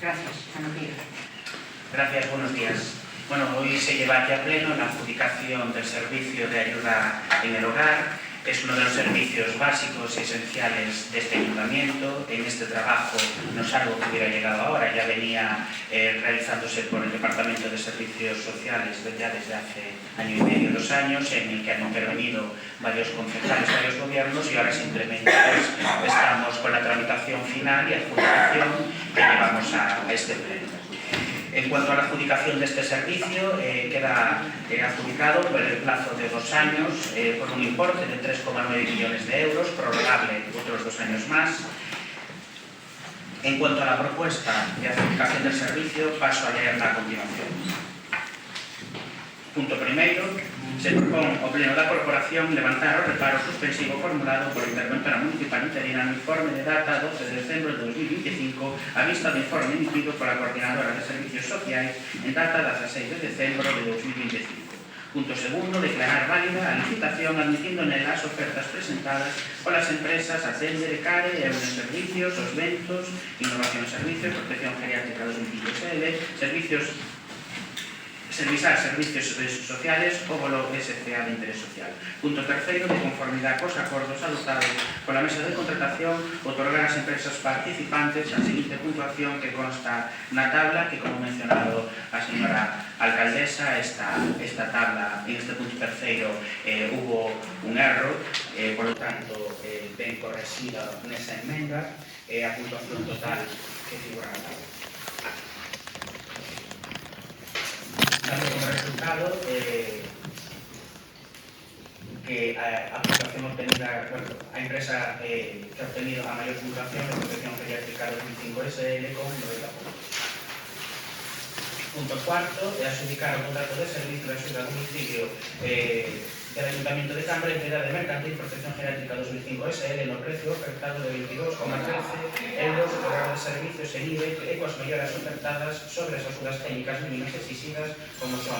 Gracias. Gracias, buenos días. Bueno, hoy se lleva aquí a pleno la adjudicación del servicio de ayuda en el hogar. Es uno de los servicios básicos y esenciales de este ayuntamiento. En este trabajo no es algo que hubiera llegado ahora, ya venía realizándose por el Departamento de Servicios Sociales ya desde hace año y medio, 2 años, en el que han intervenido varios concejales, varios gobiernos, y ahora simplemente estamos con la tramitación final y adjudicación que llevamos a este pleno. En cuanto a la adjudicación de este servicio, queda adjudicado por el plazo de 2 años por un importe de 3,9 millones de euros, prorrogable otros 2 años más. En cuanto a la propuesta de adjudicación del servicio, paso a leerla a continuación. Punto primeiro, se propón ao Pleno da Corporación levantar o reparo suspensivo formulado por a Interventora Municipal interina no informe de data 12 de decembro de 2025 a vista do informe emitido pola Coordinadora de Servicios Sociais en data 16 de decembro de 2025. Punto segundo, declarar válida a licitación admitindo nela as ofertas presentadas polas empresas Ascender, CARE, Eunes Servicios, Os Ventos, Innovación Servicios, Protección Geriátrica 2015 SL, Servisar Servicios Sociales o Bolo SCA de Interés Social. Punto terceiro, de conformidade cos acordos adoptados pola Mesa de Contratación, otorgar ás empresas participantes a seguinte puntuación que consta na tabla, que como mencionado a señora alcaldesa, esta tabla, en este punto terceiro, hubo un erro, por lo tanto, ben corregida nesa emenda, a puntuación total que figura na tabla. Dando como resultado que a puntuación obtenida, a empresa que ha obtenido a mayor puntuación de Protección Geriátrica 2005 SL con 90 puntos. Punto cuarto, adjudicar o contrato de servicio de axuda a domicilio del Ayuntamiento de Cambra, entidade mercantil Protección Geriátrica 2005 SL, no precio ofertado de 22,13 euros por hora de servicios en IBE e coas melloras ofertadas sobre as axudas técnicas mínimas exigidas, como son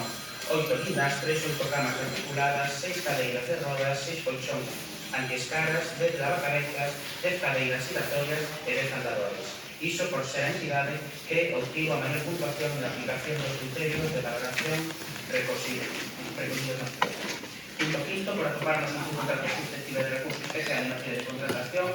8 guindastres, 8 camas articuladas, 6 cadeiras de rodas, 6 colchóns antiescaras, 10 lavacabezas, 10 cadeiras giratorias e 10 andadores. Iso por ser a entidade que obtivo a maior puntuación na aplicación dos criterios de valoración recosidos na propuesta. Punto quinto, por atoparnos en un contrato susceptible de recurso especial en materia de contratación,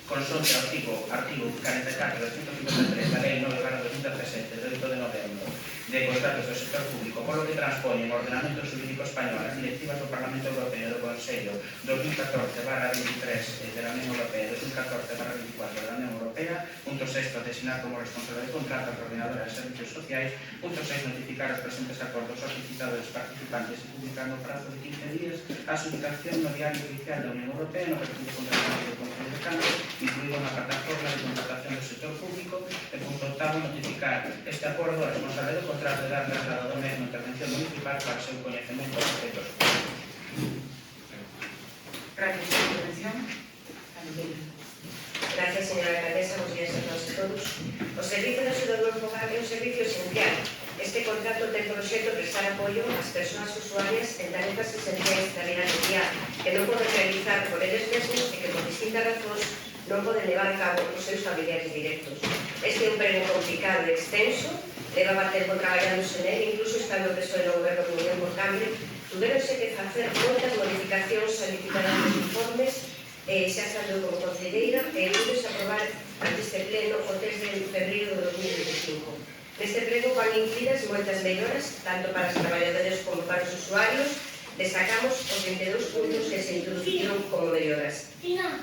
consonte ao artigo 44 de 153 da Lei 9/2017 de 8 de novembro de contratos do sector público, por lo que transpoñen o ordenamento xurídico español as directivas do Parlamento Europeo e do Consello 2014/23 de la Unión Europea e 2014/24 de la Unión Europea. Punto sexto, designar como responsable de contrato a Coordinadora de Servicios Sociais. Punto 6, notificar os presentes acordos solicitados dos participantes e publicar no prazo de 15 días a adjudicación no Diario Oficial da Unión Europea no perfil de contratación do Concello de Cambra, incluído na plataforma de contratación do sector público. E punto octavo, notificar este acordo ao responsable do contrato de dar traslado do mesmo intervención municipal para o seu coñecemento dos efectos. Gracias por la intervención. Gracias, señora alcaldesa. Buenos días a todos e todos. O Servicio de Axuda do Fogar é un servicio esencial. Este contrato ten por obxecto prestar apoio ás persoas usuarias en tarefas esenciais da vida diaria que non poden realizar por eles mesmos e que por distintas razóns non poden levar a cabo os seus familiares directos. Este é un prego complicado e extenso, levaba tempo traballándose nel, incluso estando o PSOE no goberno de Unión por Cambre, tuveronse que facer moitas modificacións solicitadas nos informes, xa estando como concelleira, e pudes aprobar ante este pleno o 3 de febreiro de 2025. Neste pleno van incluídas moitas melloras, tanto para os traballadores como para os usuarios. Destacamos os 22 puntos que se introduciron como melloras.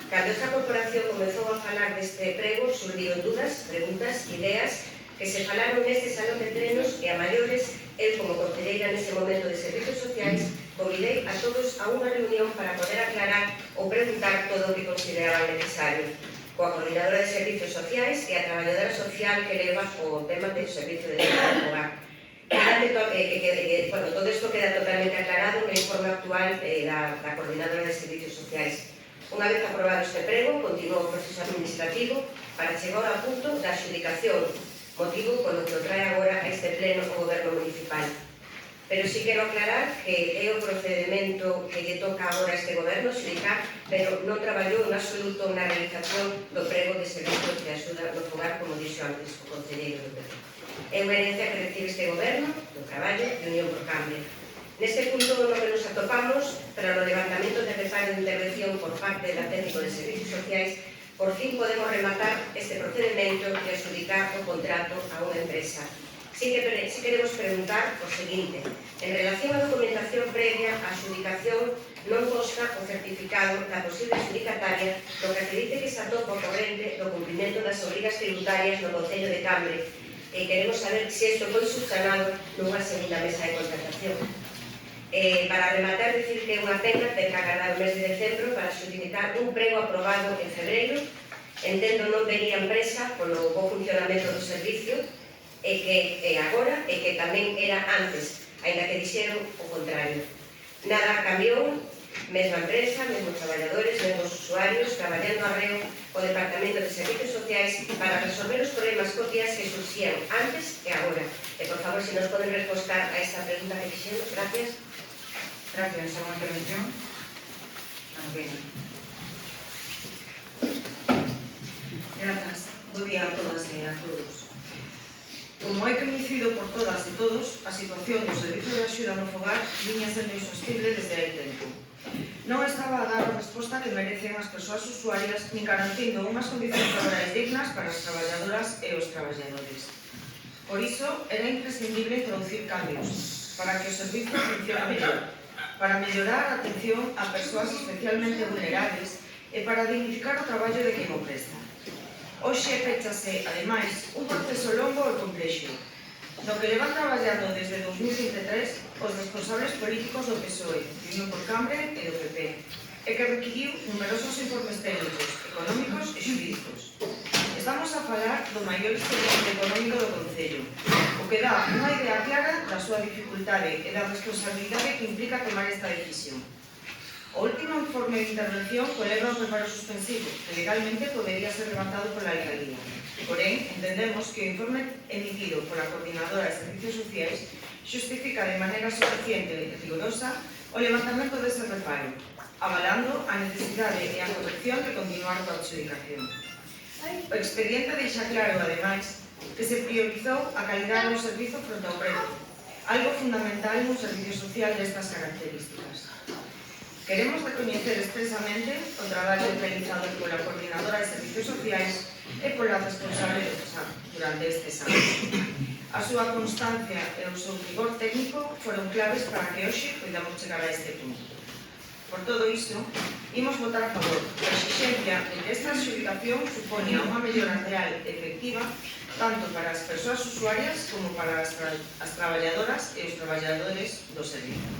Cando esta corporación comezou a falar deste prego, surgiron dudas, preguntas, ideas que se falaron neste salón de plenos e a maiores, eu como concelleira neste momento de Servicios Sociais, convidei a todos a unha reunión para poder aclarar ou preguntar todo o que consideraban necesario, coa Coordinadora de Servicios Sociais e a traballadora social que leva o tema do servicio de hogar. Todo isto queda totalmente aclarado no informe actual da Coordinadora de Servicios Sociais. Unha vez aprobado este prego, continúa o proceso administrativo para chegar ao punto da adjudicación, motivo polo que o trae agora a este pleno o goberno municipal. Pero sí quero aclarar que é o procedimento que lle toca agora a este goberno explicar, pero non traballou en absoluto na realización do prego de servicios de axuda no fogar, como dixo antes o concelleiro. é unha herencia que recibe este goberno do traballo de Unión por Cambre. Neste punto no que nos atopamos, tras o levantamento necesario de intervención por parte da técnico de servicios sociais, por fin podemos rematar este procedimento de adjudicar o contrato a unha empresa. Si queremos preguntar o seguinte: en relación á documentación previa á adjudicación, non consta o certificado da posible adjudicataria do que acredite que se atopa o corrente do cumprimento das obrigas tributarias no Concello de Cambre, e queremos saber se isto foi subsanado nunha segunda mesa de contratación. Para rematar, dicir que é unha pena ter que agardar o mes de decembro para adjudicar un prego aprobado en febreiro. Entendo non vería empresa polo bo funcionamento do servicio e que agora e que tamén era antes, ainda que dixeron o contrario. Nada cambiou, mesma empresa, mesmos traballadores, mesmos usuarios, traballando arreo o Departamento de Servicios Sociais para resolver os problemas cotiás que surxían antes e agora. E, por favor, se nos poden responder a esta pregunta que fixeron. Gracias. Gracias. Segunda intervención. Grazas. Bo día a todas e a todos. Como é coñecido por todas e todos, a situación do servizo de axuda no fogar viña sendo insostible desde hai tempo. Non estaba a dar a resposta que merecen as persoas usuarias nin garantindo unhas condicións laborais dignas para as traballadoras e os traballadores. Por iso, era imprescindible introducir cambios para que o servizo funcione mellor, para mellorar a atención a persoas especialmente vulnerables e para dignificar o traballo de quen o presta. Hoxe pechase, ademais, un proceso longo e complexo, no que levan traballando desde 2023 os responsables políticos do PSOE, de Unión por Cambre e do PP, e que requiriu numerosos informes técnicos, económicos e xurídicos. Estamos a falar do maior expediente económico do Concello, o que dá unha idea clara da súa dificultade e da responsabilidade que implica tomar esta decisión. O último informe de intervención coleva o preparo suspensivo, que legalmente podería ser levantado pola alcaldía. Porén, entendemos que o informe emitido pola Coordinadora de Servicios Sociais xustifica de maneira suficiente e rigorosa o levantamento dese reparo, avalando a necesidade e a corrección de continuar coa adjudicación. O expediente deixa claro, ademais, que se priorizou a calidade do servizo fronte ao prezo, algo fundamental nun servicio social destas características. Queremos recoñecer expresamente o traballo realizado pola Coordinadora de Servicios Sociais e pola responsable do CESAM durante estes anos. A súa constancia e o seu rigor técnico foron claves para que hoxe podamos chegar a este punto. Por todo iso, imos votar a favor da exixencia de que esta adjudicación supoña unha mellora real e efectiva tanto para as persoas usuarias como para as traballadoras e os traballadores do servicio.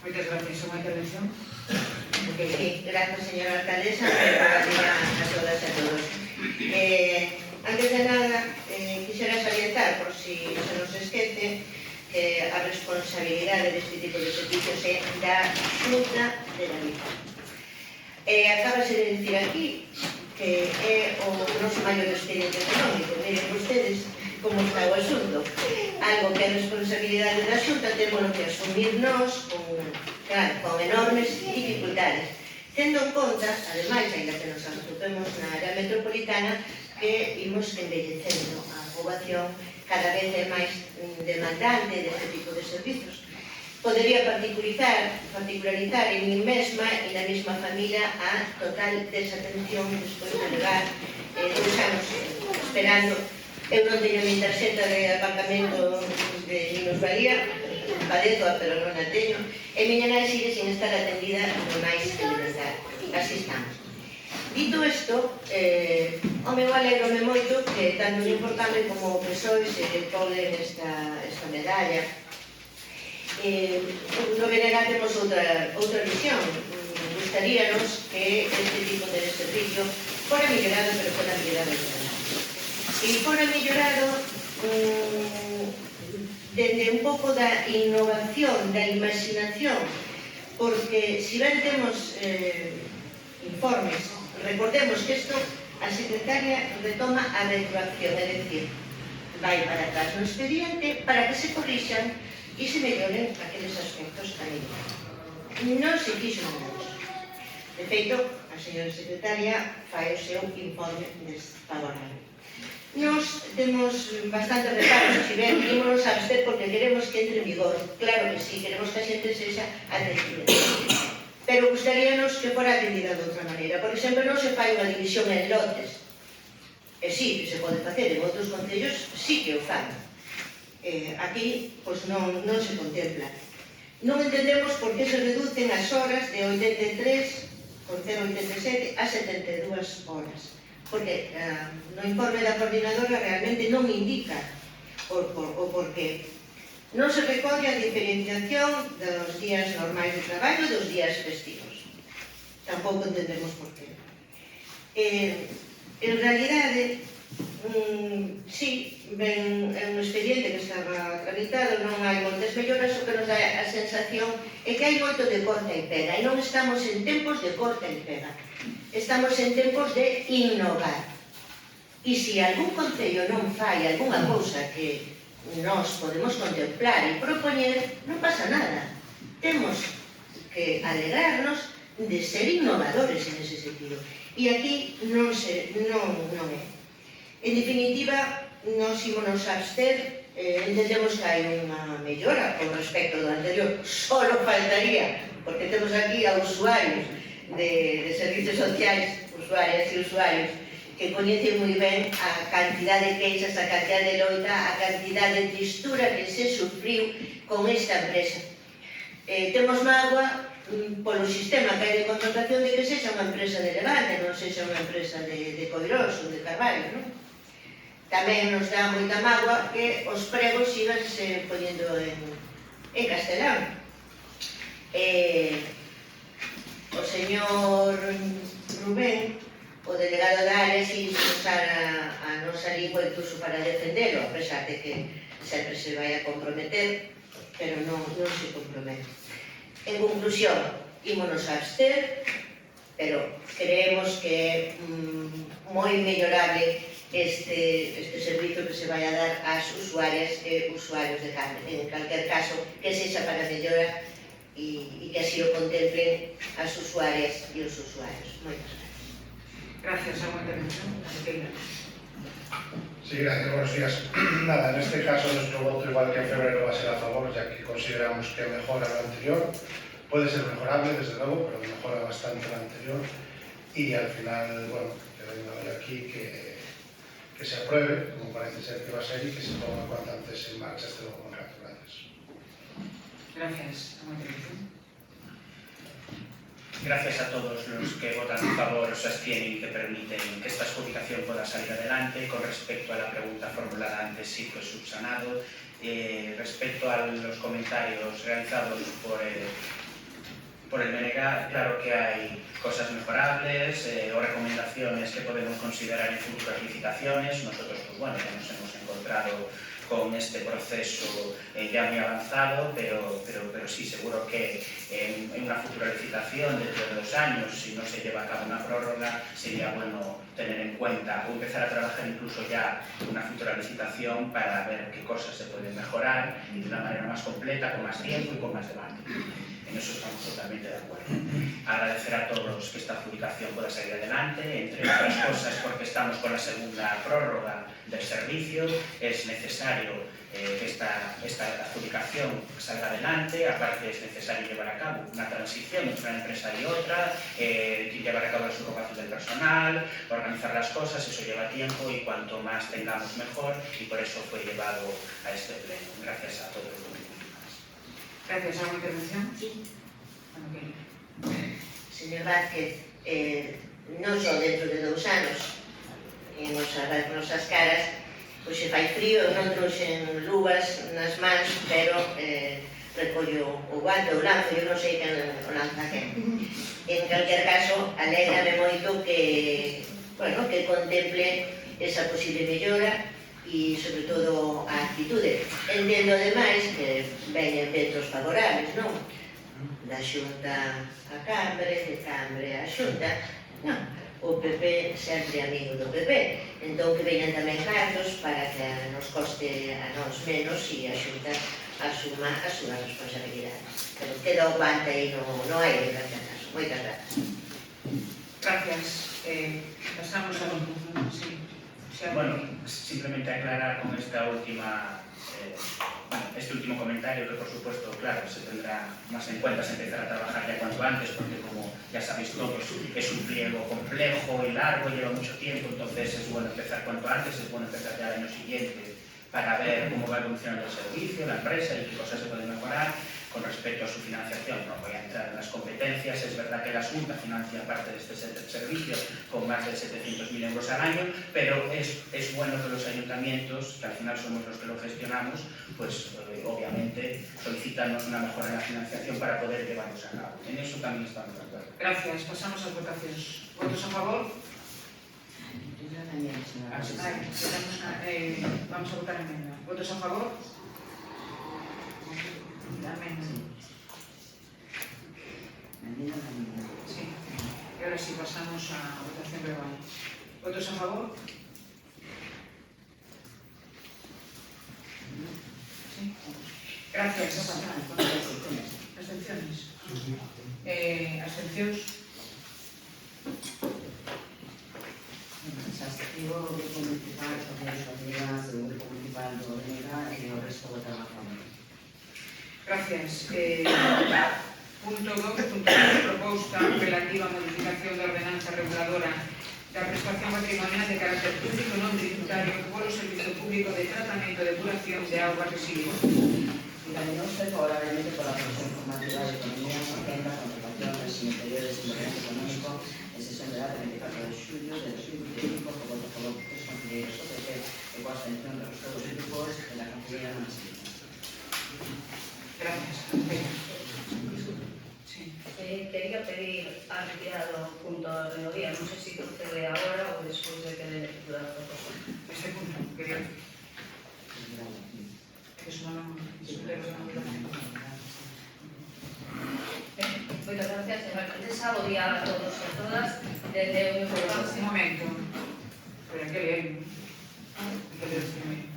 Moitas gracias. Segunda intervención. Sí, gracias, señora alcaldesa, por día a todas e a todos. Antes de nada, quixera salientar, por si se nos esquece, que a responsabilidade deste tipo de servicios é da Xunta de Galicia. Acabase de dicir aquí que é o noso maior expediente económico. Miren vostedes como está o asunto. Algo que é responsabilidade da Xunta temos que asumir nós con enormes dificultades. Tendo en conta, ademais, ainda que nos atopemos na área metropolitana, que imos envellecendo a poboación cada vez é máis demandante deste tipo de servizos. Podería particularizar en mí mesma e na mesma familia a total desatención despois de levar 2 anos esperando. Eu non teño min tarxeta de aparcamento de minusvalía, padezo, pero non a teño, e miña nai sigue sin estar atendida no máis elemental. Así estamos. Dito isto, o meu alegrome moito que tanto o Unión por Cambre como o PSOE se polen esta medalla. No Benega temos outra visión. Gustaríanos que este tipo de servicio fora millorado, pero fora millorado. E fora mellorado dende un pouco da innovación, da imaginación, porque se ben temos informes, recordemos que isto a secretaria retoma a retroacción, é dicir, vai para atrás no expediente para que se corrixan e se melloren aqueles aspectos a nivel. Non se fixo nada. De feito, a señora secretaria fai o seu informe desfavorable. Nos temos bastante reparos, se ben, ímonos a abster porque queremos que entre en vigor. Claro que sí, queremos que a xente sexa atendida. Pero gustaríanos que fora atendida de outra maneira. Por exemplo, non se fai unha división en lotes. E sí, que se pode facer, en outros concellos sí que o fan. Aquí, pois non se contempla. Non entendemos por que se reducen as horas de 83,087 a 72 horas. Porque no informe da coordinadora realmente non indica o porqué. Non se recolle a diferenciación dos días normais de traballo e dos días festivos. Tampouco entendemos por qué. En realidade, sí, ven un expediente que estaba tramitado, non hai moitas melloras, o que nos dá a sensación é que hai moito de corta e pega, e non estamos en tempos de corta e pega. Estamos en tempos de innovar. E se algún concello non fai algunha cousa que nós podemos contemplar e propoñer, non pasa nada. Temos que alegrarnos de ser innovadores en ese sentido. E aquí non é. En definitiva, nós ímonos a abster, entendemos que hai unha mellora con respecto do anterior, solo faltaría, porque temos aquí a usuarios de servicios sociais, usuarias e usuarios, que coñecen moi ben a cantidad de queixas, a cantidad de loita, a cantidad de tristura que se sufriu con esta empresa. Temos mágoa polo sistema que hai de contratación de que sexa unha empresa de Levante, non sexa unha empresa de Coirós ou de Carballo, non? Tamén nos dá moita mágoa que os pregos siganse poñendo en castelán. O señor Rubén, o delegado da área, si usar a nosa lingua incluso para defendelo, a pesar de que sempre se vai a comprometer, pero non se compromete. En conclusión, ímonos a abster, pero creemos que é moi mellorable este servizo que se vai a dar ás usuarias e usuarios de Cambre. En calquer caso, que sexa para mellora e que así o contemplen as usuarias e os usuarios. Moitas gracias. Gracias. ¿Alguna intervención? Sí, gracias. Buenos días. Nada, en este caso nuestro voto, igual que en febrero, va a ser a favor, ya que consideramos que mejora lo anterior. Puede ser mejorable, desde luego, pero mejora bastante lo anterior. Y al final, bueno, que venga hoy aquí, que se apruebe, como parece ser que va a ser, y que se ponga cuanto antes en marcha este nuevo contrato. Gracias. Gracias. ¿Alguna intervención? Gracias a todos los que votan a favor o se abstienen y que permiten que esta adjudicación pueda salir adelante. Con respecto a la pregunta formulada antes, sí fue subsanado. Respecto a los comentarios realizados por el Menega, claro que hay cosas mejorables o recomendaciones que podemos considerar en futuras licitaciones. Nosotros, pues bueno, ya nos hemos encontrado con este proceso ya muy avanzado, pero sí, seguro que en una futura licitación dentro de 2 años, si no se lleva a cabo una prórroga, sería bueno tener en cuenta o empezar a trabajar incluso ya en una futura licitación para ver qué cosas se pueden mejorar y de una manera más completa, con más tiempo y con más debate. En eso estamos totalmente de acuerdo. Agradecer a todos que esta adjudicación pueda salir adelante, entre otras cosas porque estamos con la segunda prórroga del servicio. Es necesario que esta adjudicación salga adelante, aparte es necesario llevar a cabo una transición entre una empresa y otra, llevar a cabo la subrogación del personal, organizar las cosas, eso lleva tiempo y cuanto más tengamos mejor, y por eso fue llevado a este pleno. Gracias a todos. Gracias. ¿Alguna intervención? Sí. Bueno, Señor Vázquez, non só dentro de 2 anos, as nosas caras, pois se fai frío, non trouxen luvas nas mans, pero recollo o guante, o lanzo, eu non sei quen o lanza quen. En calquer caso, alégrame moito que contemple esa posible mellora e, sobre todo, a actitude. Entendo, ademais, que veñen ventos favorables, non? Da Xunta a Cambre, de Cambre a Xunta, non? O PP sempre amigo do PP, entón que veñan tamén cartos para que nos coste a nos menos e a Xunta asuma as súas responsabilidades. Pero queda o guante aí no aire, gracias. Moitas gracias. Gracias. Pasamos a conclusión. Sí. Bueno, simplemente aclarar con esta última, este último comentario que por supuesto, claro, se tendrá más en cuenta, se empezará a trabajar ya cuanto antes, porque como ya sabéis todos, es un pliego complejo y largo, lleva mucho tiempo, entonces es bueno empezar cuanto antes, es bueno empezar ya el año siguiente para ver cómo va evolucionando el servicio, la empresa y qué cosas se pueden mejorar. Con respecto a su financiación, no voy a entrar en las competencias, es verdad que la Junta financia parte de este servicio con más de 700.000 euros al año, pero es bueno que los ayuntamientos, que al final somos los que lo gestionamos, pues obviamente solicitamos una mejora en la financiación para poder llevarlos a cabo. En eso también estamos de acuerdo. Gracias. Pasamos a las votaciones. ¿Votos a favor? Vamos a votar enmienda. ¿Votos a favor? La enmienda. Sí. Y ahora sí pasamos a votación verbal. ¿Votos a favor? Sí. Gracias. ¿Abstenciones? ¿Abstencións? Abstivo o Grupo Municipal, Sociedades Gallegas, o Grupo Municipal do Nega e o resto votan a favor. Gracias. Punto 2, proposta relativa a modificación da ordenanza reguladora da prestación patrimonial de carácter público non tributario polo Servicio Público de Tratamento e Depuración de Augas Residuos. Examinóuse favorablemente pola Comisión Informativa de Economía, Hacienda, Conservación, Régimen Interior e Desenvolvemento Económico en sesión de data 24 de xullo de 2025 co voto a favor dos concelleiros do PP e coa abstención de todos os grupos de la concelleira non asistente. Gracias. Sí. Quería pedir a retirado punto de orden do día, non sei se procede agora ou despois de que den lectura da proposta. Este punto, quería que es una Moitas gracias, señora alcaldesa. Bo día a todos e a todas. Desde un un momento. Pero que leer. Que leer primero.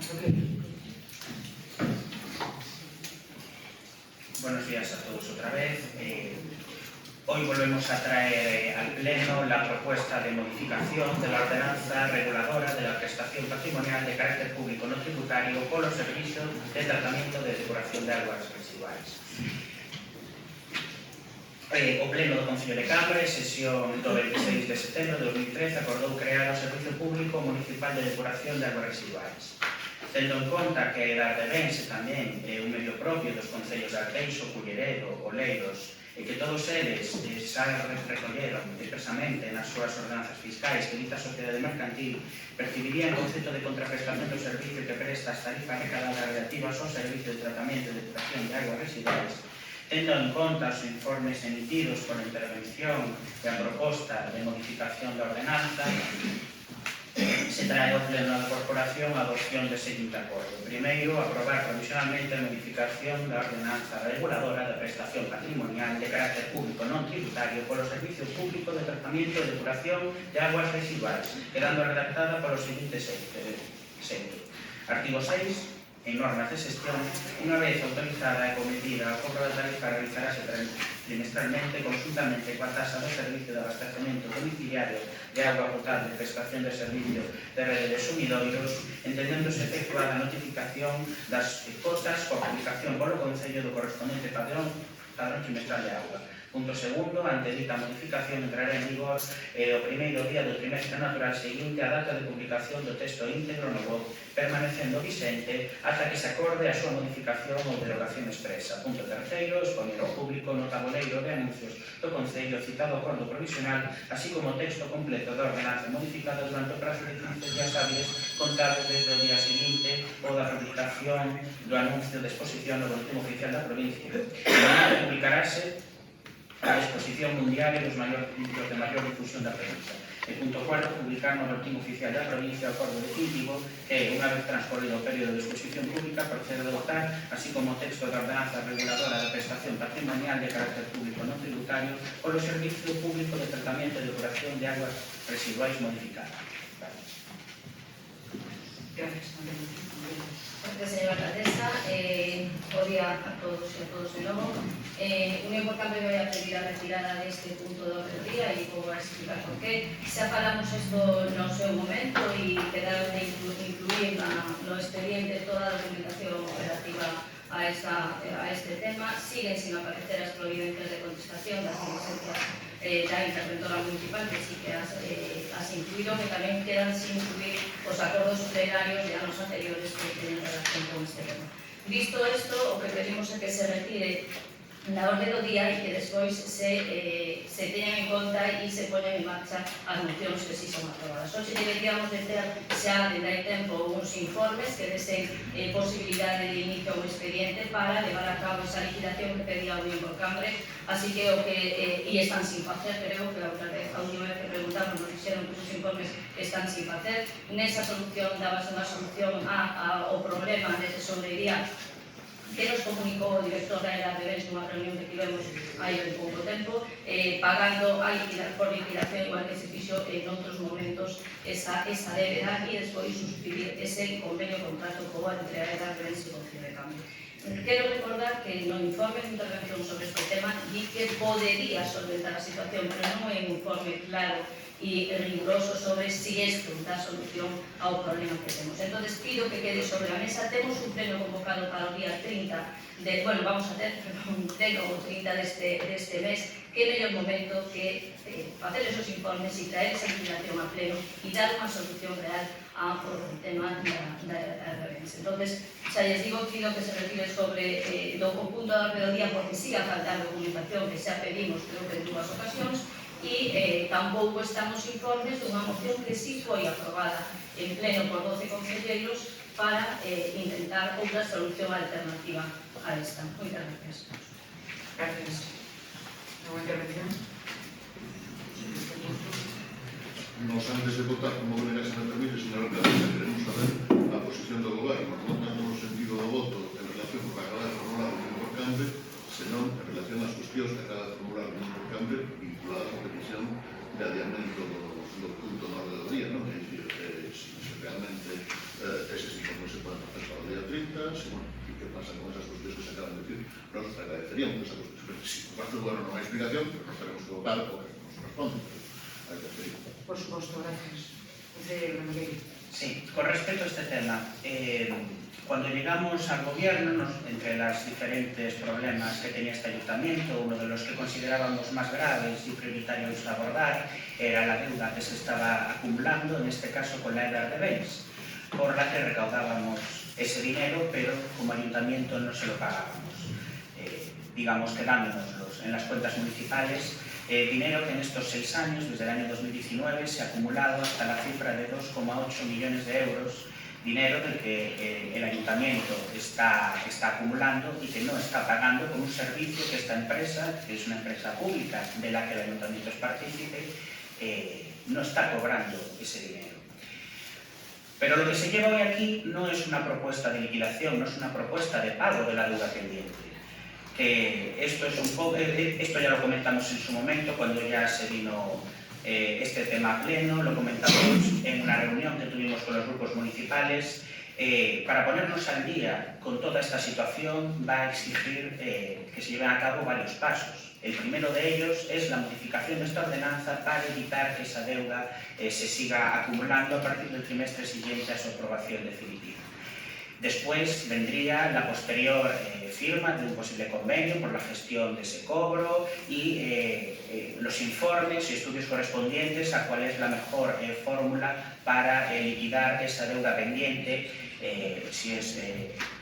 Buenos días a todos otra vez. Hoy volvemos a traer al Pleno la propuesta de modificación de la ordenanza reguladora de la prestación patrimonial de carácter público no tributario por los servicios de tratamiento de depuración de aguas residuales. O Pleno do Concello de Cambre, sesión do 26 de setembro de 2013, acordou crear o Servicio Público Municipal de Depuración de Aguas Residuales. Tendo en conta que Dardebense tamén é un medio propio dos concellos de Arteixo, Culleredo, Oleiros, e que todos eles xa recolleron expresamente nas súas ordenanzas fiscais que dita sociedade mercantil percibirían concepto de contraprestación do servicio que presta as tarifas recadadas relativas ao servicio de tratamento e depuración de aguas residuales, tendo en conta os informes emitidos por a intervención e a proposta de modificación da ordenanza, se trae ao Pleno da Corporación a adopción de seguinte acordo. Primeiro, aprobar provisionalmente a modificación da ordenanza reguladora da prestación patrimonial de carácter público non tributario polo Servicio Público de Tratamento e Depuración de Aguas Residuales, quedando redactada polo seguinte xeito. Artigo 6. En normas de xestión, unha vez autorizada e cometida a cobro da tarifa realizarase trimestralmente conjuntamente coa tasa do servicio de abastecemento domiciliario de agua potable e prestación de servicio de rede de sumidoiros, entendéndose efectuada a notificación das cotas coa publicación polo Concello do correspondente padrón trimestral de agua. Punto segundo, ante dita modificación entrará en vigor o primeiro día do trimestre natural seguinte a data de publicación do texto íntegro no BOC, permanecendo vigente ata que se acorde a súa modificación ou derogación expresa. Punto terceiro, expoñer ao público no tabuleiro de anuncios do Concello citado acordo provisional, así como o texto completo da ordenanza modificada durante o prazo de 15 días hábiles contados desde o día seguinte ou da publicación do anuncio de exposición no Boletín Oficial da provincia. Igualmente publicarase a exposición mundial e dos de maior difusión da prensa. E punto 4, publicar no Boletín Oficial da provincia o acordo definitivo que, unha vez transcorrido o período de exposición pública, procede a adoptar, así como o texto da ordenanza reguladora da prestación patrimonial de carácter público non tributario polo Servicio Público de Tratamento e Depuración de Aguas Residuais modificada. Gracias. Gracias, señora alcaldesa. Bo día a todos e a todos de novo. Unión por Cambio vai a pedir a retirada deste punto do orde do día e vou a explicar por qué. Xa falamos isto no seu momento e quedaron de incluir no expediente toda a documentación operativa a este tema. Siguen sin aparecer as providencias de contestación das diligencias da interventora municipal, que sí que has incluído, que tamén quedan sin incluir os acordos plenarios de anos anteriores que teñen relación con este tema. Visto isto, o que pedimos é que se retire na orde do día e que despois se teñan en conta e se poñan en marcha as mocións que si son aprobadas. Hoxe deberíamos de ter xa desde hai tempo uns informes que desen posibilidade de inicio a un expediente para levar a cabo esa liquidación que pedía o Unión por Cambre, así que o que e están sin facer, creo que a última vez que preguntamos nos dixeron que os informes están sin facer. Nesa solución dabas unha solución ao problema de tesorería que nos comunicou o director da EDA de Bens nunha reunión que tivemos hai ben pouco tempo, pagando por liquidación igual que se fixo en outros momentos esa débeda e despois suscribir ese convenio contrato COA entre a EDA de Bens e o Concello de Cambio. Quero recordar que no informe de intervención sobre este tema di que podería solventar a situación, pero non é un informe claro e riguroso sobre si isto dá solución ao problema que temos. Entón, pido que quede sobre a mesa. Temos un pleno convocado para o día 30 vamos a ter un pleno o 30 deste mes. Que mellor momento que facer esos informes e traer esa liquidación a pleno e dar unha solución real ao tema da Bens. Entón, xa lles digo, pido que se retire sobre o punto da orde do día porque siga a faltar documentación que xa pedimos, creo que en 2 ocasións, e tampouco estamos informes dunha moción que sí foi aprobada en pleno por 12 concelleiros para intentar outra solución alternativa a esta. Moitas gracias. Gracias. Nueva intervención. Nos antes de votar como venegas en el permiso, señora alcaldesa, queremos saber a posición do goberno, non tanto no sentido do voto en relación con a acaba de formular o Unión por Cambre, senón en relación ás cuestións que acaba de formular o Unión por Cambre vinculadas á petición de adiamento do punto no orde do día, non? É dicir, se realmente eses informes se poden facer para o día 30, se, bueno, e que pasa con esas cuestións que se acaban de decir. Nos agradeceríamos esa cuestión, si por parte do goberno non hai explicación, pero nos teremos que votar o que nos responde, hai que hacer. Por supuesto, gracias. Concelleiro Miguel. Sí, con respecto a este tema, cuando llegamos al gobierno, entre los diferentes problemas que tenía este ayuntamiento, uno de los que considerábamos más graves y prioritarios a abordar era la deuda que se estaba acumulando, en este caso con la EDA de Bens, por la que recaudábamos ese dinero, pero como ayuntamiento no se lo pagábamos, digamos quedándonos en las cuentas municipales. Dinero que en estos 6 años, desde el año 2019, se ha acumulado hasta la cifra de 2,8 millones de euros, dinero del que el ayuntamiento está acumulando y que no está pagando por un servicio que esta empresa, que es una empresa pública de la que el ayuntamiento es partícipe, no está cobrando ese dinero. Pero lo que se lleva hoy aquí no es una propuesta de liquidación, no es una propuesta de pago de la deuda pendiente. Que esto es un poco, esto ya lo comentamos en su momento cuando ya se vino este tema a pleno, lo comentamos en una reunión que tuvimos con los grupos municipales. Para ponernos al día con toda esta situación va a exigir que se lleven a cabo varios pasos. El primero de ellos es la modificación de esta ordenanza para evitar que esa deuda se siga acumulando a partir del trimestre siguiente a su aprobación definitiva. Después vendría la posterior firma de un posible convenio por la gestión de ese cobro y los informes y estudios correspondientes a cuál es la mejor fórmula para liquidar esa deuda pendiente, si es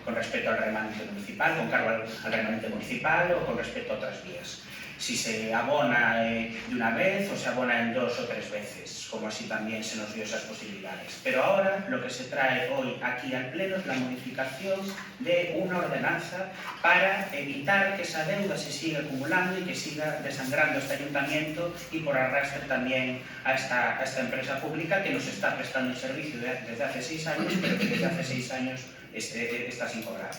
con respecto al remanente municipal, con cargo al remanente municipal o con respecto a otras vías. Si se abona de una vez o se abona en 2 o 3 veces, como así también se nos dio esas posibilidades. Pero ahora lo que se trae hoy aquí al Pleno es la modificación de una ordenanza para evitar que esa deuda se siga acumulando y que siga desangrando este ayuntamiento y por arrastre también a esta empresa pública que nos está prestando el servicio desde hace 6 años, pero que desde hace 6 años está sin cobrar.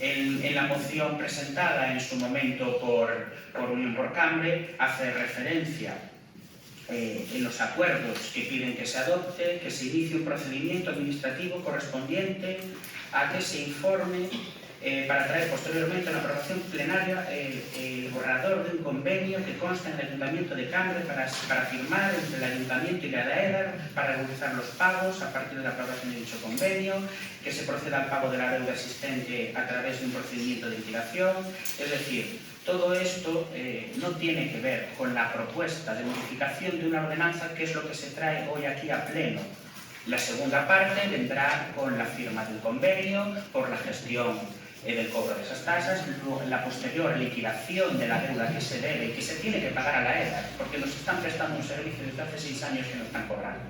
En la moción presentada en su momento por Unión por Cambre hace referencia en los acuerdos que piden que se adopte, que se inicie un procedimiento administrativo correspondiente a que se informe para traer posteriormente a la aprobación plenaria el borrador de un convenio que consta en el Ayuntamiento de Cambre para firmar entre el Ayuntamiento y la AEDAR para realizar los pagos a partir de la aprobación de dicho convenio, que se proceda al pago de la deuda existente a través de un procedimiento de liquidación. Es decir, todo esto no tiene que ver con la propuesta de modificación de una ordenanza, que es lo que se trae hoy aquí a pleno. La segunda parte vendrá con la firma del convenio, por la gestión del cobro de esas tasas, luego la posterior liquidación de la deuda que se debe y que se tiene que pagar a la EDA, porque nos están prestando un servicio desde hace 6 años que nos están cobrando.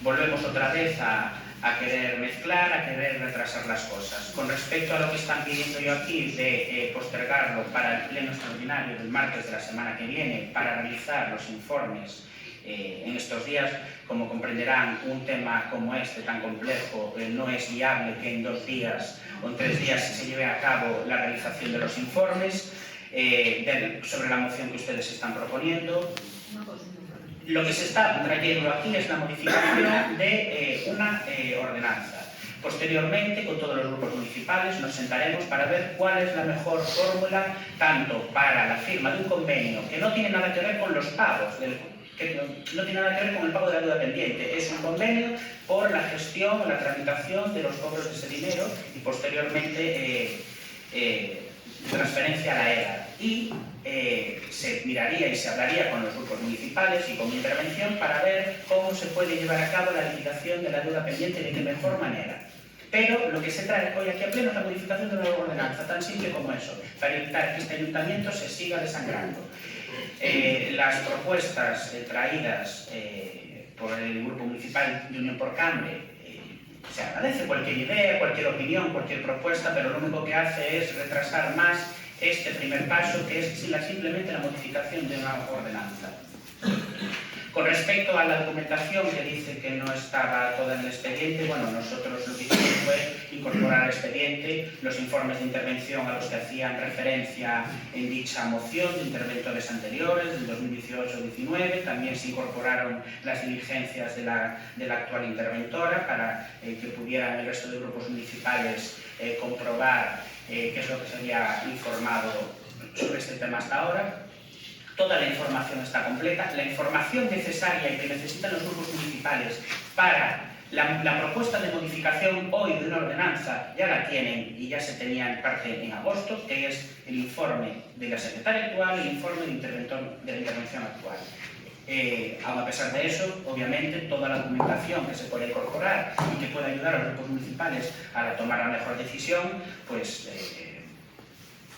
Volvemos otra vez a querer mezclar, a querer retrasar las cosas. Con respecto a lo que están pidiendo yo aquí de postergarlo para el pleno extraordinario del martes de la semana que viene para realizar los informes en estos días, como comprenderán, un tema como este tan complejo no es viable que en 2 días o en 3 días se lleve a cabo la realización de los informes sobre la moción que ustedes están proponiendo. Lo que se está trayendo aquí es la modificación de una ordenanza. Posteriormente, con todos los grupos municipales, nos sentaremos para ver cuál es la mejor fórmula, tanto para la firma de un convenio que no tiene nada que ver con los pagos, que no tiene nada que ver con el pago de la deuda pendiente. Es un convenio por la gestión o la tramitación de los cobros de ese dinero y posteriormente transferencia a la EDA. Y se miraría y se hablaría con los grupos municipales y con mi intervención para ver cómo se puede llevar a cabo la liquidación de la deuda pendiente de qué mejor manera. Pero lo que se trae hoy aquí a pleno es la modificación de la ordenanza, tan simple como eso, para evitar que este ayuntamiento se siga desangrando. Las propuestas traídas por el Grupo Municipal de Unión por Cambre, se agradece cualquier idea, cualquier opinión, cualquier propuesta, pero lo único que hace es retrasar más este primer paso, que es simplemente la modificación de una ordenanza. Con respecto a la documentación que dice que no estaba toda en el expediente, bueno, nosotros lo que hicimos fue incorporar al expediente los informes de intervención a los que hacían referencia en dicha moción de interventores anteriores, del 2018-19, también se incorporaron las diligencias de la actual interventora para que pudieran el resto de grupos municipales comprobar qué es lo que se había informado sobre este tema hasta ahora. Toda la información está completa. La información necesaria y que necesitan los grupos municipales para la propuesta de modificación hoy de una ordenanza ya la tienen y ya se tenía en parte en agosto, que es el informe de la secretaria actual y el informe de la intervención actual. Aun a pesar de eso, obviamente, toda la documentación que se pueda incorporar y que pueda ayudar a los grupos municipales a tomar la mejor decisión, pues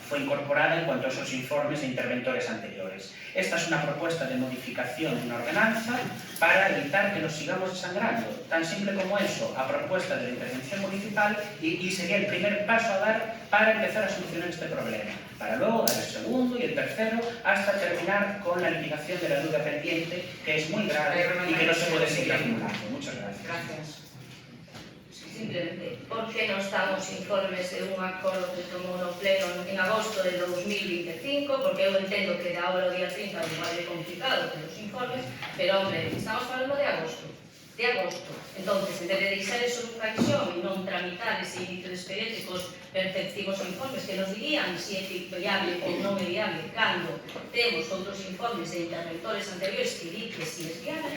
fue incorporada en cuanto a esos informes de interventores anteriores. Esta es una propuesta de modificación de una ordenanza para evitar que nos sigamos desangrando. Tan simple como eso, a propuesta de la intervención municipal, y sería el primer paso a dar para empezar a solucionar este problema. Para luego dar el segundo y el tercero, hasta terminar con la liquidación de la deuda pendiente, que es muy grave y que no se puede seguir acumulando. Muchas gracias. Gracias. Simplemente, por que non están os informes de un acordo que tomou no pleno en agosto de 2025, porque eu entendo que da hora o día 30 igual é complicado ter os informes, pero, hombre, estamos falando de agosto. Entonces, en vez de deixar eso en revisión e non tramitar ese inicio de expediente cos perceptivos informes que nos dirían se é viable ou non é viable cando temos outros informes de interventores anteriores que di que si é viable,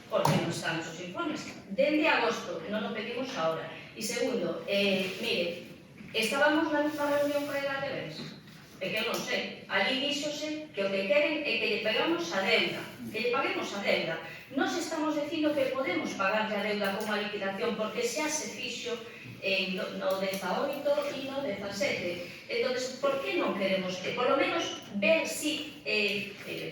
porque non están esos informes. Dende agosto, non o pedimos ahora. E segundo, mire, estábamos na mesma reunión para ir a deberes, é que eu non sei. Ali díxose que o que queren é que lle paguemos a deuda, que lle paguemos a deuda. Nos estamos dicindo que podemos pagarle a deuda como a liquidación, porque xa se fixo no 18 e no 17. Entonces, por que non queremos que, por lo menos, ver si,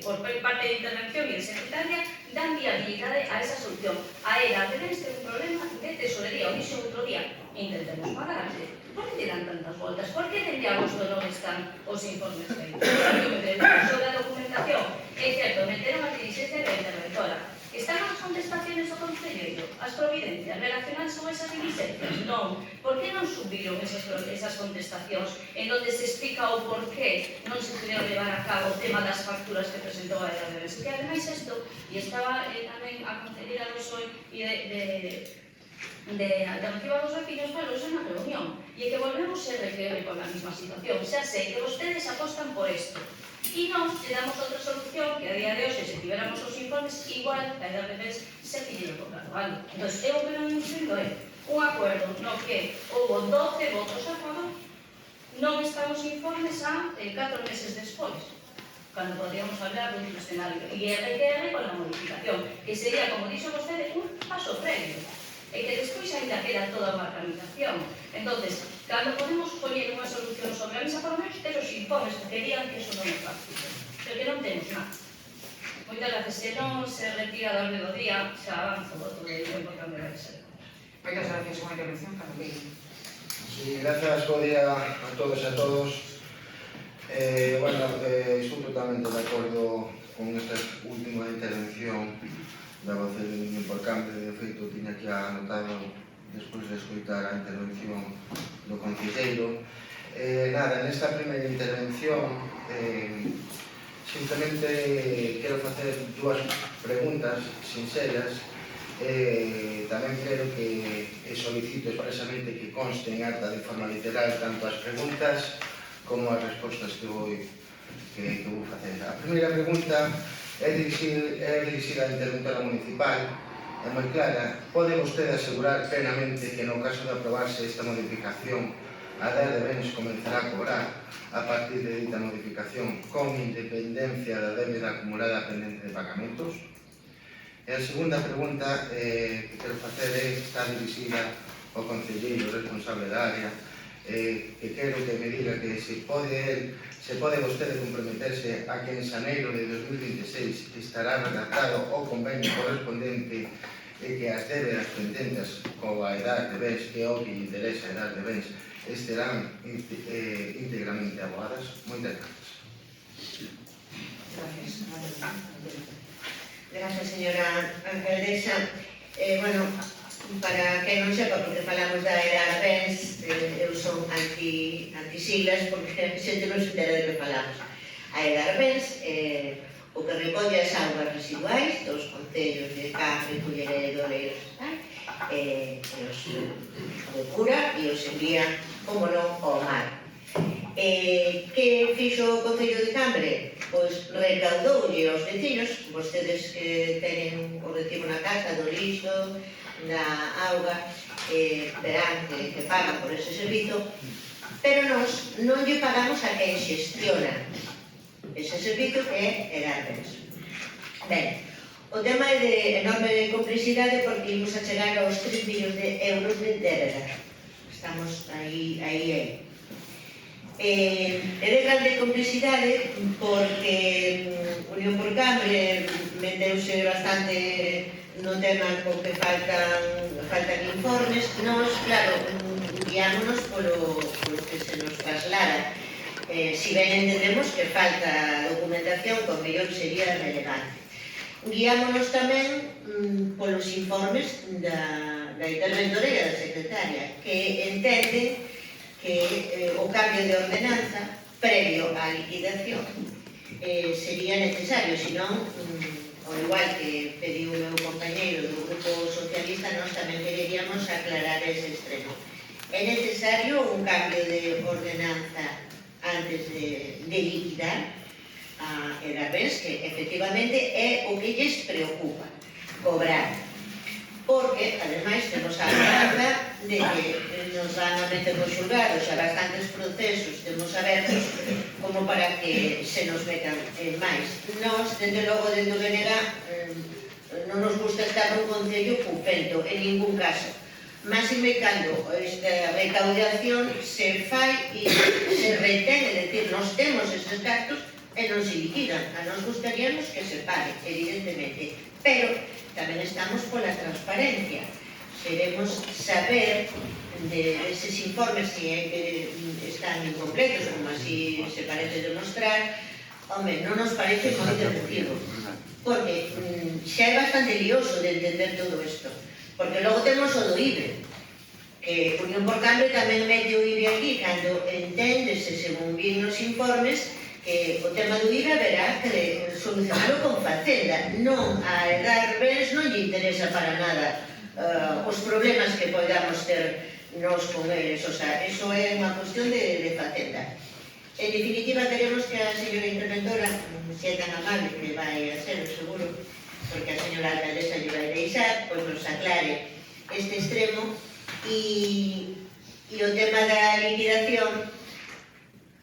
por parte de intervención e de secretaria, dan viabilidade a esa solución. A EDA debe ter un problema de tesorería, o dixo outro día, intentemos pagarle. Por que dan tantas voltas? Por que dende agosto non están os informes feitos? Eu me pregunto sobre a documentación. É certo, meteron a dirigencia da interventora. Están as contestaciones do Concelleiro, as providencias relacionadas con esas diligencias? Non. Por que non subiron esas contestacións en donde se explica o porqué non se puderon levar a cabo o tema das facturas que presentou a EDA? Que ademais isto, e estaba tamén a Concelleira do PSOE e de alternativa dos vecinos falouse na reunión e que volvemos RQR con a mesma situación. Xa sei que vostedes apostan por isto e non lle damos outra solución que a día de hoxe, se tiveramos os informes, igual a RPPs se pidieron por Carnaval. Entón, eu o que non entendo é un acordo no que houve 12 votos a favor, non están os informes a 4 meses despois, cando podríamos hablar de outro escenario, e RQR con a modificación, que sería, como dixo vostede, un paso previo, e que despois ainda queda toda unha tramitación. Entonces, cando podemos poñer unha solución sobre a mesa, por lo menos ter os informes, porque digan que eso non é fácil, pero que non temos nada. Moitas gracias. Se non se retira da orde do día, xa avanzo o voto de Unión por Cambio de Reserva. Moitas gracias, unha intervención, Carlos. Sí, gracias, bo día a todos e a todos. Estou totalmente de acordo con esta última intervención da voce de Unión por Cambio. De feito, tiña que anotado despois de escoitar a intervención do concelleiro. Nesta primeira intervención, simplemente quero facer dúas preguntas sinceras. Tamén quero que solicito expresamente que conste en acta de forma literal tanto as preguntas como as respostas que vou facer. A primeira pregunta é dirixida á interventora municipal, é moi clara. Pode vostede asegurar plenamente que no caso de aprobarse esta modificación, a DER de bens comenzará a cobrar a partir de dita modificación con independencia da débeda acumulada pendente de pagamentos? E a segunda pregunta que quero facer está dirixida ao concelleiro responsable da área, que quero que me diga que se pode vostede comprometerse a que en xaneiro de 2026 estará redactado o convenio correspondente e que as débedas pendentes coa edad de bens, que é o que interesa a edad de bens, estarán íntegramente abogadas. Moitas gracias. Gracias, señora alcaldesa. Para que non sepa, porque falamos da EDAR BENS, eu son antisiglas, porque a xente non se entera de que falamos. A EDAR BENS o que recolle as augas residuais dos concellos de Cafre, Culleredo, Oleiros, os depura e os envía, como non, ao mar. Que fixo o Concello de Cambre? Pois recaudoulle aos vecinos, vostedes que teñen o recibo na casa do lixo, da auga, verán que pagan por ese servizo, pero nós non lle pagamos a quen xestiona ese servizo, que é EDAR BENS. Ben, o tema é de enorme complexidade porque imos a chegar aos 3 millóns de euros de débeda. Estamos aí. É de grande complexidade porque Unión por Cambre meteuse bastante no tema con que faltan informes. Nós, claro, guiámonos polo que se nos traslara. Si ben entendemos que falta documentación, con mellor sería relevante. Guiámonos tamén polos informes da interventora e da secretaria, que entende que o cambio de ordenanza previo á liquidación sería necesario, senón, ao igual que pediu o meu compañeiro do Grupo Socialista, nós tamén quereríamos aclarar ese extremo. É necesario un cambio de ordenanza antes de liquidar a EDAR BENS, que efectivamente é o que lles preocupa, cobrar. Porque, ademais, temos a amenaza de que nos van a meter nos xulgados a bastantes procesos, temos abertos como para que se nos metan máis. Nós, dende logo, dende o BNG, non nos gusta estar nun concello pufento, en ningún caso. Máxime cando esta recaudación se fai e se retén, é dicir, nos temos eses gastos e non se liquidan. A nos gustaríamos que se pague, evidentemente, pero tamén estamos pola transparencia. Queremos saber de eses informes si é que están incompletos, como así se parece demostrar. Home, non nos parece moi efectivo, porque xa é bastante lioso de entender todo isto, porque logo temos o do IBE, que Unión por Cambre tamén mete o IBE aquí, cando enténdese, según vi nos informes, que o tema do IVA verá que solucionarlo con Facenda. Non, a EDAR BENS non lle interesa para nada o os problemas que podamos ter nos con eles, o sea, eso é unha cuestión de facenda. En definitiva, queremos que a señora interventora sea tan amable, que vai a ser, seguro, porque a señora alcaldesa lle vai deixar, pois nos aclare este extremo e o tema da liquidación,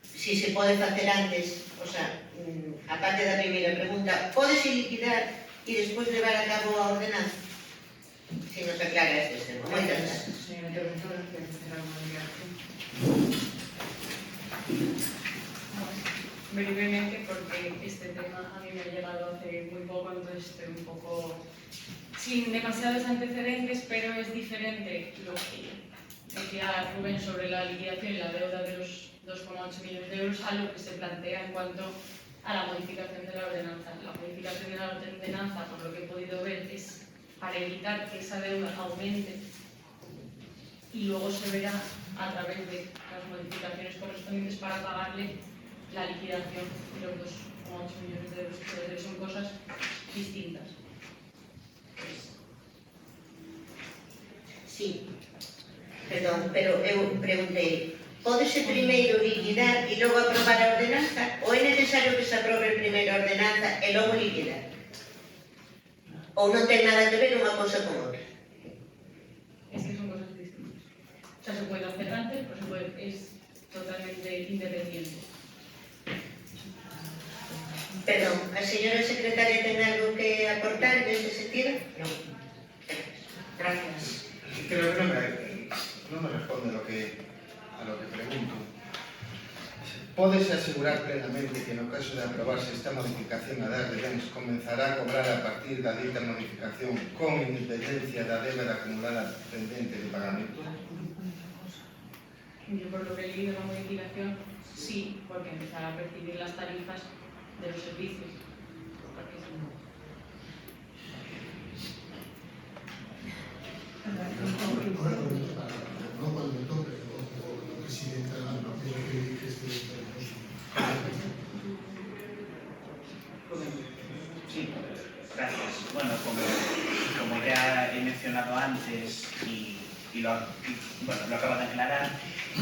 si se pode facer antes, o sea, a parte da primeira pregunta, pódese liquidar e despois levar a cabo a ordenanza? Si nos aclara este extremo. Moitas gracias. Señora interventora, ¿quiere hacer alguna declaración? Brevemente, porque este tema a mí me ha llegado hace muy poco, entonces estoy un poco sin demasiados antecedentes, pero es diferente lo que decía Rubén sobre la liquidación y la deuda de los 2,8 millones de euros a lo que se plantea en cuanto a la modificación de la ordenanza. La modificación de la ordenanza, por lo que he podido ver, es para evitar que esa deuda aumente y luego se verá a través de las modificaciones correspondientes para pagarle la liquidación de los 2,8 millones de euros, pero son cosas distintas. Sí, perdón, pero eu preguntei, pódese primeiro liquidar e logo aprobar a ordenanza, ou é necesario que se aprobe primeiro a ordenanza e logo liquidar? Ou non ten nada que ver unha cosa con outra? Es que son cosas distintas. O sea, se puede hacer antes, pero se puede, es totalmente independiente. Perdón, a señora secretaria ten algo que aportar en ese sentido? No. Gracias. Creo que no me responde a lo que pregunto. Pódese asegurar plenamente que no caso de aprobarse esta modificación a dar de bens comenzará a cobrar a partir da dita modificación con independencia da débeda acumulada pendente de pagamento? Yo por lo que he leído la modificación, sí, porque empezará a percibir las tarifas de los servicios. Porque si no. No cuando me toque, o presidenta, no quiero que dije este Sí, gracias. Bueno, como ya he mencionado antes y lo acabo de aclarar,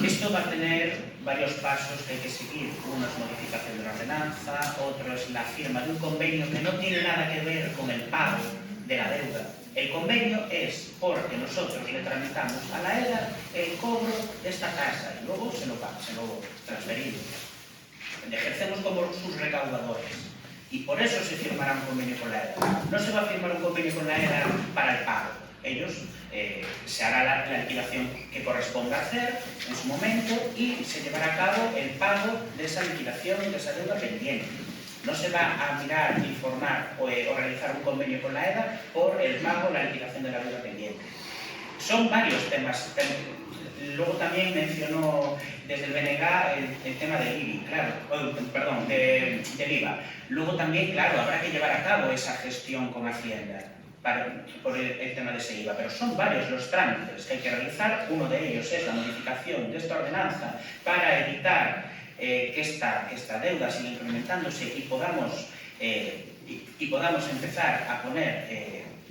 esto va a tener varios pasos que hay que seguir. Uno es modificación de la ordenanza, otro es la firma de un convenio que no tiene nada que ver con el pago de la deuda. El convenio es porque nosotros le tramitamos a la EDA el cobro de esta casa y luego se lo transferimos. Le ejercemos como sus recaudadores y por eso se firmará un convenio con la EDA. No se va a firmar un convenio con la EDA para el pago. Ellos se hará la liquidación que corresponda hacer en su momento y se llevará a cabo el pago de esa liquidación de esa deuda pendiente. No se va a mirar, informar o realizar un convenio con la EDA por el pago o la liquidación de la deuda pendiente. Son varios temas. Luego también mencionó desde el BNG el tema del IBI, claro, del IVA. Luego también, claro, habrá que llevar a cabo esa gestión con Hacienda por el tema de ese IVA, pero son varios los trámites que hay que realizar. Uno de ellos es la modificación de esta ordenanza para evitar que esta deuda siga incrementándose y podamos empezar a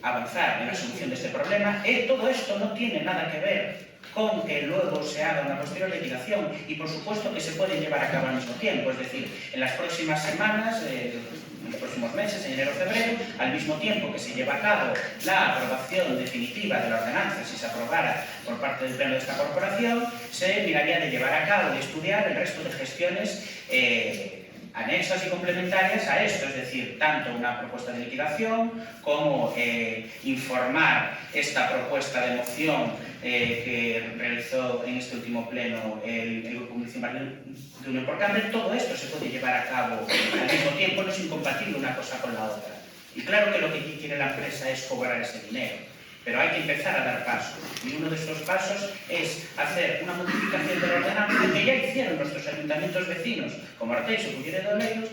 avanzar en la solución de este problema. Todo esto no tiene nada que ver con que luego se haga una posterior liquidación y por supuesto que se puede llevar a cabo al mismo tiempo, es decir, en las próximas semanas, en los próximos meses, en enero o febrero, al mismo tiempo que se lleva a cabo la aprobación definitiva de la ordenanza, si se aprobara por parte del Pleno de esta corporación, se miraría de llevar a cabo y estudiar el resto de gestiones anexas y complementarias a esto, es decir, tanto una propuesta de liquidación como informar esta propuesta de moción que realizó en este último pleno el Grupo Municipal de Unión por Cambre. Todo esto se puede llevar a cabo al mismo tiempo, no es incompatible una cosa con la otra. Y claro que lo que quiere la empresa es cobrar ese dinero, pero hay que empezar a dar pasos. Y uno de esos pasos es hacer una modificación de la ordenanza que ya hicieron nuestros ayuntamientos vecinos, como Arteixo, Cullera de Oleiros,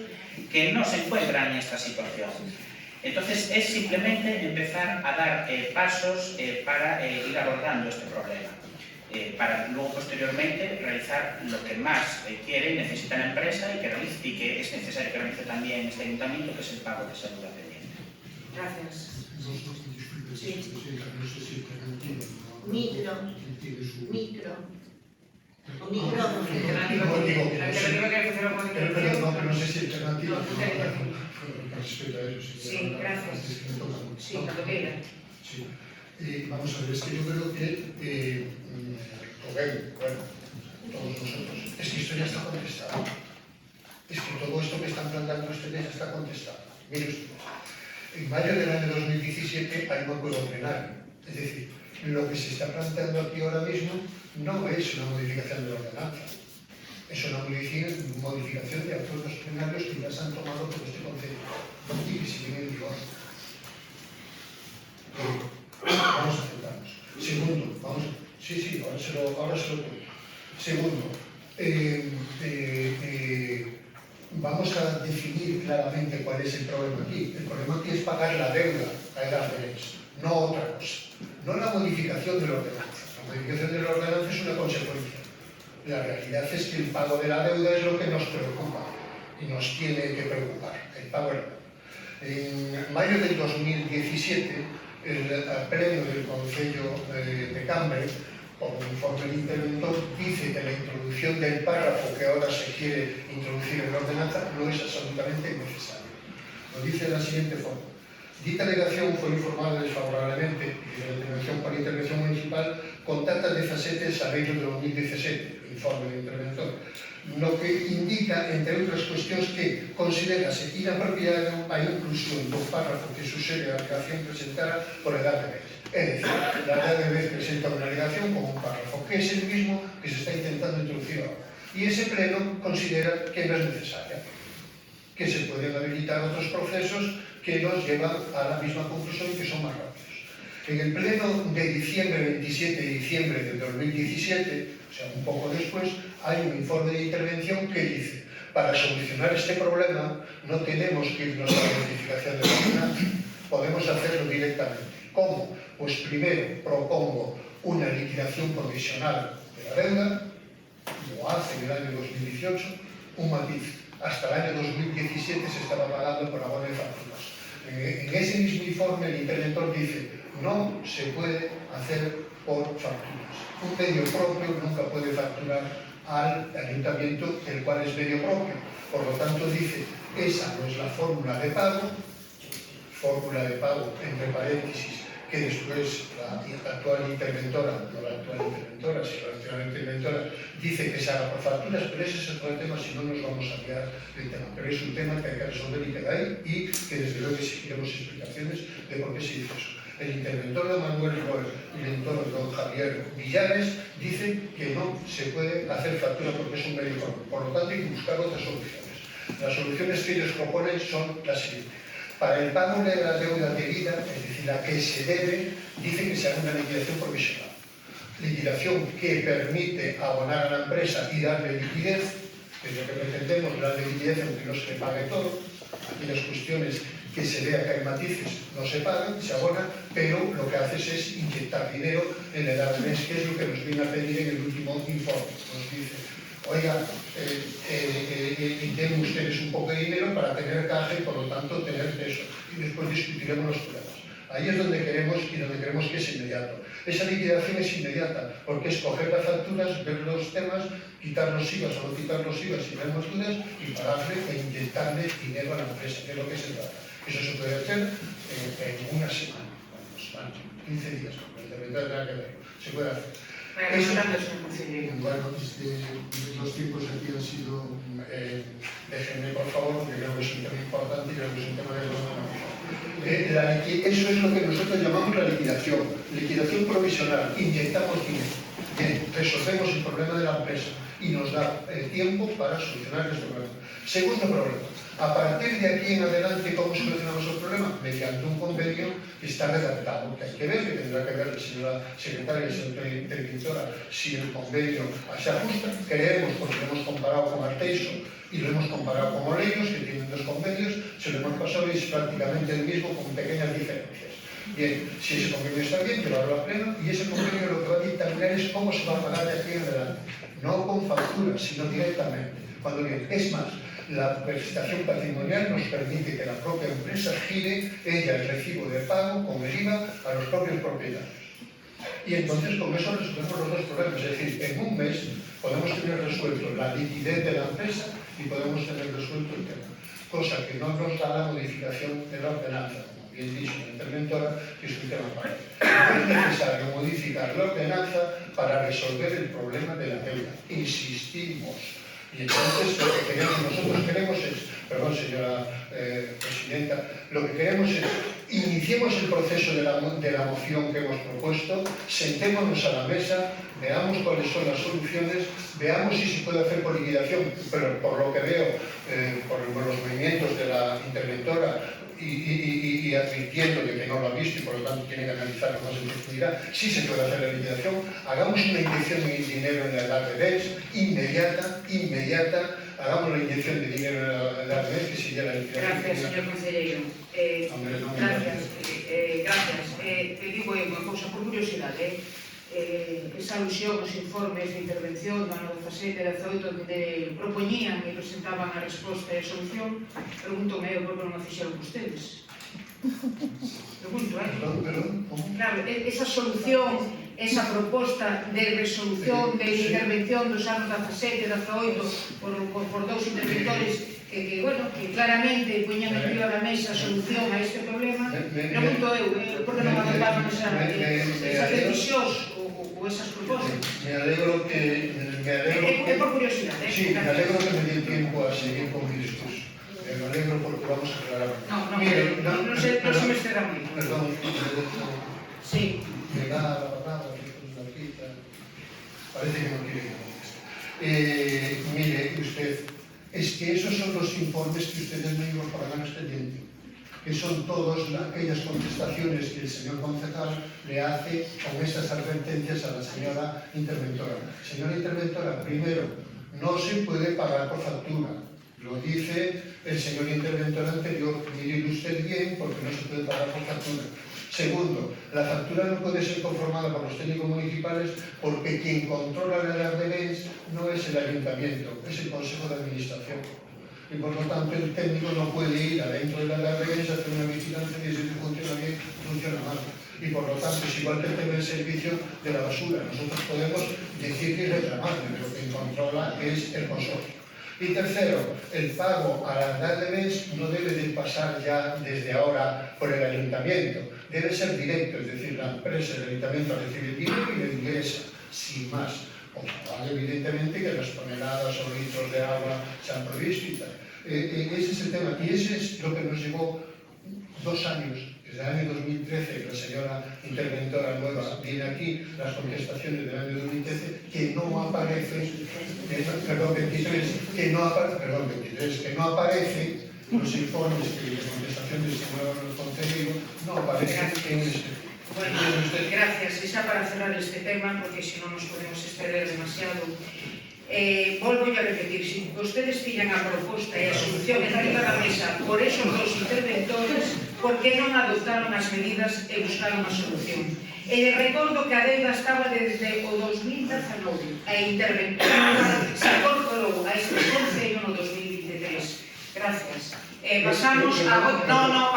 que no se encuentran en esta situación. Entonces, es simplemente empezar a dar pasos para ir abordando este problema, para luego posteriormente realizar lo que más quiere y necesita la empresa y que es necesario que realice también este ayuntamiento, que es el pago de esa deuda pendiente. Gracias. No sé si es permitido. Micro. O micrófono. Alternativa que hay que hacer la modificación. Pero no sé si alternativa. No, con respecto a eso. Sí, gracias. Sí, cuando quiera. Sí. Vamos a ver, es que yo creo que, bueno, todos nosotros, es que esto ya está contestado. Es que todo esto que están planteando ustedes ya está contestado. Mire usted, en mayo del año 2017 hay un acuerdo plenario. Es decir, lo que se está planteando aquí ahora mismo no es una modificación de la ordenanza. Es una modificación de acuerdos plenarios que ya se han tomado por este Consejo y que siguen en vigor. Vamos a aceptarnos. Segundo, ahora se lo cuento. Segundo, vamos a definir claramente cuál es el problema aquí. El problema aquí es pagar la deuda a edad de mes, no otra cosa. No la modificación de la ordenanza. La modificación de la ordenanza es una consecuencia. La realidad es que el pago de la deuda es lo que nos preocupa y nos tiene que preocupar. El pago de la deuda. En mayo del 2017, el pleno del Concello de Cambre, por un informe del interventor, dice que la introducción del párrafo que ahora se quiere introducir en la ordenanza no es absolutamente necesario. Lo dice de la siguiente forma. Dicha delegación fue informada desfavorablemente y la intervención por intervención municipal con datas 17 a abril de 2017, informe del interventor, lo que indica, entre otras cuestiones, que considerase inapropiado a inclusión do párrafo que sucede a alegación presentada por edad de mes. Es decir, la edad de mes presenta una alegación como un párrafo, que es el mismo que se está intentando introducir ahora. Y ese pleno considera que no es necesaria, que se pueden habilitar otros procesos que nos llevan a la misma conclusión y que son más rápidos. En el pleno de diciembre, 27 de diciembre del 2017, o sea, un poco después, hay un informe de intervención que dice: para solucionar este problema no tenemos que irnos a la modificación de la ordenanza, podemos hacerlo directamente. ¿Cómo? Pues primero propongo una liquidación provisional de la deuda, lo hace en el año 2018, un matiz. Hasta el año 2017 se estaba pagando por abono de facturas. En ese mismo informe el interventor dice: no se puede hacer por facturas. Un medio propio nunca puede facturar al ayuntamiento, el cual es medio propio. Por lo tanto dice: esa no es la fórmula de pago entre paréntesis, que después la actual interventora, no la actual interventora, sino la actual interventora, dice que se haga por facturas, pero ese es otro tema, si no nos vamos a liar el tema. Pero es un tema que hay que resolver y queda ahí, y que desde luego exigiremos explicaciones de por qué se dice eso. El interventor de Manuel Roel y el interventor de don Javier Villares dicen que no se puede hacer factura porque es un medio propio. Por lo tanto, hay que buscar otras soluciones. Las soluciones que ellos proponen son las siguientes. Para el pago de la deuda debida, es decir, la que se debe, dice que se haga una liquidación provisional. Liquidación que permite abonar a la empresa y darle liquidez, que es lo que pretendemos, darle liquidez aunque no se le pague todo. Aquellas cuestiones que se vea que hay matices no se pagan, se abonan, pero lo que haces es inyectar dinero en la edad de mes, que es lo que nos viene a pedir en el último informe. Nos dice: oiga, den ustedes un poco de dinero para tener caja y por lo tanto tener peso, y después discutiremos los problemas. Ahí es donde queremos y donde queremos que es inmediato. Esa liquidación es inmediata, porque es coger las facturas, ver los temas, quitar los IVAs o no quitar los IVAs si no hay dudas, y pararle e inyectarle dinero a la empresa, que es lo que se trata. Eso se puede hacer en una semana, 15 días, con el interventor de la que ver. Se puede hacer. Bueno, los tiempos aquí han sido, déjenme por favor, porque creo que es un tema importante y creo que es un tema de eso es lo que nosotros llamamos la liquidación provisional. Inyectamos dinero, resolvemos el problema de la empresa y nos da tiempo para solucionar este problema. Segundo problema: a partir de aquí en adelante, ¿cómo solucionamos el problema? Mediante un convenio que está redactado, que hay que ver, que tendrá que ver la señora secretaria y la señora interventora si el convenio se ajusta. Creemos, porque lo hemos comparado con Arteiso y lo hemos comparado con Moleiros, que tienen dos convenios, se lo hemos pasado y es prácticamente el mismo con pequeñas diferencias. Bien, si ese convenio está bien, llevarlo a pleno, y ese convenio lo que va a dictaminar es cómo se va a pagar de aquí en adelante. No con facturas, sino directamente. Cuando bien, es más, la prestación patrimonial nos permite que la propia empresa gire ella el recibo de pago con el IVA a los propios propietarios. Y entonces con eso resolvemos los dos problemas. Es decir, en un mes podemos tener resuelto la liquidez de la empresa y podemos tener resuelto el tema. Cosa que no nos da la modificación de la ordenanza, como bien dicho la interventora, que es un tema aparte. No es necesario modificar la ordenanza para resolver el problema de la deuda. Insistimos. Y entonces lo que nosotros queremos es, perdón señora presidenta, lo que queremos es iniciemos el proceso de la moción que hemos propuesto, sentémonos a la mesa, veamos cuáles son las soluciones, veamos si se puede hacer por liquidación, pero por lo que veo, por los movimientos de la interventora y advirtiendo de que no lo ha visto y por lo tanto tiene que analizarlo más en profundidad, sí se puede hacer la liquidación, hagamos una inyección de dinero en el ARDES, inmediata, hagamos la inyección de dinero en el ARDES que sigue la liquidación. Gracias, señor conselleiro. Gracias. Te digo unha cousa por curiosidade. Esa alusión aos informes de intervención do ano 17 e 18 onde propoñían e presentaban a resposta e a solución, pregúntome eu por que non a fixeron vostedes. Pregunto, Claro, esa solución, esa proposta de resolución de intervención dos anos 17 e 18 por dous interventores que claramente poñan en riba da mesa solución a este problema, pregunto eu, por que non adoptaron esas decisións ou esas propostas? Me alegro que... É por curiosidade. Sí, me alegro que me dé tiempo a seguir con mi discurso. Me alegro porque vamos a aclarar. No se me exceda moito. Perdón. Sí. Me da la palabra, parece que no quiere que mire usted, es que esos son los informes que ustedes me incorporarán a este expediente, que son todas aquellas contestaciones que el señor concejal le hace con estas advertencias a la señora interventora. Señora interventora, primero, no se puede pagar por factura. Lo dice el señor interventor anterior, mire usted bien porque no se puede pagar por factura. Segundo, la factura no puede ser conformada por los técnicos municipales porque quien controla el ARDES no es el ayuntamiento, es el Consejo de Administración. Y por lo tanto el técnico no puede ir adentro del ARDES a hacer una vigilancia y decir que funciona bien, funciona mal. Y por lo tanto es igual que tener el servicio de la basura. Nosotros podemos decir que reclamar, pero quien controla es el consorcio. Y tercero, el pago a la ARDES no debe de pasar ya desde ahora por el ayuntamiento. Debe ser directo, es decir, la empresa, el ayuntamiento recibe el dinero y le ingresa, sin más. Evidentemente que las toneladas o litros de agua se han previsto y tal. Ese es el tema. Y ese es lo que nos llevó 2 años. Desde el año 2013, la señora interventora nueva viene aquí, las contestaciones del año 2013, que no aparecen, perdón, 23, que no aparecen los informes de contestación del señor consejero, no aparecen en este. Bueno, gracias. Y xa para cerrar este tema, porque si no nos podemos exceder demasiado, volvo a repetir, si ustedes tiñan a proposta e a solución en riba da mesa por esos dos interventores, por que non adoptaron as medidas e buscaron a solución? E les recordo que a deuda estaba desde o 2019, a interventora se incorporou a este concello no 2023. Gracias. Pasamos a votación da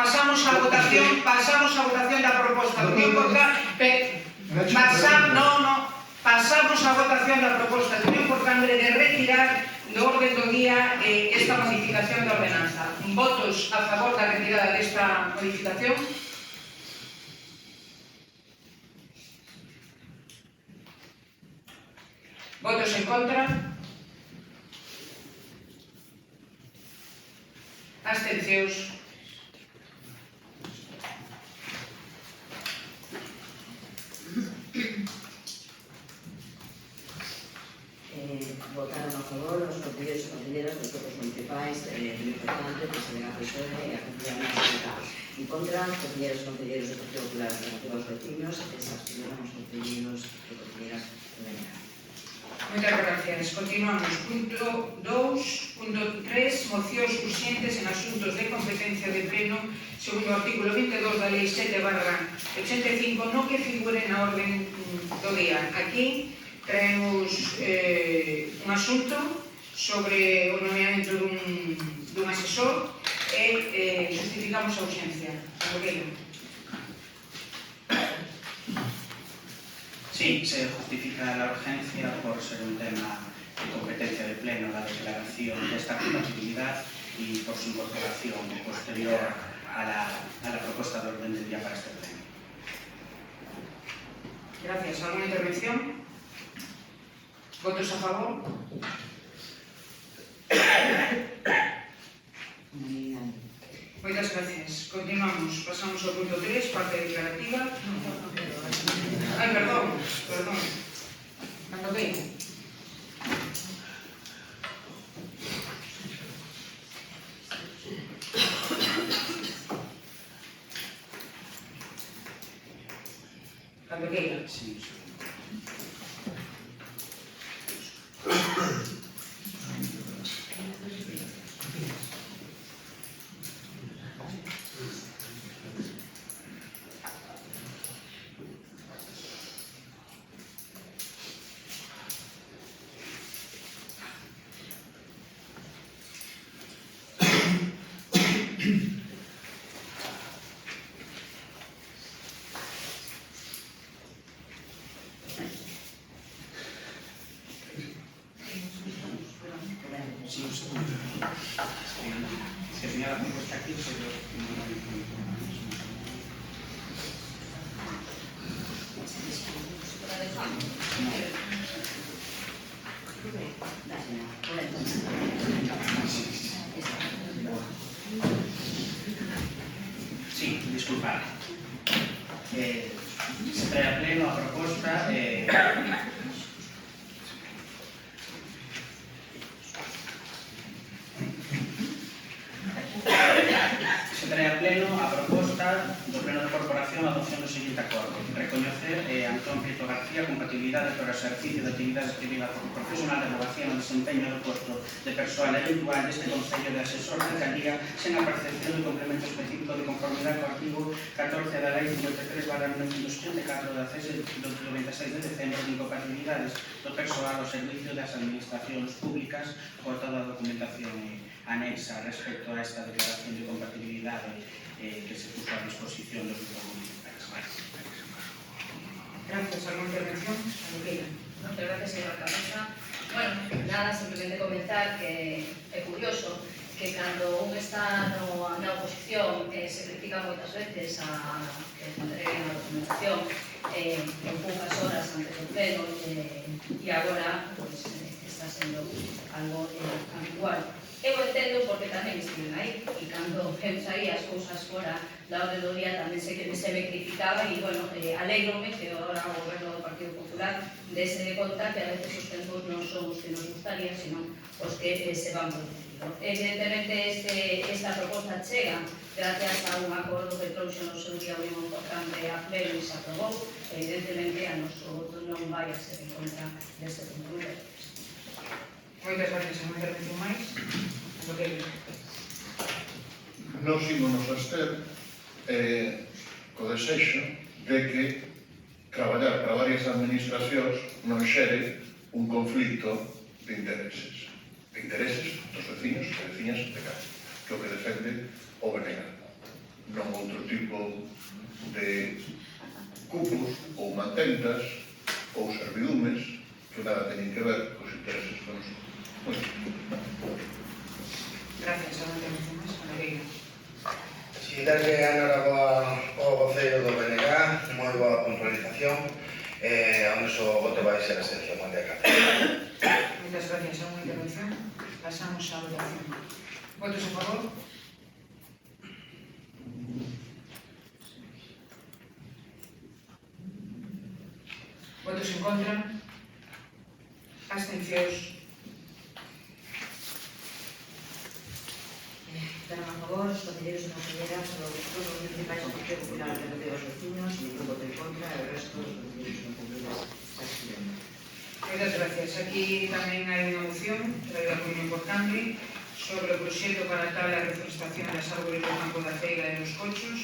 proposta. Pasamos a votación da proposta do Unión por Cambre de retirar do orden do día esta modificación da ordenanza. Votos a favor da retirada desta modificación? Votos en contra? Abstencións? Votaron a favor os concelleiros e concelleiras dos grupos municipais do importante que se ven a PSOE e a Concellería Municipal. En contra, concelleiros e concelleiros do Partido Popular relativa aos vecinos e se abstiveron os concelleiros e concelleiras do Beñar. Moitas gracias. Continuamos. Punto 2.3. Mocións urxentes en asuntos de competencia de pleno segundo o artículo 22 da Lei 7/85 no que figure na orden do día. Aquí traemos un asunto sobre o nomeamento dun asesor e justificamos a urxencia. Sí, se justifica la urgencia por ser un tema de competencia de pleno, la declaración de esta compatibilidad y por su incorporación posterior a la propuesta de orden del día para este pleno. Gracias. ¿Alguna intervención? ¿Votos a favor? Moitas gracias. Continuamos. Pasamos ao punto 3, parte declarativa. Ai, perdón. Cando veio. Cando queira. Sí. Se tenía la propuesta aquí, sí, disculpad. Se trae a pleno a proposta do Pleno de Corporación a adopción do seguinte acordo. Recoñecer Antón Prieto García compatibilidade para o exercicio de actividades civil profesional de relación ao desempeño do posto de persoal eventual deste Concello de Asesor de Alcaldía sen a percepción de complemento específico de conformidade co artigo 14 da Lei 53/1984 da CES do 26 de decembro de incompatibilidades do persoal ao servicio das administracións públicas por toda a documentación anexa respecto a esta declaración de compatibilidade que se puso a disposición dos grupos municipais. Gracias. ¿Alguna intervención? Muchas gracias, señora Cabeza. Bueno, nada, simplemente comentar que é curioso que cando un está na oposición se critica moitas veces a que entreguen a documentación en poucas horas antes do pleno e agora está sendo algo habitual. Eu entendo porque tamén estiven aí e cando vemos aí as cousas fora da orde do día tamén se me criticaba e, bueno, alegrome que agora o goberno do Partido Popular dese conta que a veces os tempos non son os que nos gustaría, sino os que se van producindo. Evidentemente, esta proposta chega gracias a un acordo que trouxe no seu día un importante a pleno e se aprobou. Evidentemente, a noso voto non vai a ser en contra deste punto. Moitas gracias. Unha intervención máis? Nos ímonos a abster co desexo de que traballar para varias administracións non xere un conflito de intereses dos veciños e veciñas de casa, que o que defende o BNG, non outro tipo de cupos ou mantentas ou servidumes que nada teñen que ver cos intereses que nos. Gracias. ¿Alguna intervención máis? Si darlle a enhoraboa ao voceiro do BNG, moi boa puntualización, o noso voto vai ser a excepción de café. Muchas gracias. ¿Alguna intervención? Pasamos a votación. ¿Votos a favor? ¿Votos en contra? ¿Abstencións? Votaron a favor os concelleiros e concelleras dos grupos municipais do Partido Popular de Rede dos Vecinos e un voto en contra e o resto dos concelleiros e concelleras abstiveron. Moitas gracias. Aquí tamén hai unha moción traída por un importante sobre o proxecto para tal a reforestación das árbores do campo da Ceiga e dos Cochos.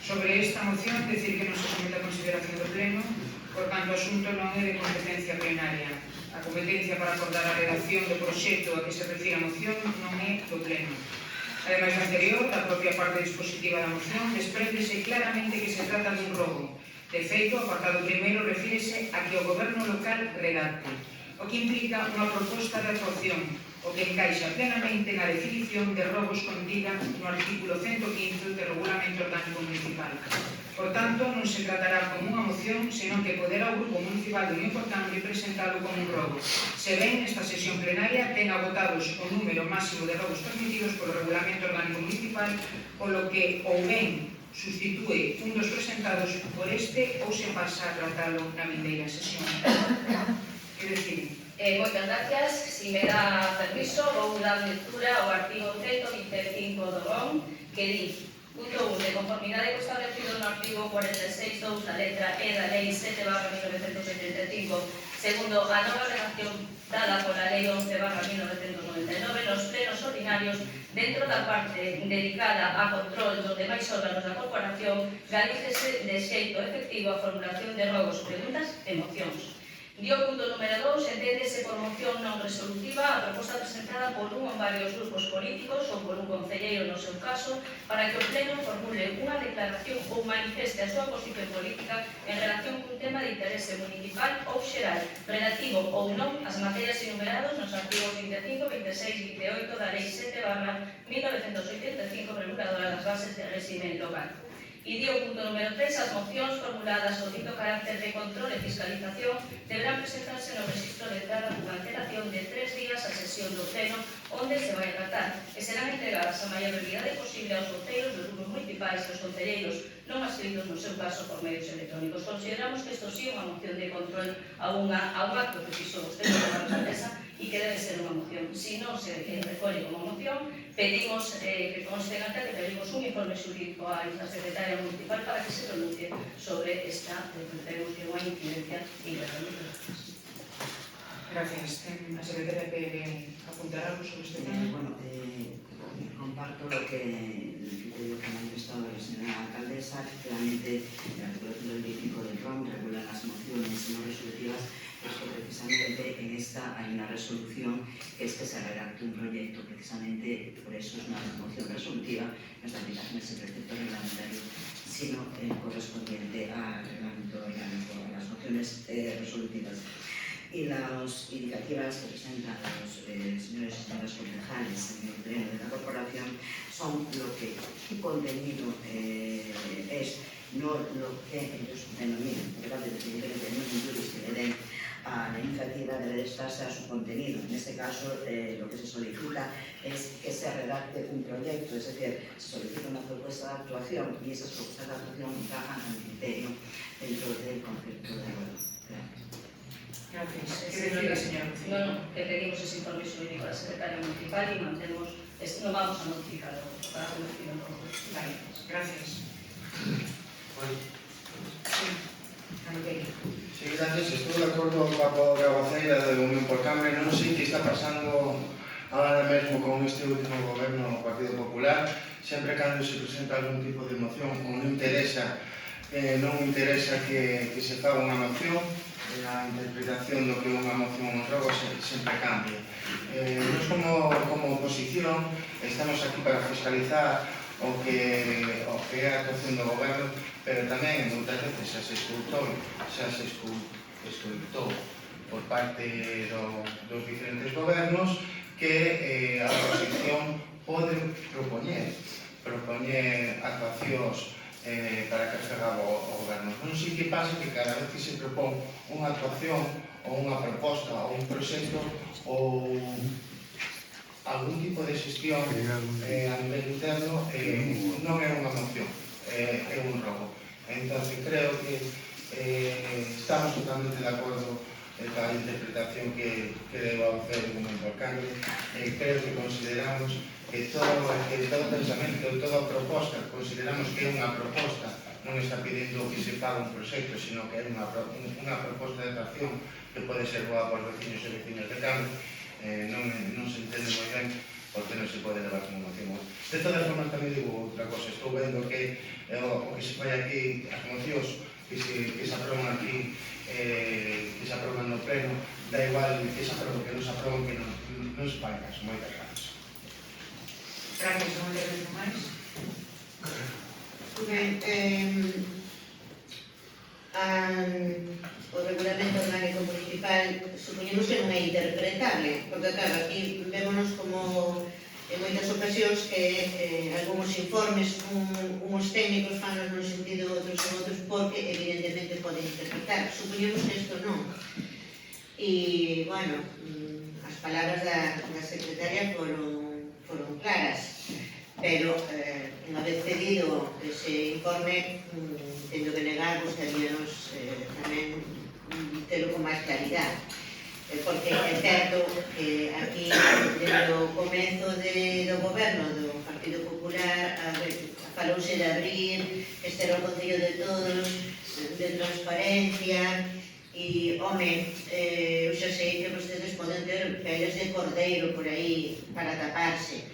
Sobre esta moción, decir que non se somete a consideración do Pleno, por tanto, o asunto non é de competencia plenaria. A competencia para acordar a redacción do proxecto a que se refire a moción non é do Pleno. Ademais do anterior, da propia parte dispositiva da moción, despréndese claramente que se trata dun robo, De feito, o apartado primeiro refírese a que o goberno local redacte, o que implica unha proposta de actuación, o que encaixa plenamente na definición de robos contida no artículo 115 do Regulamento Orgánico Municipal. Por tanto, non se tratará como unha moción, senón que poderá o Grupo Municipal de Unión por Cambre presentalo como un robo. Se ben, esta sesión plenaria ten agotados o número máximo de robos permitidos polo Regulamento Orgánico Municipal, polo que ou ben sustitúe un dos presentados por este ou se pasa a tratalo na vindeira sesión. Que deciden? Moitas gracias. Si me dá permiso, vou dar lectura ao artigo 125 do ROM, que di: punto 1. De conformidade co establecido no artigo 46.2 da letra E da Lei 7/1975, segundo a nova redacción dada pola Lei 11/1999, nos plenos ordinarios, dentro da parte dedicada a control dos demais órganos da corporación, realícese de xeito efectivo a formulación de rogos, preguntas e mocións. Dio punto número 2, enténdese por moción non resolutiva a proposta presentada por un ou varios grupos políticos ou por un concelleiro no seu caso para que o Pleno formule unha declaración ou manifeste a súa posición política en relación cun tema de interese municipal ou xeral, relativo ou non ás materias enumerados nos artigos 25, 26 e 28 da Lei 7/1985 reguladora das bases de réxime local. E dio punto número 3, as mocións formuladas ao dito carácter de control e fiscalización deberán presentarse no registro de entrada con antelación de 3 días a sesión do Pleno onde se vai a tratar e serán entregadas a maior brevidade posible aos voceiros dos grupos municipais e aos concelleiros non adscritos no seu caso por medios electrónicos. Consideramos que isto sí é unha moción de control a un acto que fixo vostede como alcaldesa e que debe ser unha moción. Si non se recolle como moción, pedimos que conste en acta que pedimos un informe xurídico a la secretaria municipal para que se pronuncie sobre esta, creemos que é unha incidencia irregular. Gracias. A secretaria que apuntar algo sobre este tema. Bueno, comparto lo que ha manifestado la señora alcaldesa, que claramente el artículo 25 del ROM regula las mociones no resolutivas, pues que precisamente en esta hay una resolución que es que se redacte un proyecto, precisamente por eso es una moción resolutiva, no es la aplicación del precepto reglamentario, sino correspondiente al reglamento orgánico, a las mociones resolutivas. Y las indicativas que presentan los señores y señoras concejales en el pleno de la corporación son lo que su contenido es, no lo que ellos denominan, porque definitivamente no incluye que le den a la iniciativa debe estarse a su contenido. En este caso, lo que se solicita es que se redacte un proyecto, es decir, se solicita una propuesta de actuación y esas propuestas de actuación encajan al criterio dentro del concepto de orden. Gracias. ¿Qué decir la señora? No, que pedimos ese informe jurídico a la secretaria municipal y mantenemos, no vamos a notificarlo para reducir el robo. Vale, gracias. Sí, gracias. Estou de acordo coa voceira de Unión por Cambre. Non sei que está pasando ahora mesmo con este último goberno do Partido Popular. Sempre cando se presenta algún tipo de moción ou non interesa que se faga unha moción, a interpretación do que é unha moción ou un robo sempre cambia. Nos como oposición estamos aquí para fiscalizar o que é a actuación do goberno, pero tamén moitas veces se escultou por parte dos diferentes gobernos que a oposición pode propoñer actuacións para que faga o goberno. Non sei que pasa que cada vez que se propón unha actuación ou unha proposta ou un proxecto ou algún tipo de xestión a nivel interno non é unha moción, é un robo. Entón, creo que estamos totalmente de acordo coa interpretación que deu a facer o Unión por Cambre. Creo que consideramos que todo pensamento, toda proposta, consideramos que é unha proposta, non está pedindo que se faga un proxecto, sino que é unha proposta de actuación que pode ser boa para os veciños e veciñas de Cambre. Non se entende moi ben porque non se pode levar como moción. De todas formas, tamén digo outra cosa, estou vendo que o que se fai aquí, as mocións que se aproban aquí, que se aproban no pleno, da igual que se aproban, que non se aproban, que non se fai caso. Moitas gracias. Gracias, non intervención máis. Ben, o regulamento orgánico municipal supoñemos que non é interpretable, porque claro, aquí vémonos como en moitas ocasións que algúns informes uns técnicos fanos nun sentido, outros en outros, porque evidentemente poden interpretar. Supoñemos que isto non. E, bueno, as palabras da secretaria foron claras, pero unha vez pedido ese informe, tendo que negar, gustaríanos tamén telo con máis claridade, porque é certo que aquí, desde o comenzo do goberno do Partido Popular, falouse de abrir, este era o Concello de todos, de transparencia, e, home, eu xa sei que vostedes poden ter peles de cordeiro por aí para taparse,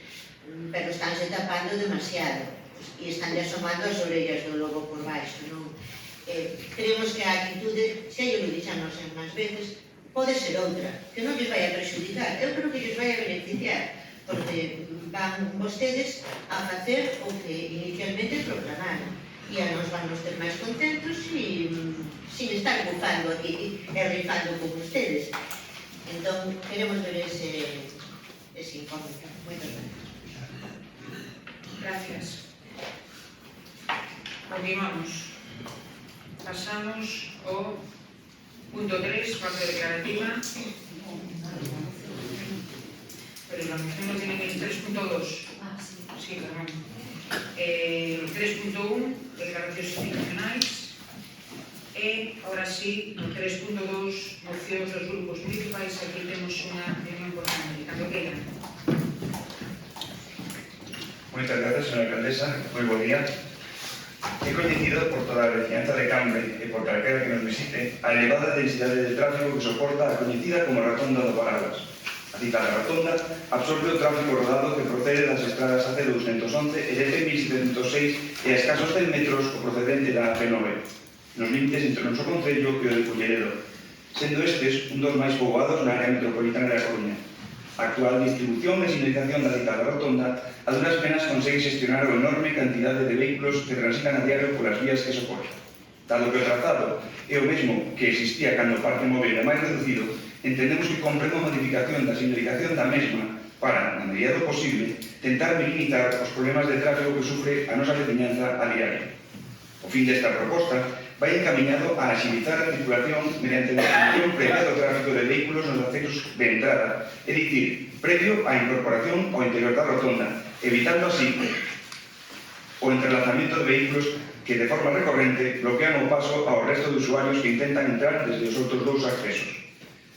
pero estánse tapando demasiado e están asomando as orellas do lobo por baixo, non? Creemos que a actitude, xa yo lo dixamos máis veces, pode ser outra, que non lles vai a prexudicar, eu creo que lles vai a beneficiar, porque van vostedes a facer o que inicialmente proclamaron, e a nos van ter máis contentos e sin estar bufando aquí e rifando con ustedes. Entón, queremos ver ese informe. Moitas gracias. Gracias. Continuamos. Pasamos ao punto 3, parte declarativa. Pero la moción no tiene el 3.2. Sí, perdón. 3.1, declaracións institucionais. E, ahora sí, no 3.2, mocións dos grupos municipais. Aquí temos unha reunión importante. Cando queira. Moitas gracias, señora alcaldesa. Moi bo día. He coñecido por toda a veciñanza de Cambre e por calquera que nos visite a elevada densidade de tráfico que soporta a coñecida como Rotonda do Paraguas. A citada rotonda absorbe o tráfico rodado que procede das estradas AC211 e de C1706 e a escasos 100 metros o procedente da AP9, nos límites entre o noso concello e o de Culleredo, sendo estes un dos máis poboados na área metropolitana da Coruña. A actual distribución e sinalización da citada rotonda a duras penas consegue xestionar a enorme cantidade de vehículos que transitan a diario polas vías que soporta. Dado que o trazado é o mesmo que existía cando o parque móvil é máis reducido, entendemos que compre unha modificación da sinalización da mesma para, na medida do posible, tentar minimizar os problemas de tráfico que sufre a nosa veciñanza a diario. O fin desta proposta vai encaminhado a agilizar a circulación mediante a definición previa do tráfico de vehículos nos accesos de entrada, é dicir, previo á incorporación ao interior da rotonda, evitando así o entrelazamento de vehículos que de forma recorrente bloquean o paso ao resto de usuarios que intentan entrar desde os outros dous accesos.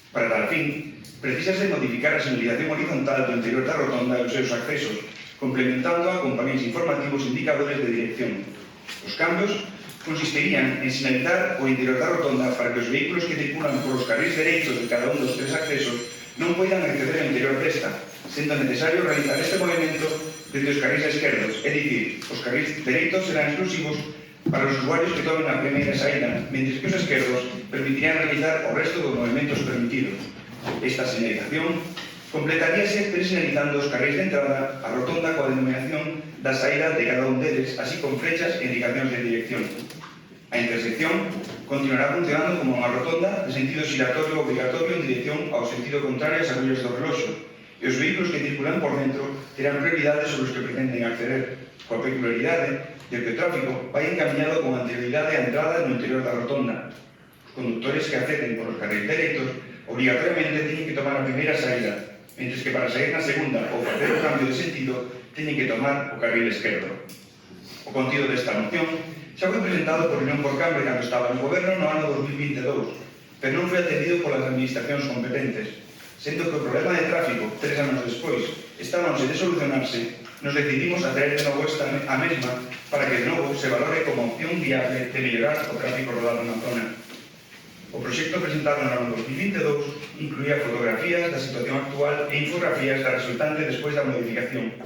Para tal fin, precisase modificar a señalización horizontal do interior da rotonda e os seus accesos, complementándoa con paneis informativos indicadores de dirección. Os cambios consistirían en sinalizar o interior da rotonda para que os vehículos que circulan por os carrís dereitos de cada un dos tres accesos non poidan acceder ao interior desta, sendo necesario realizar este movimento desde os carrís esquerdos, é dicir, os carrís dereitos serán exclusivos para os usuarios que tomen a primeira saída, mentres que os esquerdos permitirían realizar o resto dos movimentos permitidos. Esta señalización completaríase presinalizando os carrís de entrada a rotonda coa denominación da saída de cada un deles, así con flechas e indicacións de dirección. A intersección continuará funcionando como unha rotonda de sentido xiratorio obrigatorio en dirección ao sentido contrario ás agullas do reloxo, e os vehículos que circulan por dentro terán prioridade sobre os que pretenden acceder, coa peculiaridade de que o tráfico vai encaminhado con anterioridade á entrada no interior da rotonda. Os conductores que acceden por os carril dereitos obrigatoriamente teñen que tomar a primeira saída, mentres que para sair na segunda ou facer o cambio de sentido teñen que tomar o carril esquerdo. O contido desta moción xa foi presentado por Unión por Cambre cando estaba no goberno no ano 2022, pero non foi atendido polas administracións competentes, sendo que o problema de tráfico, 3 anos despois, está longe de solucionarse, nos decidimos a traer de novo a mesma para que de novo se valore como opción viable de mellorar o tráfico rodado na zona. O proxecto presentado no ano 2022 incluía fotografías da situación actual e infografías da resultante despois da modificación.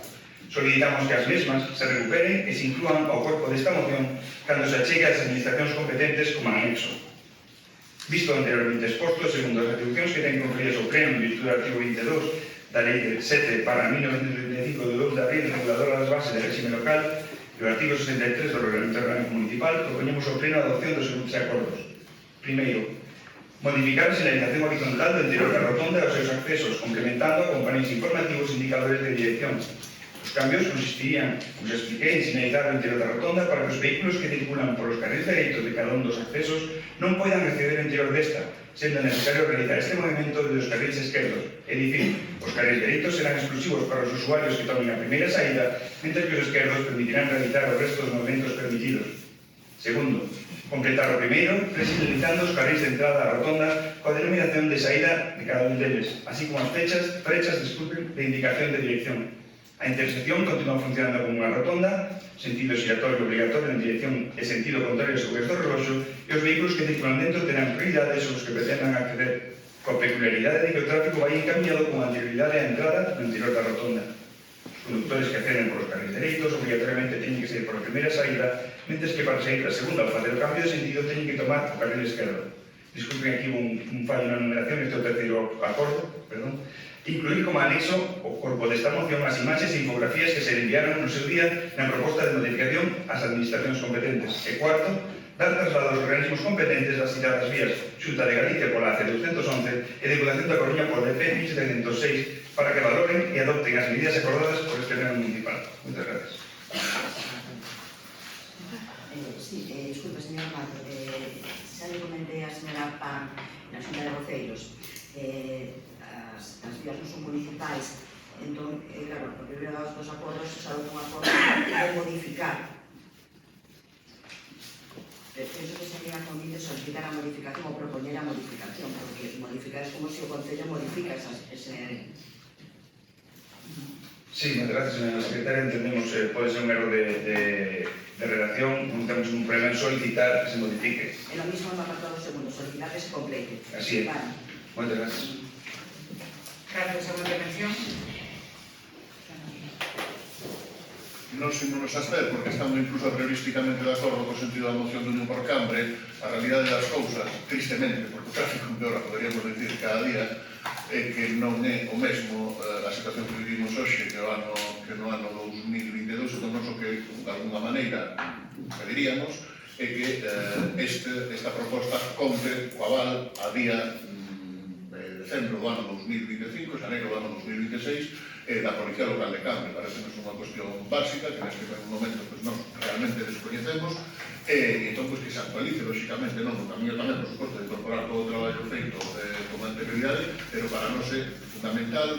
Solicitamos que as mesmas se recuperen e se inclúan ao corpo desta moción cando se achegue ás administracións competentes como anexo. Visto o anteriormente exposto, segundo as atribucións que ten conferidas ao Pleno en virtud do artigo 22 da Lei 7/1935 de 2 de abril reguladora das bases de réxime local e o artigo 63 do Reglamento Orgánico Municipal, propoñemos ao Pleno a adopción dos seguintes acordos. Primeiro, modificar a sinalización horizontal do interior da rotonda e os seus accesos, complementando con paneis informativos e indicadores de dirección. Os cambios consistirían, como xa expliquei, en sinalizar o interior da rotonda para que os vehículos que circulan por os carrils dereitos de cada un dos accesos non poidan acceder ao interior desta, sendo necesario realizar este movimento desde os carrils esquerdos, é dicir, os carrils dereitos serán exclusivos para os usuarios que tomen a primeira saída, mentre que os esquerdos permitirán realizar o resto dos movimentos permitidos. Segundo, completar o primeiro, presinalizando os carrils de entrada á rotonda coa denominación de saída de cada un deles, así como as flechas de indicación de dirección. A intersección continúa funcionando como unha rotonda, sentido xiratorio obligatorio en dirección e sentido contrario sobre o reloxo, e os vehículos que circulan dentro terán prioridades sobre os que pretendan acceder, coa peculiaridade de que o tráfico vai encaminhado con anterioridade á entrada no interior da rotonda. Os conductores que acceden por os carrils dereitos obrigatoriamente teñen que sair por a primeira saída, mentres que para sair a segunda ou facer o cambio de sentido teñen que tomar o carril esquerdo. Disculpen aquí un fallo na numeración, este é o terceiro acordo, perdón. Incluir como anexo o corpo desta moción as imaxes e infografías que se enviaron no seu día na proposta de modificación ás administracións competentes. E cuarto, dar traslado aos organismos competentes das citadas vías Xunta de Galicia pola AC211 e Deputación da Coruña por DP 1306 para que valoren e adopten as medidas acordadas por este pleno municipal. Moitas gracias. Sí, disculpe, señor Mato, xa le comentei a señora Pan na Xunta de Voceiros, as vías non son municipais, entón, claro, porque eu dado os acordos, se sabe un acordo de modificar. Penso que sería convite solicitar a modificación ou propoñer a modificación, porque modificar é como se o Concello modifica ese área. Sí, moitas gracias, señora secretaria. Entendemos que pode ser un erro de redacción, non temos un problema en solicitar que se modifique. É lo mismo no apartado segundo, solicitar que se complete. Así é. Vale. Moitas gracias. Gracias a vosa intervención. Non se nos abster, porque estando incluso priorísticamente de acordo co sentido da moción de Unión por Cambre, a realidade das cousas, tristemente, porque o tráfico empeora, poderíamos decir, cada día, é que non é o mesmo a situación que vivimos hoxe que no ano 2022, entón non o que, de alguna maneira, pediríamos, é que esta proposta compre o aval a día de decembro do ano 2025, xaneiro do ano 2026, da Policía Local de Cambre. Parece-nos unha cuestión básica que neste momento non realmente descoñecemos e entón que se actualice, lóxicamente, non no camiño tamén, por suposto, de incorporar todo o traballo feito con anterioridade, pero para nós é fundamental,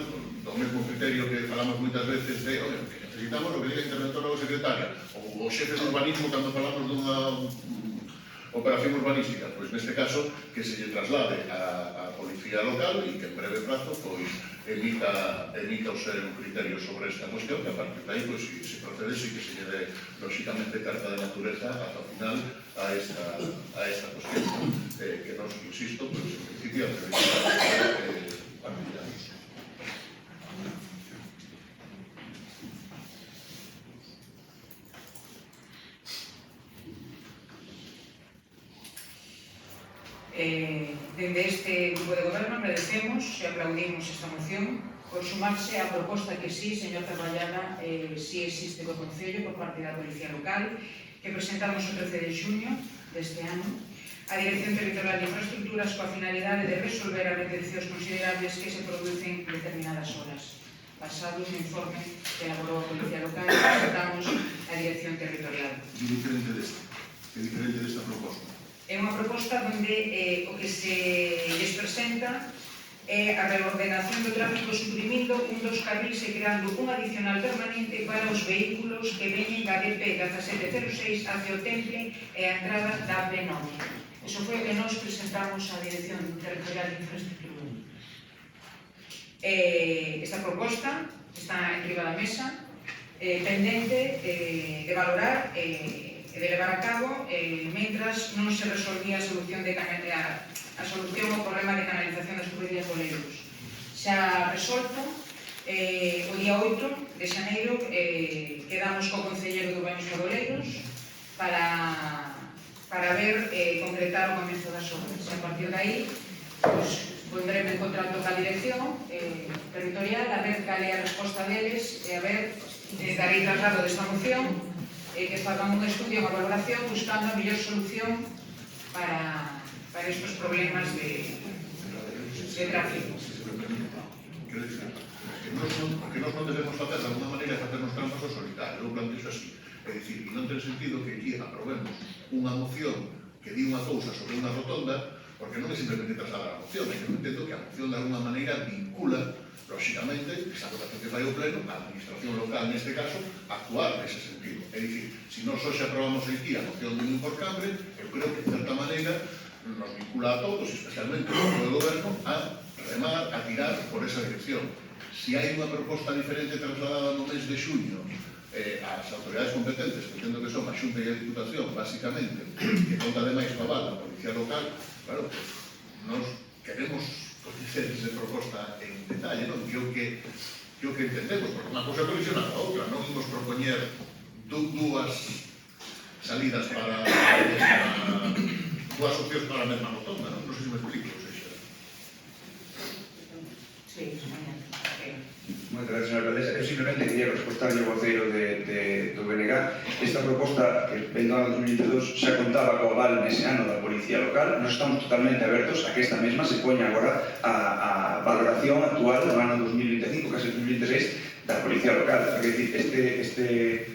do mesmo criterio que falamos moitas veces de, que necesitamos o que diga a interventora ou secretaria, ou o xefe de urbanismo cando falamos dunha operación urbanística, pois neste caso que se lle traslade a Policía Local e que en breve prazo pois emita o ser un criterio sobre esta cuestión, que a partir de aí pois se procedese e que se lle dé lóxicamente carta de natureza ata o final a esta cuestión que nos, insisto, pois en principio partilhamos. Dende este grupo de goberno agradecemos e aplaudimos esta moción por sumarse á proposta que sí, señor Carballada, sí existe do Concello por parte da Policía Local, que presentamos o 13 de xuño deste ano, a Dirección Territorial de Infraestructuras coa finalidade de resolver as retencións considerables que se producen en determinadas horas. Basado no informe que elaborou a Policía Local, presentamos a Dirección Territorial. É diferente desta proposta. É unha proposta onde o que se les presenta é a reordenación do tráfico suprimindo un dos carrils e creando un adicional permanente para os vehículos que veñen da DP 1706 hacia o Temple e a entrada da AP9. Eso foi o que nos presentamos á Dirección Territorial de Infraestructura. Esta proposta está en riba da mesa, pendente de valorar e de levar a cabo mentras non se resolvía a solución ao problema de canalización das tuberías do Oleiros. Xa resolto, o día 8 de xaneiro quedamos co Concelleiro do Baños de Oleiros para ver concretar o comezo das obras. A partir de aí, pondreme en contacto ca dirección territorial a ver cal é a resposta deles e a ver, darei traslado desta moción que fagan un estudio, unha valoración, buscando a mellor solución para para estos problemas de tráfico. Que nós non debemos facer de alguna maneira facernos trampas ao solitario, eu plantexo así. É dicir, non ten sentido que aquí aprobemos unha moción que di unha cousa sobre unha rotonda, porque non é simplemente trasladar a moción, é que eu entendo que a moción de alguna maneira vincula, lóxicamente, esa votación que fai o pleno, a administración local, neste caso, a actuar nese sentido. É dicir, se nós hoxe aprobamos aquí a moción do Imporcambre, eu creo que, de certa maneira, nos vincula a todos, especialmente ao goberno, a remar, a tirar por esa dirección. Se hai unha proposta diferente trasladada no mes de xuño ás autoridades competentes, que entendo que son a Xunta e a Diputación, basicamente, que conta ademais coa aval da Policía Local, claro, pues, nos queremos coñecer esa proposta en detalle, non? Que o que entendemos, porque unha cousa colisiona a outra, non imos propoñer dúas salidas para dúas opcións para a mesma rotonda, non sei se me explico, ou seja. Sí, mañana. Moitas gracias, señora alcaldesa. Eu simplemente quería respostarlle ao voceiro do BNG. Esta proposta que ven do ano 2022 xa contaba co aval nese ano da Policía Local. Nós estamos totalmente abertos a que esta mesma se poña agora a valoración actual no ano 2025, case 2026, da Policía Local. É dicir, este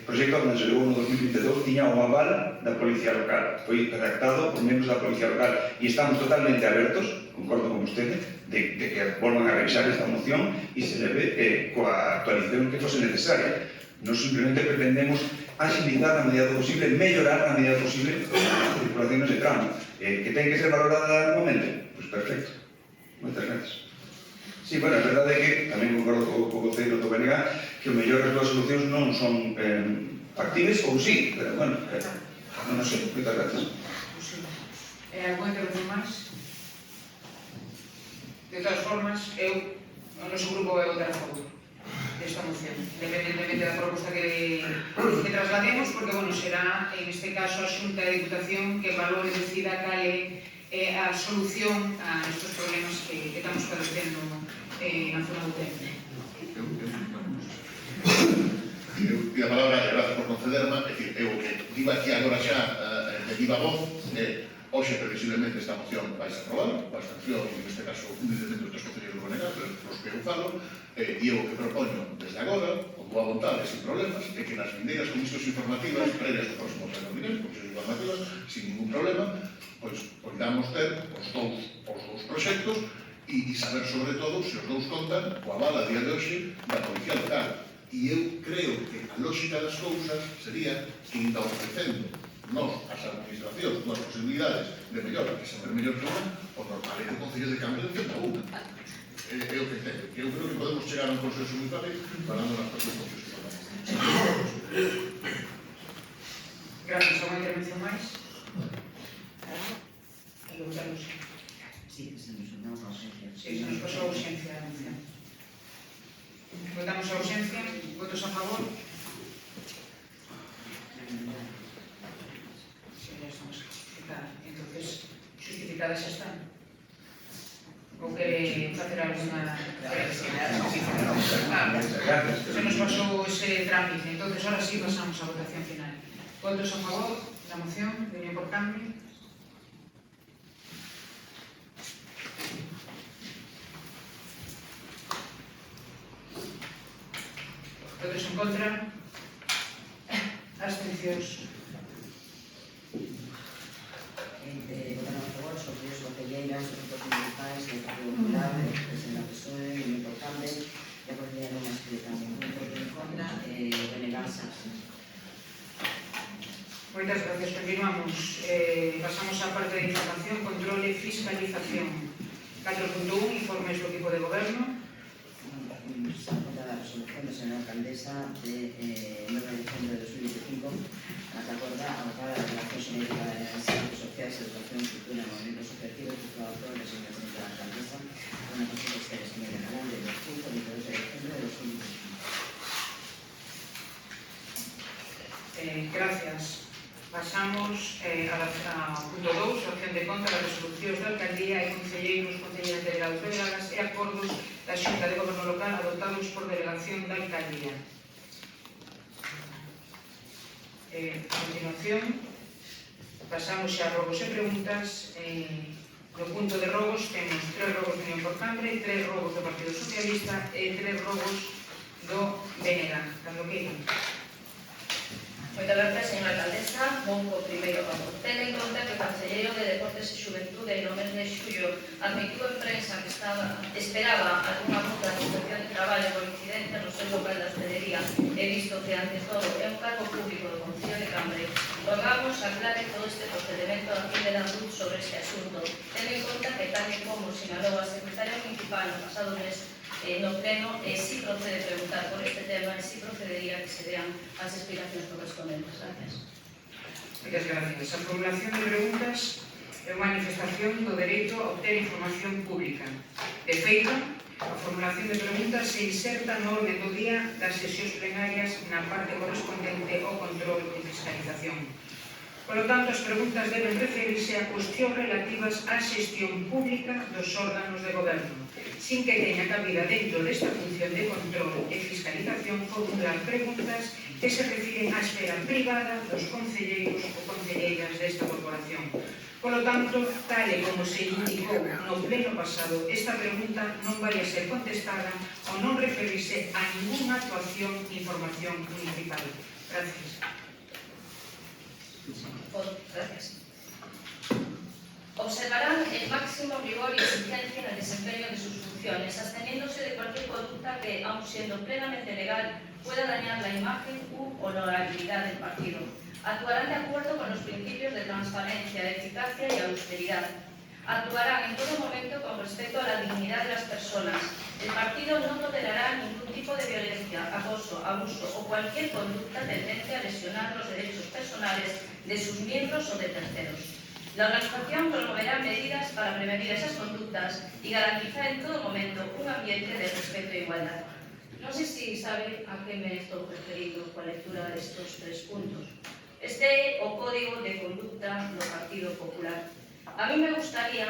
proxecto, cando se levou no 2022, tiña o aval da Policía Local. Foi redactado por membros da Policía Local e estamos totalmente abertos, concordo con vostede, de que volvan a revisar esta moción e se leve coa actualización que fose necesaria. Nos simplemente pretendemos agilizar na medida do posible, mellorar na medida do posible as circulaciones de tramo. Que ten que ser valorada anualmente? Pois perfecto. Moitas gracias. Sí, bueno, a verdade é que tamén concordo co voceiro do BNG que o mellor as dúas solucións non son factibles ou sí, pero bueno, non sei, moitas gracias. Algún intervención máis? De todas formas, o noso grupo vai votar a favor desta moción, independentemente da proposta que traslademos, porque, bueno, será, en este caso, a Xunta de Diputación que valore e decida cal é a solución a estes problemas que estamos padecendo na zona do tempo. E a palabra, gracias por concederma, é dicir, eu que digo aquí agora xa de viva voz, hoxe previsiblemente esta moción vai se aprobar, coa abstención, neste caso, independentemente dos concelleiros do BNG, pero os que eu falo, e eu o que propoño desde agora, con boa vontade, sin problemas, é que nas vindeiras comisións informativas, previas do próximo pleno ordinario, comisións informativas, sin ningún problema, pois podamos ter os dous proxectos e saber, sobre todo, se os dous contan coa aval a día de hoxe da Policía Local. E eu creo que a lógica das cousas sería que ainda ofrecendo nós, as administracións, dúas posibilidades de mellora, que sempre mellor que unha, o normal é que o Concello de Cambre entenda unha. É o que entendo, que eu creo que podemos chegar a un consenso moi fácil falando nas propias concellos informativas. Gracias. Alguna intervención máis? E votamos. Sí, que se nos unamos a ausencia. Sí, se nos pasou a ausencia da moción. Votamos a ausencia. Votos a favor? Entonces, justificadas xa están. Ou quere facer alguna corrección? Se nos pasou ese trámite, entonces ahora sí pasamos a votación final. Votos a favor da moción de Unión por Cambio? Votos en contra? Abstencións? Votaron a favor sobre os concelleiras, os grupos municipais, o Partido Popular, o PSOE, o Unión por Cambio, e a Policía non explica ningún voto en contra, denegarse a abstención. Moitas gracias. Continuamos. Pasamos á parte de información, control e fiscalización. 4.1, informes do equipo de goberno. Se apunta la resolución de señora alcaldesa de 9 de diciembre de 2025, la que acorda abocar a la relación genérica de las servicios sociales, educación, cultura y movimientos asociativos titulado por el designación de la alcaldesa con la consecuencia de señor canal de 22 de diciembre de 2025. Gracias. Pasamos ao punto 2, a opción de conta das resolucións da alcaldía e concelleiros, concelleiras delegados delegadas e acordos da Xunta de Goberno Local adoptados por delegación da alcaldía. A continuación, pasamos xa a robos e preguntas. No punto de robos temos 3 robos de Unión por Cambre, 3 robos do Partido Socialista e 3 robos do BNG. Cando queiran. Moitas gracias, señora alcaldesa. Vou co primeiro ramo. Ten en conta que o Conselleiro de Deportes e Xuventude no mes de xullo admitiu en prensa que esperaba algunha multa de inspección de traballo por incidencia no seu local da hostelería e visto que, ante todo, é un cargo público do Concello de Cambre, rogamos aclare todo este procedimento a fin de dar luz sobre este asunto. Ten en conta que, tal e como sinalou a secretaria municipal no pasado mes no pleno, sí procede preguntar por este tema e sí procedería que se dean as explicacións correspondentes. Gracias. Moitas gracias. A formulación de preguntas é unha manifestación do dereito a obter información pública. De feito, a formulación de preguntas se inserta no orden do día das sesións plenarias na parte correspondente ao control e fiscalización. Por lo tanto, as preguntas deben referirse a cuestións relativas á xestión pública dos órganos de goberno, sin que teña cabida dentro desta función de control e fiscalización formular preguntas que se refiren á esfera privada dos concelleiros ou concelleiras desta corporación. Por lo tanto, tal e como se indicou no pleno pasado, esta pregunta non vai a ser contestada ou non referirse a ninguna actuación e información municipal. Gracias. Gracias. Observarán el máximo rigor y exigencia en el desempeño de sus funciones, absteniéndose de cualquier conducta que, aun siendo plenamente legal, pueda dañar la imagen u honorabilidad del partido. Actuarán de acuerdo con los principios de transparencia, eficacia y austeridad. Actuarán en todo momento con respeto a la dignidad de las personas. El partido no tolerará ningún tipo de violencia, acoso, abuso o cualquier conducta tendente a lesionar los derechos personales de sus miembros o de terceros. La organización promoverá medidas para prevenir esas conductas y garantizar en todo momento un ambiente de respeto e igualdad. No sé si sabe a qué me estoy referindo con la lectura de estos 3 puntos. Este é o Código de Conducta do Partido Popular. A mí me gustaría,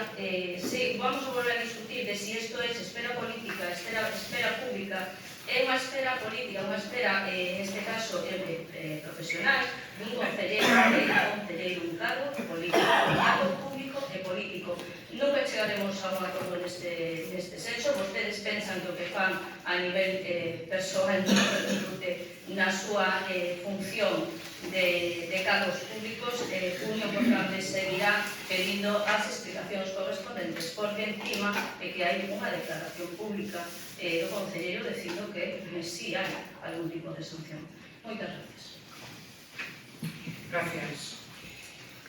vamos a volver a discutir de si esto es esfera política, esfera pública, é unha esfera política, unha esfera, en este caso, profesional, un concelleiro, un cargo político, un cargo público e político. Nunca chegaremos a un acordo neste senso. Vostedes pensan que o que fan a nivel persoal na súa función de cargos públicos, Unión por Cambre seguirá pedindo as explicacións correspondentes, porque encima é que hai unha declaración pública do concelleiro dicindo que si hai algún tipo de sanción. Moitas gracias. Gracias.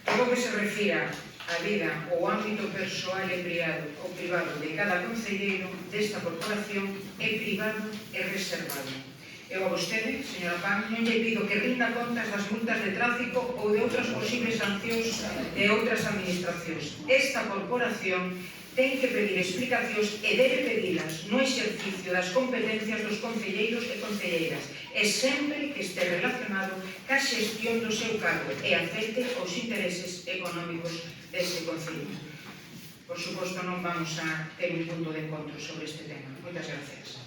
Todo que se refira á vida ou ámbito persoal e privado de cada concelleiro desta corporación é privado e reservado. Eu a vostede, señora Pan, non lle pido que rinda contas das multas de tráfico ou de outras posibles sancións de outras administracións. Esta corporación ten que pedir explicacións e debe pedilas no exercicio das competencias dos concelleiros e concelleiras e sempre que este relacionado ca xestión do seu cargo e afecte os intereses económicos deste concello. Por suposto, non vamos a ter un punto de encontro sobre este tema. Moitas gracias.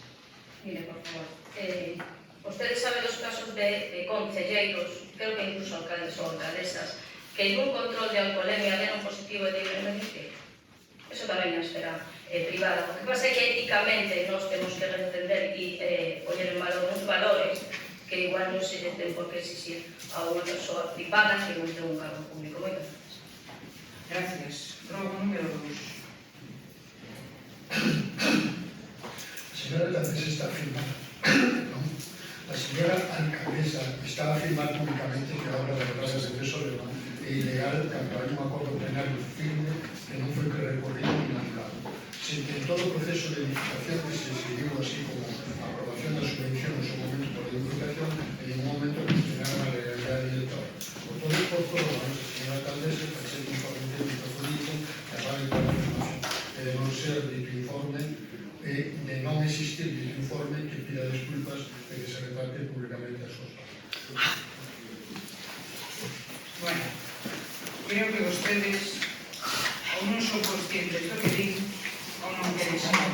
Mire, por favor, ustedes saben los casos de concelleiros, creo que incluso alcaldes o alcaldesas, que en un control de alcoholemia den un positivo de beneficio. Eso tamén é esfera privada. O que pasa é que éticamente nos temos que entender e poner en valor uns valores que igual non se ten por que exigir a unha persoa privada que non ten un cargo público. Moitas gracias. Gracias. Rogo número 2. Señora alcaldesa está afirmando, la señora alcaldesa está a afirmar públicamente que a obra de verdade de Tesorero é ilegal cando hai un acordo plenario firme que non foi que recorrido ni anulado. Se intentó o proceso de licitación que se seguiu así como a aprobación da subvención no seu momento por limitación en ningún momento cuestionaron a legalidade directora. Por todo e por todo, a nosa señora alcaldesa para ser informe técnico jurídico que avale toda a información e de non ser dito informe de non existir dito informe que pida desculpas de que se reparte públicamente as súas palabras. Bueno, creo que vostedes ou non son conscientes do que din ou non queren saber.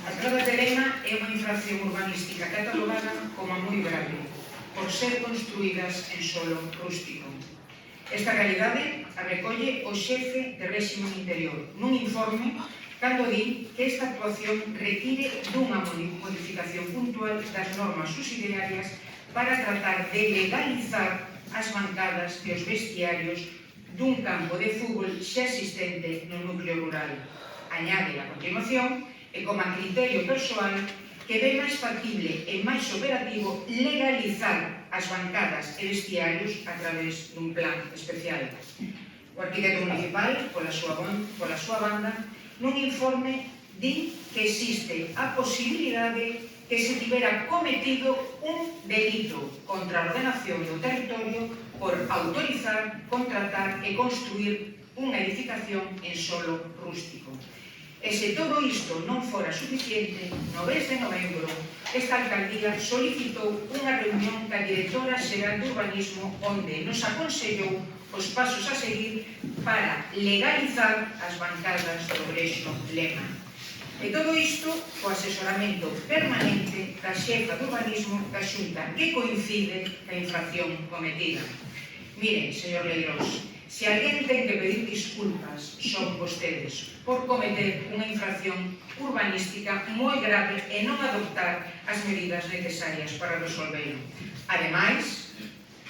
A Estrada de Lema é unha infracción urbanística catalogada como moi grave por ser construídas en solo rústico. Esta realidade recolle o xefe de réxime interior nun informe cando di que esta actuación require dunha modificación puntual das normas subsidiarias para tratar de legalizar as bancadas e os vestiarios dun campo de fútbol xa existente no núcleo rural. Añade a continuación, e como a criterio persoal, que ve máis factible e máis operativo legalizar as bancadas e vestiarios a través dun plan especial. O arquitecto municipal, pola súa banda, nun informe di que existe a posibilidade que se tivera cometido un delito contra a ordenación do territorio por autorizar, contratar e construir unha edificación en solo rústico. E se todo isto non fora suficiente, no mes de novembro, esta alcaldía solicitou unha reunión ca directora xeral de urbanismo onde nos aconsellou os pasos a seguir para legalizar as bancadas do Brexo Lema. E todo isto co asesoramento permanente da xefa de urbanismo da Xunta, que coincide ca infracción cometida. Miren, señor Leirós, se alguén ten que pedir disculpas son vostedes por cometer unha infracción urbanística moi grave e non adoptar as medidas necesarias para resolverlo. Ademais,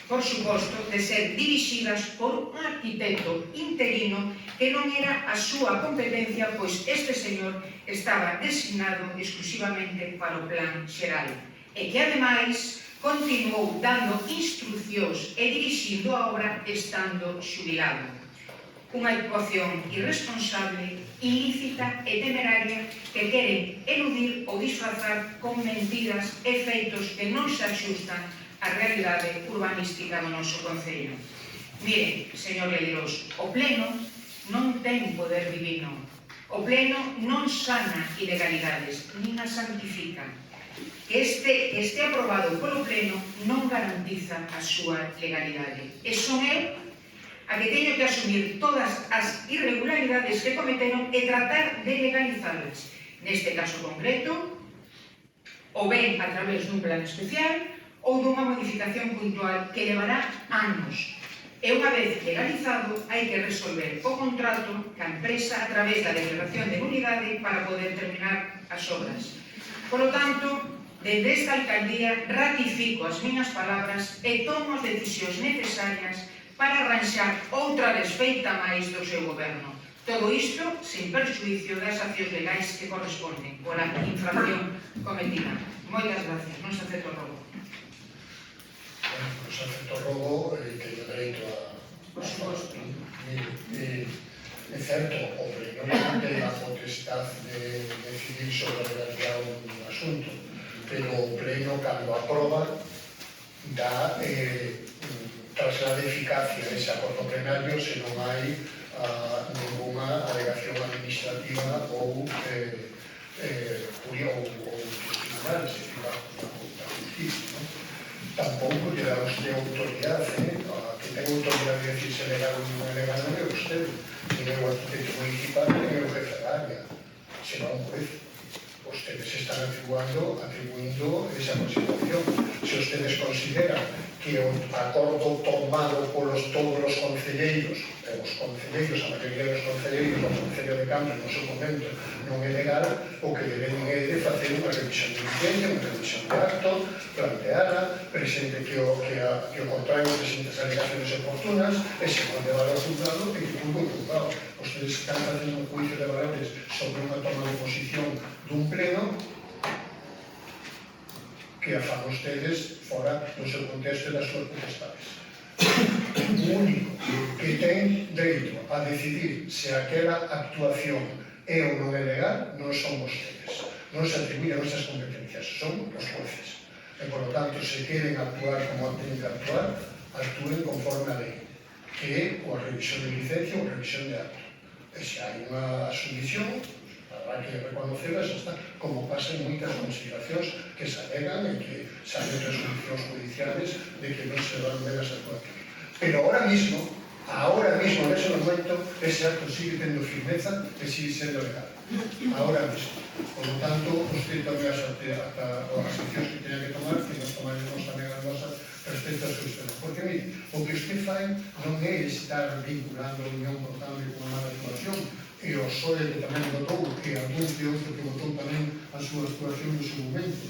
por suposto, de ser dirixidas por un arquitecto interino que non era a súa competencia, pois este señor estaba designado exclusivamente para o plan xeral e que, ademais, continuou dando instruccións e dirixindo a obra estando xubilado. Unha actuación irresponsable, ilícita e temeraria que queren eludir ou disfrazar con mentiras e feitos que non se axustan á realidade urbanística do noso concello. Mire, señor Leirós, o Pleno non ten poder divino. O Pleno non sana ilegalidades, nin as santifica. Que este aprobado polo Pleno non garantiza a súa legalidade. E son eu a que teño que asumir todas as irregularidades que cometeron e tratar de legalizarlas. Neste caso concreto, ou ben a través dun plan especial ou dunha modificación puntual que levará anos. E unha vez legalizado, hai que resolver o contrato ca empresa a través da declaración de nulidade para poder terminar as obras. Por lo tanto, desde esta alcaldía ratifico as miñas palabras e tomo as decisións necesarias para arranxar outra desfeita máis do seu goberno. Todo isto sen perxuicio das accións legais que corresponden pola infracción cometida. Moitas gracias. Non se acepto o robo. Non se acepto o robo e teño dereito a... Por suposto. É certo, o Pleno non ten a potestad de decidir sobre a legalidade un asunto, pero o Pleno, cando aproba, dá traslada eficacia a ese acordo plenario se non hai ninguna alegación administrativa ou tribunal, se fica da justicia. Tampouco lle dá usted autoridade, que ten autoridade de decir se legal ou non é legal non é usted, non é o arquitecto municipal, non é o jefe da área, senón un juez. Ustedes están atribuindo esa consideración. Se ustedes consideran que o acordo tomado polos todos os concelleiros, a maioría dos concelleiros do Concello de Cambre no seu momento non é legal, o que deben é de facer unha revisión de incendio, unha revisión de acto, planteada, presente que o contrario presente as alegaciones oportunas, e se non levar ao juzgado, e que pulgo o juzgado. Ustedes están facendo un juicio de valores sobre unha toma de posición dun pleno que a fan ustedes fora do seu contexto e das súas potestades. O único que ten dereito a decidir se aquela actuación é ou non é legal non son vostedes. Non se atribuyen esas competencias, son os jueces. E, por lo tanto, se queren actuar como teñen que actuar, actúen conforme a lei, que é a revisión de licencia ou revisión de acto. E se hai unha submisión, habrá que reconocerlas hasta como pasa en moitas consideracións que se alegan e que salen resolucións judiciales de que non se van ver as actuacións. Pero ahora mismo, en ese momento, ese acto sigue tendo firmeza e sigue sendo legal. Ahora mismo. Por lo tanto, usted tome as accións que teña que tomar, que nos tomaremos tamén as nosas respecto a seus temas. Porque, mire, o que usted fai non é estar vinculando a Unión por Cambre con unha actuación, e o PSOE que tamén votou, e algún que outro que votou tamén a súa actuación no seu momento.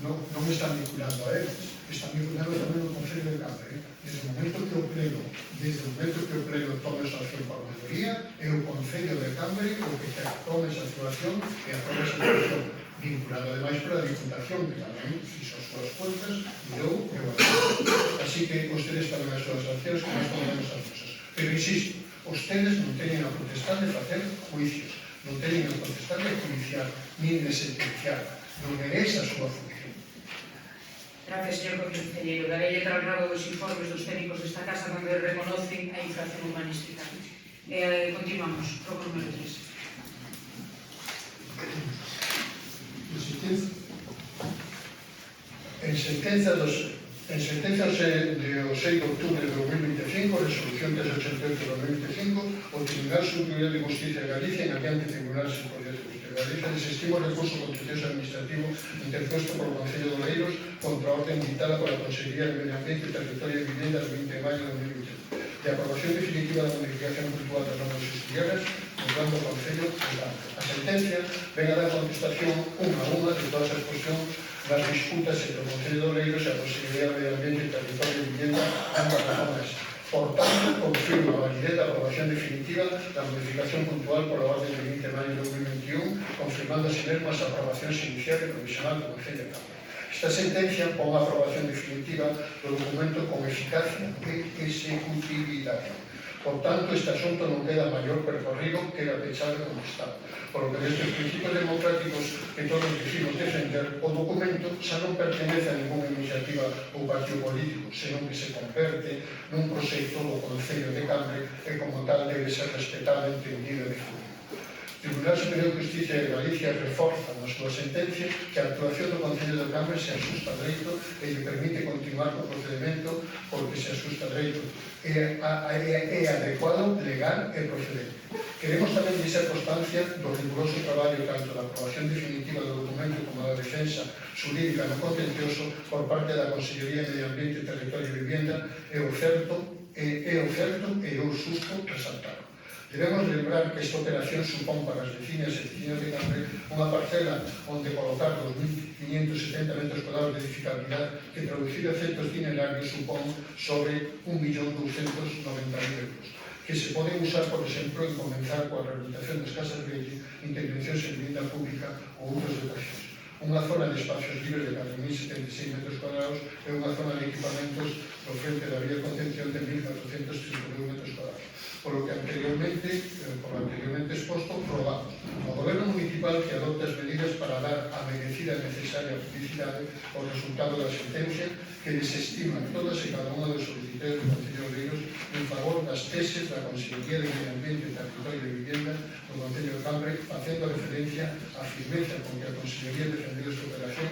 Non me están vinculando a eles, están vinculando tamén ao Concello de Cambre. Desde o momento que o pleno tome esa acción por maioría, é o Concello de Cambre o que tome esa actuación e aprove esa actuación, vinculado ademais pola Diputación, que tamén fixo as súas cuentas, mirou e valorou. Así que ustedes tomen as súas accións que nós tomaremos as nosas. Pero insisto, ustedes non teñen a potestad de facer juicios, non teñen a potestad de judiciar, nin de sentenciar, non é esa a súa función. Gracias, señor concelleiro. Darei traslado dos informes dos técnicos desta casa onde reconocen a infracción humanística. Continuamos. Proco número 3. En sentencia de 6 de octubre de 2025, resolución 388 de 2025, o Tribunal Superior de Justicia de Galicia, en adiante Tribunal Superior de Justicia de Galicia, desestima o recurso contencioso administrativo interpuesto por o Concello de Oleiros contra a orden dictada por a Consellería de Medio Ambiente, Territorio e Vivienda del 20 de maio de 2020, de aprobación definitiva da modificación puntual das normas subsidiarias, juzgando o Concello de Cambre. A sentencia ven a dar contestación unha a unha de todas as cuestións das disputas entre o Concello de Oleiros e a Consellería de Medio Ambiente, Territorio e Vivienda en Barcelona. Por tanto, confirma a validez da aprobación definitiva da modificación puntual por a orden de 20 de maio de 2021, confirmando así mesmo as aprobacións inicial e provisional do Concello de Cambre. Esta sentencia pon a aprobación definitiva do documento con eficacia e executividade. Por tanto, este asunto non queda maior percorrido, queda pechado e contestado. Por lo que destes principios democráticos que todos decimos defender, o documento xa non pertenece a ninguna iniciativa ou partido político, senón que se converte nun proxecto do Concello de Cambre e como tal debe ser respetado, entendido e difundido. O Tribunal Superior de Justicia de Galicia reforza na súa sentencia que a actuación do Concello de Cambre se asusta a dereito e lle permite continuar co procedimento porque se asusta a dereito. É adecuado, legal e procedente. Queremos tamén deixar constancia do riguroso traballo tanto da aprobación definitiva do documento como da defensa xurídica no contencioso por parte da Consellería de Medio Ambiente, Territorio e Vivienda e o certo e o susto resaltado. Debemos lembrar que esta operación supón para as vecinas e vecinos de Cambre unha parcela onde colocar 2.570 metros cuadrados de edificabilidade que traducido a efectos dinerarios supón sobre 1.290.000 euros, que se poden usar, por exemplo, en comenzar coa rehabilitación das casas vellas, intervencións en vivienda pública ou outras dotacións. Unha zona de espacios libres de 4.076 metros cuadrados e unha zona de equipamentos do frente da vía de contención de 1.432 metros cuadrados. Por lo que anteriormente exposto, probamos ao Goberno Municipal que adopte as medidas para dar a merecida e necesaria publicidade ao resultado da sentencia que desestima todas e cada unha dos solicitores do Concello de Oleiros en favor das teses da Consellería de Medio Ambiente, Territorio e Vivienda do Concello de Cambre, facendo referencia á firmeza con que a Consellería defendeu esta operación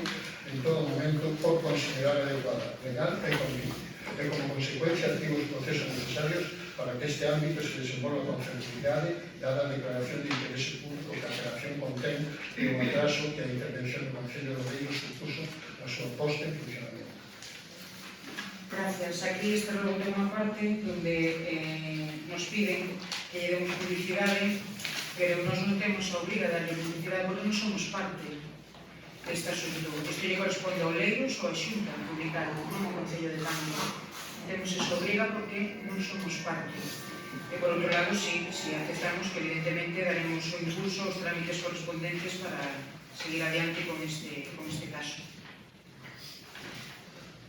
en todo momento por considerar adecuada, legal e conveniente, e como consecuencia activa os procesos necesarios para que este ámbito se desenvolva con facilidade, dada a declaración de interese público que a operación contén e o atraso que a intervención do Concello de Oleiros supuso na súa posta en funcionamento. Gracias. Aquí está luego unha parte donde nos piden que lle demos publicidade, pero nós non temos a obriga de darle publicidade porque non somos parte deste asunto. Isto lle corresponde a Oleiros ou a Xunta publicar, non ao Concello de Cambre. Temos esa obriga porque non somos parte. E por outro lado, si aceptamos que evidentemente daremos o impulso aos trámites correspondentes para seguir adiante con este caso.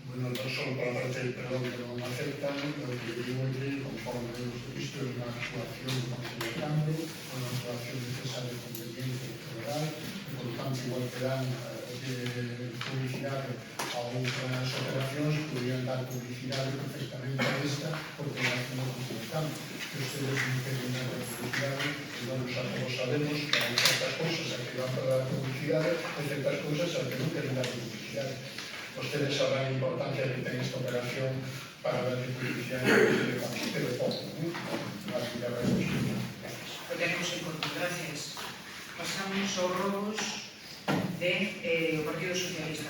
Bueno, non só para facer perdón que non aceptan, pero que digo que conforme hemos visto é unha actuación do Concello de Cambre, unha actuación necesaria, conveniente e federal, e por tanto igual que dan publicidade a outras operacións, podrían dar publicidade perfectamente a esta, porque é a Concello de Cambre. Que ustedes non queren dar publicidade, e non todos sabemos que hai certas cousas a que van para dar publicidade e certas cousas a que non queren dar publicidade. Ustedes sabrán a importancia que ten esta operación para dar publicidade de pero pouco, ¿no? Así que habrá que Lo tenemos en cuenta. Gracias. Pasamos aos robos do Partido Socialista.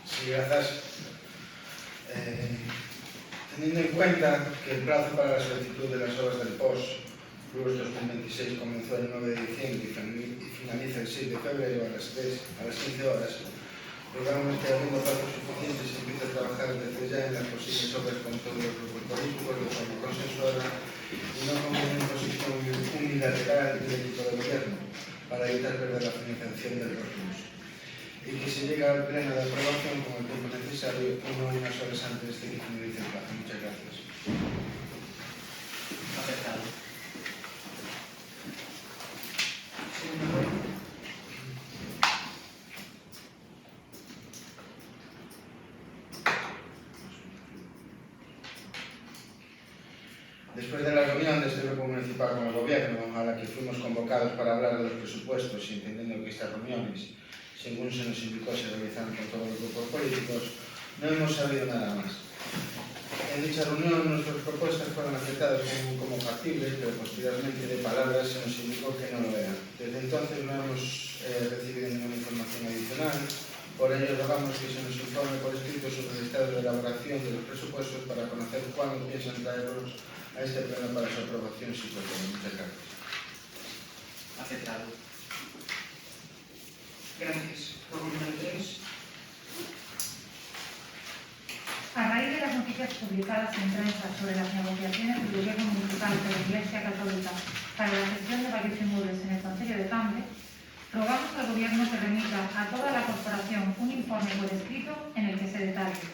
Sí, gracias. Teniendo en cuenta que el plazo para la solicitud de las obras del POS Plus 2026 comenzó el 9 de diciembre y finaliza el 6 de febrero a las 15 horas, logramos que habiendo plazos suficientes se empiece a trabajar desde ya en las posibles obras con todos los grupos políticos de forma consensuada y no con una imposición unilateral del equipo de gobierno para evitar perder la financiación del Plus y que se llegue al pleno de aprobación con el tiempo necesario y no unas horas antes de que finalice el plazo. Muchas gracias. Aceptado. Después de la reunión de este grupo municipal con el gobierno, a la que fuimos convocados para hablar de los presupuestos y entendiendo que estas reuniones, según se nos indicó, se realizaron con todos los grupos políticos, no hemos sabido nada más. En dicha reunión nuestras propuestas fueron aceptadas como factibles, pero posteriormente de palabras se nos indicó que no lo eran. Desde entonces no hemos recibido ninguna información adicional, por ello rogamos que se nos informe por escrito sobre el estado de elaboración de los presupuestos para conocer cuándo piensan traerlos a este pleno para su aprobación si procede. Muchas gracias. Aceptado. Gracias. Por número 3. A raíz de las noticias publicadas en prensa sobre las negociaciones del Gobierno Municipal con la Iglesia Católica para la gestión de varios inmuebles en el Concello de Cambre, rogamos al Gobierno que remita a toda la Corporación un informe por escrito en el que se detalle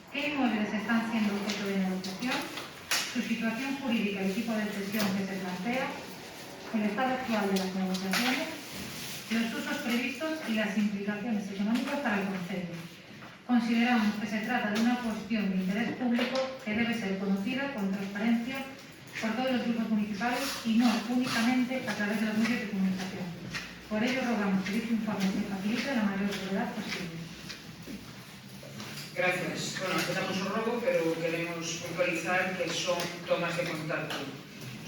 qué inmuebles están siendo objeto de negociación, su situación jurídica y tipo de cesión que se plantea, el estado actual de las negociaciones, los usos previstos y las implicaciones económicas para el Concello. Consideramos que se trata de una cuestión de interés público que debe ser conocida con transparencia por todos los grupos municipales y no únicamente a través de los medios de comunicación. Por ello rogamos que dicho informe se facilite a la mayor brevedad posible. Gracias. Bueno, empezamos o robo, pero queremos puntualizar que son tomas de contacto.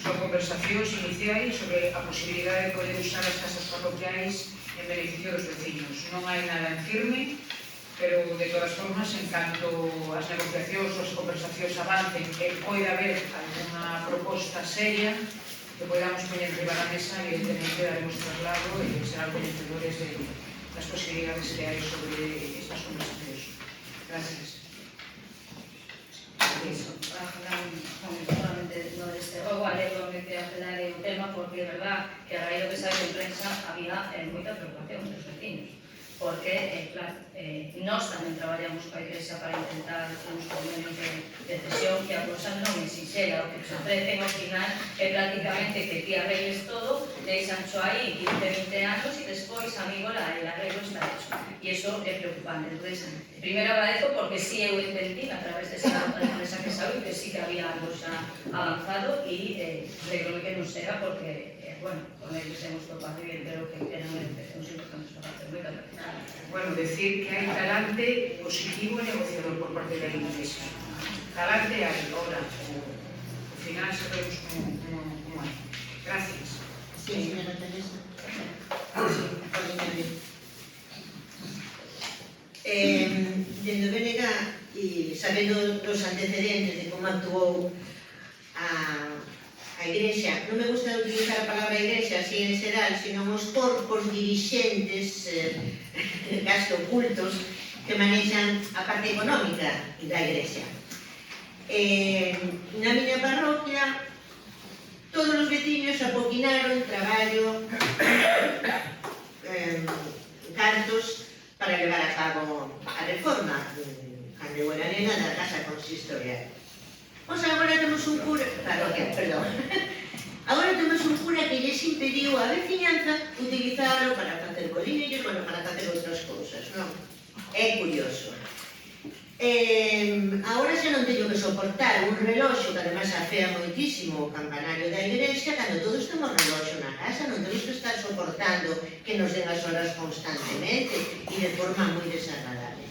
Son conversacións iniciais sobre a posibilidade de poder usar as casas parroquiais en beneficio dos vecinos. Non hai nada en firme, pero de todas formas, en canto as negociacións ou as conversacións avancen e pode haber alguna proposta seria que podamos poñer riba da mesa, evidentemente daremos traslado e serán conocedores das posibilidades que hai sobre estas conversacións. Gracias. Eso, para falar solamente no deste rogo, alegro-me que aclarare o tema porque é verdad que a raíz do que sabe en prensa había moita preocupación dos vecinos. Porque, claro, nós tamén traballamos coa Iglesia para intentar uns convenios de cesión que a cosa non é sinxera, o que nos ofrecen ao final é prácticamente que ti arregles todo, deixan xo aí 15-20 anos e despois, amigo, el arreglo está hecho. E iso é preocupante. Entonces, primeiro agradezo porque si eu entendí a través desa empresa que sabe que sí que había algo xa avanzado e alegro que non sea porque bueno, con ellos hemos topado y creo que eran unos importantes para hacer. Muchas gracias. Bueno, decir que hay talante positivo y negociador por parte de la Iglesia. Talante hay, ahora. Al final sabemos cómo hay. Gracias. Sí, señora Teresa. Dentro de BNG y sabiendo los antecedentes de cómo actuó a Iglesia, non me gusta utilizar a palabra Iglesia así en xeral, sino os corpos dirixentes gasto ocultos que manexan a parte económica da Iglesia. Na miña parroquia, todos os veciños apoquinaron traballo, cartos para levar a cabo a reforma, cando eu era nena da casa consistorial. Pois agora temos un cura, agora temos un cura que lles impediu a veciñanza utilizarlo para facer coliños, bueno, para facer outras cousas, non? É curioso. Agora xa non teño que soportar un reloxo que además afea moitísimo o campanario da igrexa, cando todos temos reloxo na casa, non temos que estar soportando que nos den as horas constantemente e de forma moi desagradable.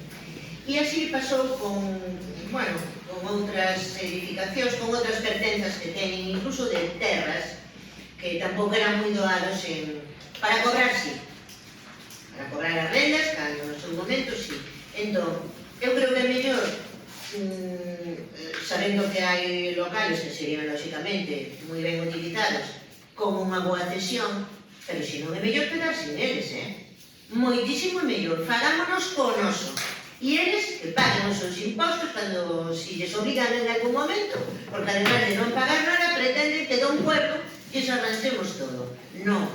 E así pasou con, bueno, con outras edificacións, con outras pertenzas que teñen, incluso de terras, que tampouco eran moi doados para cobrar, sí. Para cobrar as rendas, cando no seu momento, sí. Entón, eu creo que é mellor, sabendo que hai locales que serían, lógicamente, moi ben utilizados, con unha boa cesión, pero se non é mellor quedarse neles, moitísimo mellor, fagámonos co noso. E eles que paguen os seus impostos cando si lles obligan en algún momento, porque además de non pagar nada, pretenden que dá un pueblo que se arranxemos todo. Non.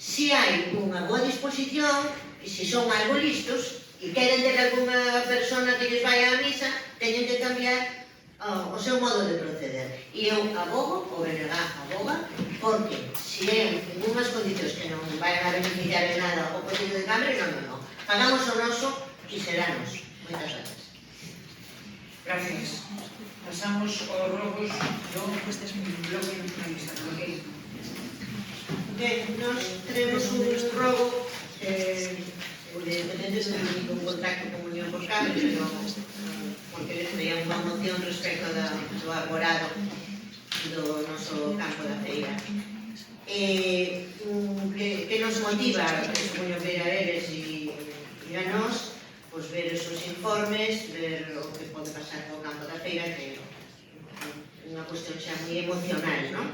Si hai unha boa disposición, e se son algo listos, e queren ter algunha persona que lles vai á misa, teñen que cambiar o seu modo de proceder. E eu abogo, o BNG aboga, porque se é en unhas condicións que non vai a beneficiar en nada o Concello de Cambre, non. Pagamos o noso e serános. Moitas gracias. Gracias. Pasamos aos robos do bloque nacionalista. Ben, nos tenemos un robo evidentemente non hai un contacto con Unión por Cambre, pero porque les traía unha moción respecto do arborado do noso campo da feira. Que nos motiva, supoño que a eles e a nós, ver esos informes, ver o que pode pasar co campo da feira, que é unha cuestión xa moi emocional, non?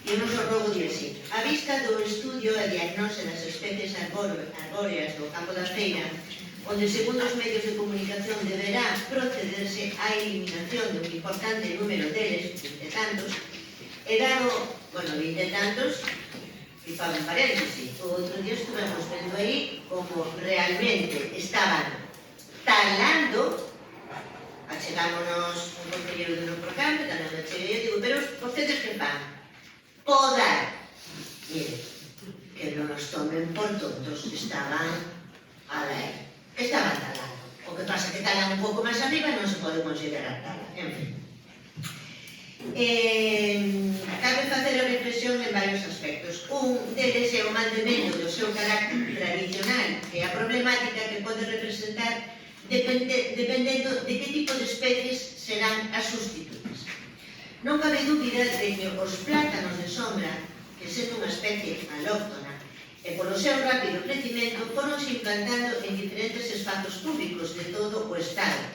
E o noso rogo di así: a vista do estudio e diagnose das especies arbóreas do campo da feira, onde segundo os medios de comunicación deberá procederse á eliminación dun importante número deles, 20 tantos, e dado, 20 tantos, e fago en paréntesis, o outro día estuvemos vendo aí como realmente estaban talando, achegámonos un concelleiro de Unión por Cambre, tamén me cheguei, eu digo, pero vostedes que fan? Podar. Mire, que non nos tomen por tontos, estaban a ver, estaban talando. O que pasa que talan un pouco máis arriba non se pode considerar tala. En fin. Cabe facer a reflexión en varios aspectos. Un deles é o mantemento do seu carácter tradicional e a problemática que pode representar dependendo de que tipo de especies serán as sustitutas. Non cabe dúbida de que os plátanos de sombra, que sendo unha especie alóctona, e polo seu rápido crecimento, foronse implantando en diferentes espazos públicos de todo o Estado,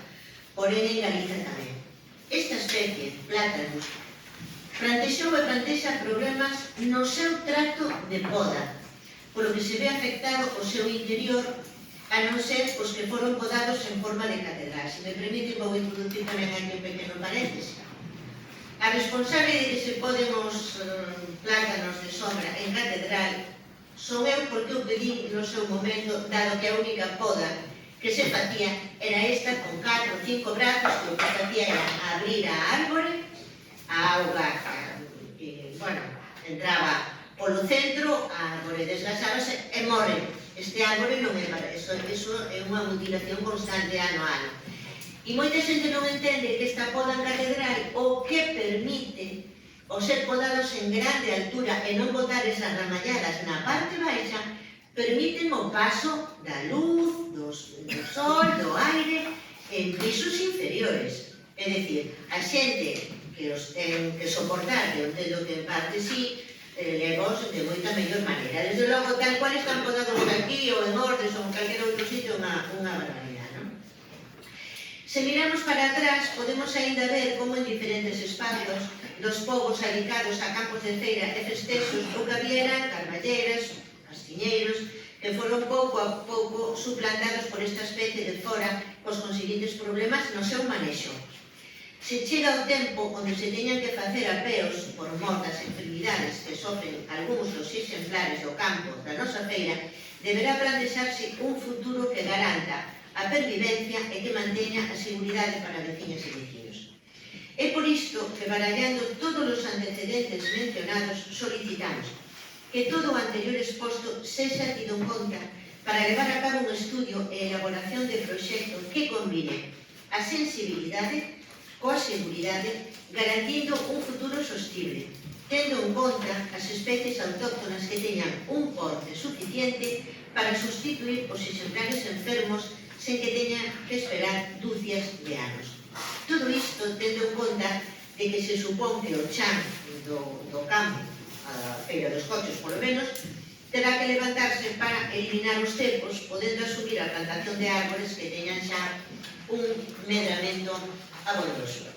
porén en Galiza tamén. Esta especie, plátanos, plantexou e plantexa problemas no seu trato de poda, polo que se ve afectado o seu interior, a non ser os que foron podados en forma de catedral. Se me permite, vou introducir tamén aquí un pequeno paréntesis. A responsable de que se poden os plátanos de sombra en catedral son eu, porque eu pedí no seu momento, dado que a única poda que se facía era esta con 4 ou 5 brazos, que o que facía era abrir a árbore, a auga entraba polo centro, a árbore desgasábase e more. Este árbore non é para eso, é unha mutilación constante ano a ano. E moita xente non entende que esta poda en catedral o que permite o ser podados en grande altura e non botar esas ramalladas na parte baixa, permiten o paso da luz, do sol, do aire en pisos inferiores. É dicir, a xente que os ten que soportar, que eu entendo que en parte sí, levos de moita mellor maneira. Desde logo, tal cual están podados aquí ou en Ordes ou en calquera outro sitio, unha barbaridade. Se miramos para atrás, podemos aínda ver como en diferentes espacios dos povos dedicados a campos de feira e festexos o que había eran carballeiras, castiñeiros, que foron pouco a pouco suplantados por esta especie de fora cos conseguintes problemas no seu manexo. Se chega o tempo onde se teñan que facer apeos por mor das enfermidades que sofren algúns dos exemplares do campo da nosa feira, deberá plantexarse un futuro que garanta a pervivencia e que manteña a seguridade para veciñas e veciños. É por isto que, barallando todos os antecedentes mencionados, solicitamos que todo o anterior exposto sexa tido en conta para levar a cabo un estudio e elaboración de proxecto que combine a sensibilidade coa seguridade, garantindo un futuro sostible, tendo en conta as especies autóctonas que teñan un porte suficiente para sustituir os exemplares enfermos sen que teñan que esperar dúcias de anos. Todo isto tendo en conta de que se supón que o chan do campo a feira dos coches, polo menos, terá que levantarse para eliminar os cepos, podendo asumir a plantación de árbores que teñan xa un medramento abondoso.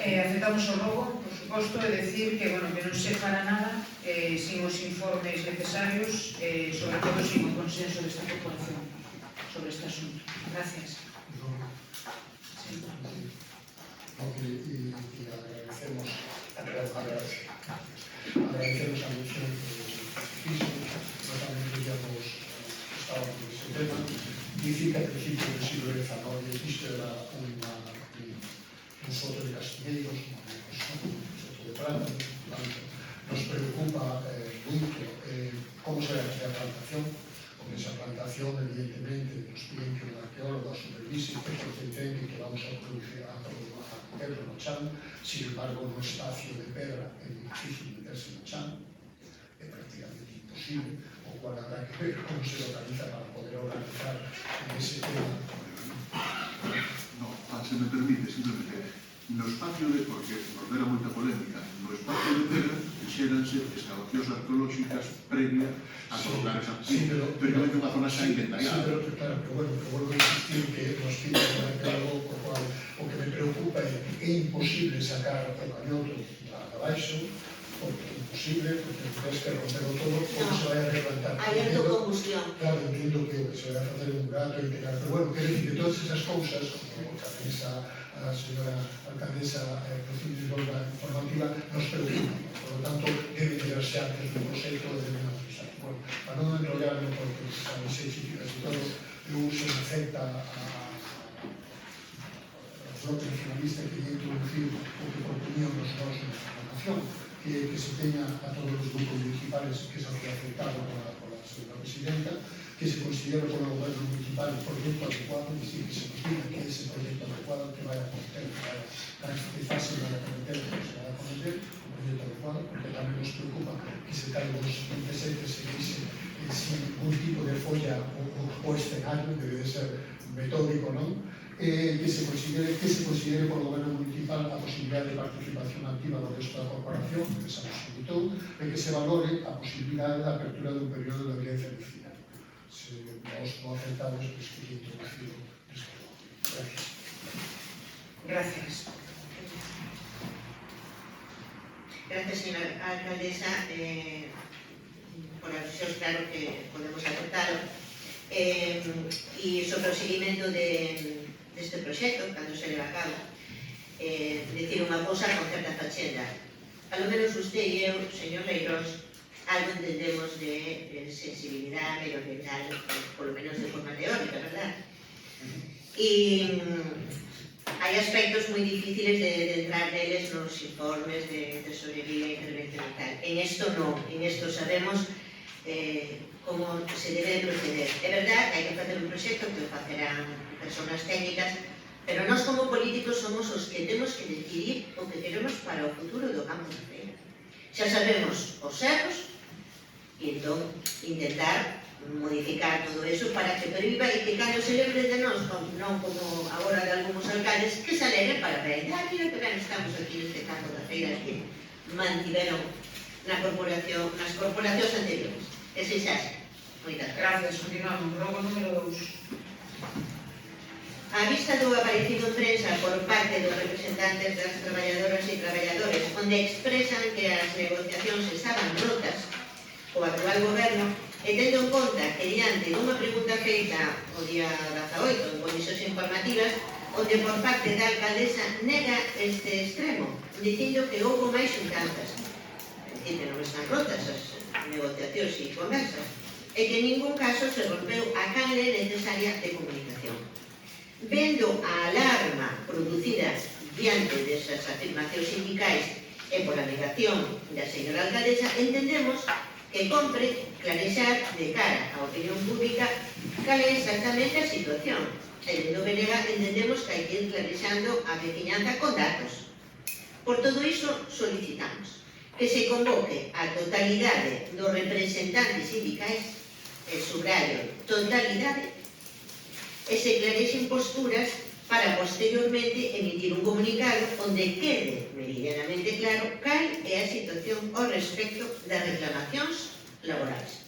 Aceptamos o rogo, por suposto, e decir que, bueno, que non se para nada sin os informes necesarios, sobre todo sin o consenso desta corporación sobre este asunto. Gracias. Y agradecemos a mención que hizo, no también veíamos estaba con ese tema, dice que a principios del siglo XIX isto era un soto de castiñeiros, un soto de plata, nos preocupa moito como será a plantación, porque esa plantación evidentemente nos piden que un arqueólogo supervise que entende que vamos a producir a pedra no chan, sin embargo no espacio de pedra é difícil meterse no chan, é prácticamente imposible, o cual habrá que ver como se localiza para poder organizar en ese tema. No, se me permite, simplemente, no espacio de, porque nos dera moita polémica, no espacio de pedra xéranse excavacións arqueolóxicas previas a colocar esa pedra, pero non é unha zona xa inventariada. Sí, pero claro, pero bueno, que vuelvo a insistir que nos piden un arqueólogo, por cual o que me preocupa é imposible sacar o cañoto de abaixo, porque é imposible, porque tens que romperlo todo, como se vai a replantar. Hai autocombustión. Claro, entiendo que se vai a facer un gato e pegar, pero bueno, quero dicir que todas esas cousas, como a señora alcaldesa Rocío Volva informativa, nos preocupan. Por lo tanto, debe quedarse antes do proxecto e debe analizar. Bueno, para non enrollarme, porque sabes, críticas e todo, eu se me acepta os bloques nacionalistas que quería introducir o que proponían os nós na formación, que se teña a todos os grupos municipales que se había aceptado por la señora presidenta, que se considere por el gobierno municipal el proyecto adecuado, es decir, que se nos diga que es el proyecto adecuado que vaya a cometer, que vaya a fase vaya a cometer, que se vaya a cometer, un proyecto adecuado, porque también nos preocupa que se caiga los 27 se dice sin ningún tipo de folla o escenario, debe de ser metódico, ¿no? Que se considere por el gobierno municipal la posibilidad de participación activa do resto da corporación, que se nos invitó, e que se valore a posibilidad de apertura de un periodo de audiencia vecinal. Si no aceptamos, pues que introducido esto. Gracias. Gracias. Gracias, señora alcaldesa, por alusións, claro que podemos aceptarlo. E sobre o seguimento deste proxecto, cando se leva a cabo, decir unha cousa con certa fachenda. A lo menos usted e eu, señor Leirós, algo entendemos de sensibilidade medioambiental, por lo menos de forma teórica, ¿verdad? Y hay aspectos muy difíciles de entrar neles nos informes de tesorería intervención y tal. En esto no, en esto sabemos como se debe proceder. É verdad que hai que facer un proxecto que o facerán persoas técnicas, pero nós como políticos somos os que temos que decidir o que queremos para o futuro do campo da feira. Xa sabemos os erros, e entón intentar modificar todo eso para que perviva e que cando se lembre de nós, non como agora de algúns alcaldes, que se alegren para ver, mira que ben estamos aquí neste campo da feira que mantiveron nas corporacións anteriores. Ese xa xe. Moitas gracias. Continuamos. Rogo número 2. A vista do aparecido en prensa por parte dos representantes das traballadoras e traballadores, onde expresan que as negociacións estaban rotas, o actual goberno, e tendo en conta que diante dunha pregunta feita o día 18 en comisións informativas, onde por parte da alcaldesa nega este extremo, dicindo que houve máis xuntanzas, e que non están rotas as negociacións e conversas, e que en ningún caso se rompeu a canle necesaria de comunicación. Vendo a alarma producida diante desas afirmacións sindicais e por a negación da señora alcaldesa, entendemos que compre clarexar de cara á opinión pública cal é exactamente a situación. E dentro Belega entendemos que hai que ir clarexando a veciñanza con datos. Por todo iso, solicitamos que se convoque a totalidade dos representantes sindicais, e subrayo, totalidade, e se clarexen posturas para posteriormente emitir un comunicado onde quede meridianamente claro cal é a situación ao respecto das reclamacións laborais.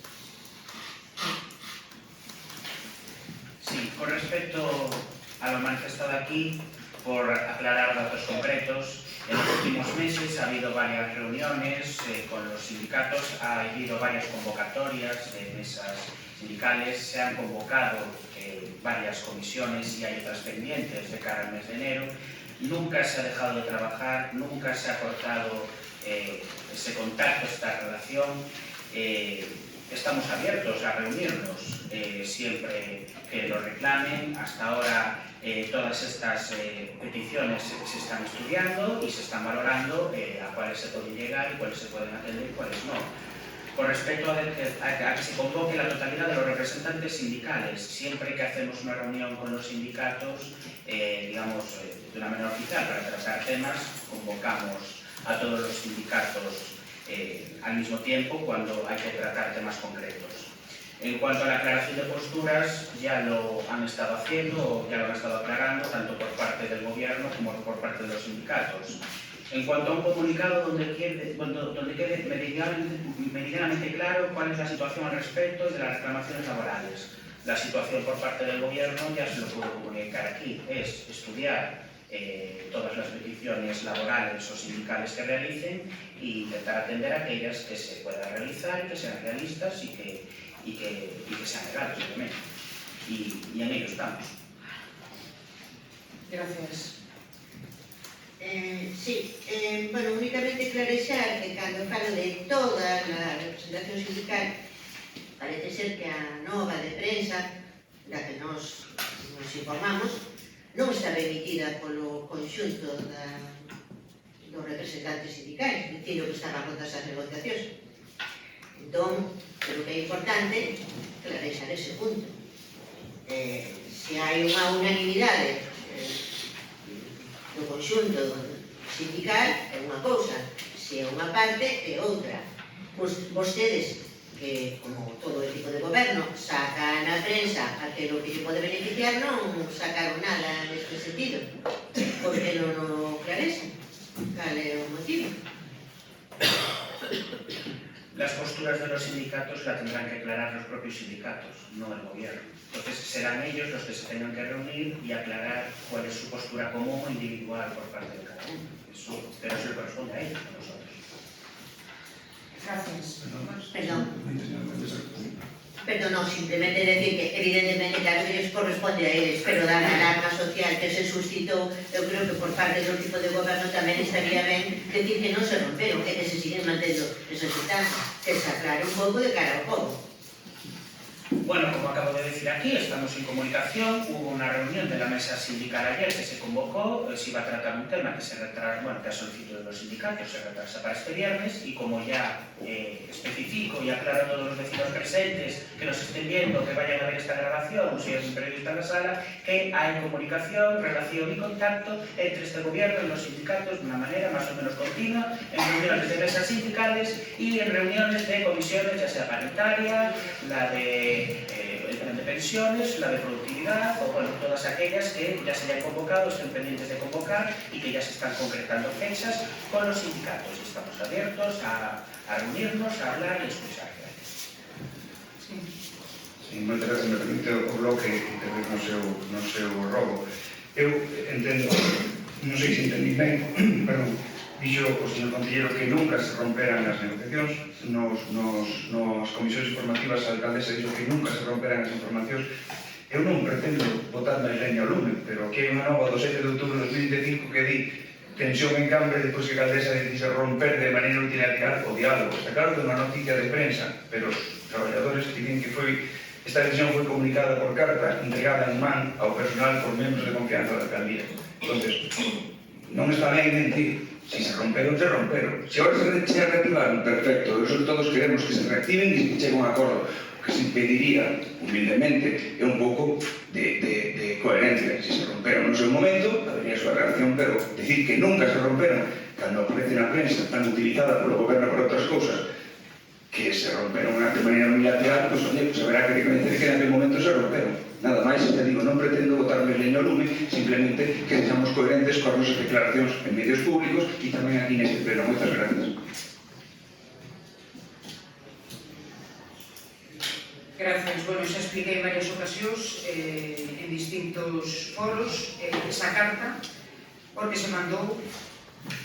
Sí, con respecto a lo manifestado aquí, por aclarar datos concretos, en los últimos meses ha habido varias reuniones con los sindicatos, ha habido varias convocatorias de mesas sindicales, se han convocado varias comisiones y hay otras pendientes de cara al mes de enero. Nunca se ha dejado de trabajar, nunca se ha cortado ese contacto, esta relación. Estamos abiertos a reunirnos siempre que lo reclamen. Hasta ahora todas estas peticiones se están estudiando y se están valorando a cuáles se pueden llegar y cuáles se pueden atender y cuáles no. Con respecto a que se convoque la totalidad de los representantes sindicales, siempre que hacemos una reunión con los sindicatos, digamos, de una manera oficial para tratar temas, convocamos a todos los sindicatos al mismo tiempo cuando hay que tratar temas concretos. En cuanto a la aclaración de posturas, ya lo han estado haciendo, ya lo han estado aclarando, tanto por parte del gobierno como por parte de los sindicatos. En cuanto a un comunicado donde quede meridianamente claro cuál es la situación al respecto de las reclamaciones laborales. La situación por parte del gobierno, ya se lo puedo comunicar aquí, es estudiar todas las peticiones laborales o sindicales que realicen e intentar atender aquellas que se puedan realizar y que sean realistas y que sean legales, obviamente. Y en ello estamos. Gracias. Sí, bueno, únicamente clarexar que cando falo de toda a representación sindical parece ser que a nova de prensa da que nos informamos non está emitida polo conxunto dos representantes sindicais, dicindo que estaban rotas as negociacións. Entón, creo que é importante clarexar ese punto. Se hai unha unanimidade no conxunto sindical é unha cousa, se é unha parte é outra. Vostedes, que como todo o equipo de goberno sacan na prensa aquilo que se pode beneficiar, non sacaron nada neste sentido. Por que non o clarexen? Cal é o motivo? Las posturas de los sindicatos la tendrán que aclarar los propios sindicatos, no el gobierno. Entonces serán ellos los que se tengan que reunir y aclarar cuál es su postura común o individual por parte de cada uno. Pero eso le corresponde a ellos, a nosotros. Gracias. Perdón, no, simplemente decir que evidentemente claro que les corresponde a eles, pero da a alarma social que se suscitou, eu creo que por parte do tipo de goberno tamén estaría ben decir que non se romperon, que se siguen mantendo esas distancias, que se aclare un pouco de cara ao povo. Bueno, como acabo de decir aquí, estamos en comunicación. Hubo una reunión de la mesa sindical ayer que se convocó, se iba a tratar un tema que se retrasa, bueno, que a solicitud de los sindicatos se retrasa para este viernes y como ya especifico y aclaro a todos los vecinos presentes que nos estén viendo, que vayan a ver esta grabación, si es un periodista en la sala, que hay comunicación, relación y contacto entre este gobierno y los sindicatos de una manera más o menos continua, en reuniones de mesas sindicales y en reuniones de comisiones, ya sea paritaria, la de el plan de pensiones, la de productividad o bueno, todas aquellas que ya se hayan convocado, estén pendientes de convocar y que ya se están concretando fechas con los sindicatos. Estamos abiertos a reunirnos, a hablar y a escuchar. Si me permite o bloque intervir no seu robo. Eu entendo, non sei se entendí ben, perdón, dixo o señor Concelleiro que nunca se romperan as negociacións, nas comisións informativas a alcaldesa dixo que nunca se romperan as informacións. Eu non pretendo botar máis leña ao lume, pero aquí hai unha nova do 7 de outubro de 2025 que di tensión en Cambre depois que a alcaldesa dice romper de maneira unilateral o diálogo. Está claro que é unha noticia de prensa, pero os traballadores dicen que esta decisión foi comunicada por carta, entregada en man ao personal por membros de confianza da alcaldía. Entón, non está ben mentir. Si se romperon, se romperon. Se ahora se reactivaron, perfecto. Nosotros todos queremos que se reactiven y que llegue a un acuerdo. Lo que se pediría, humildemente, é un pouco de coherencia. Si se romperon no seu momento, habría a súa reacción, pero decir que nunca se romperon, cando aparece na prensa tan utilizada polo goberno para outras cousas, que se romperon de maneira unilateral, pues, oye, pues habrá que reconocer que en aquel momento se romperon. Nada máis, te digo, non pretendo botarme leño ao lume, simplemente que sejamos coherentes coas nosas declaracións en medios públicos e tamén aquí neste pleno. Moitas gracias. Gracias. Bueno, xa expliquei en varias ocasións en distintos foros esa carta porque se mandou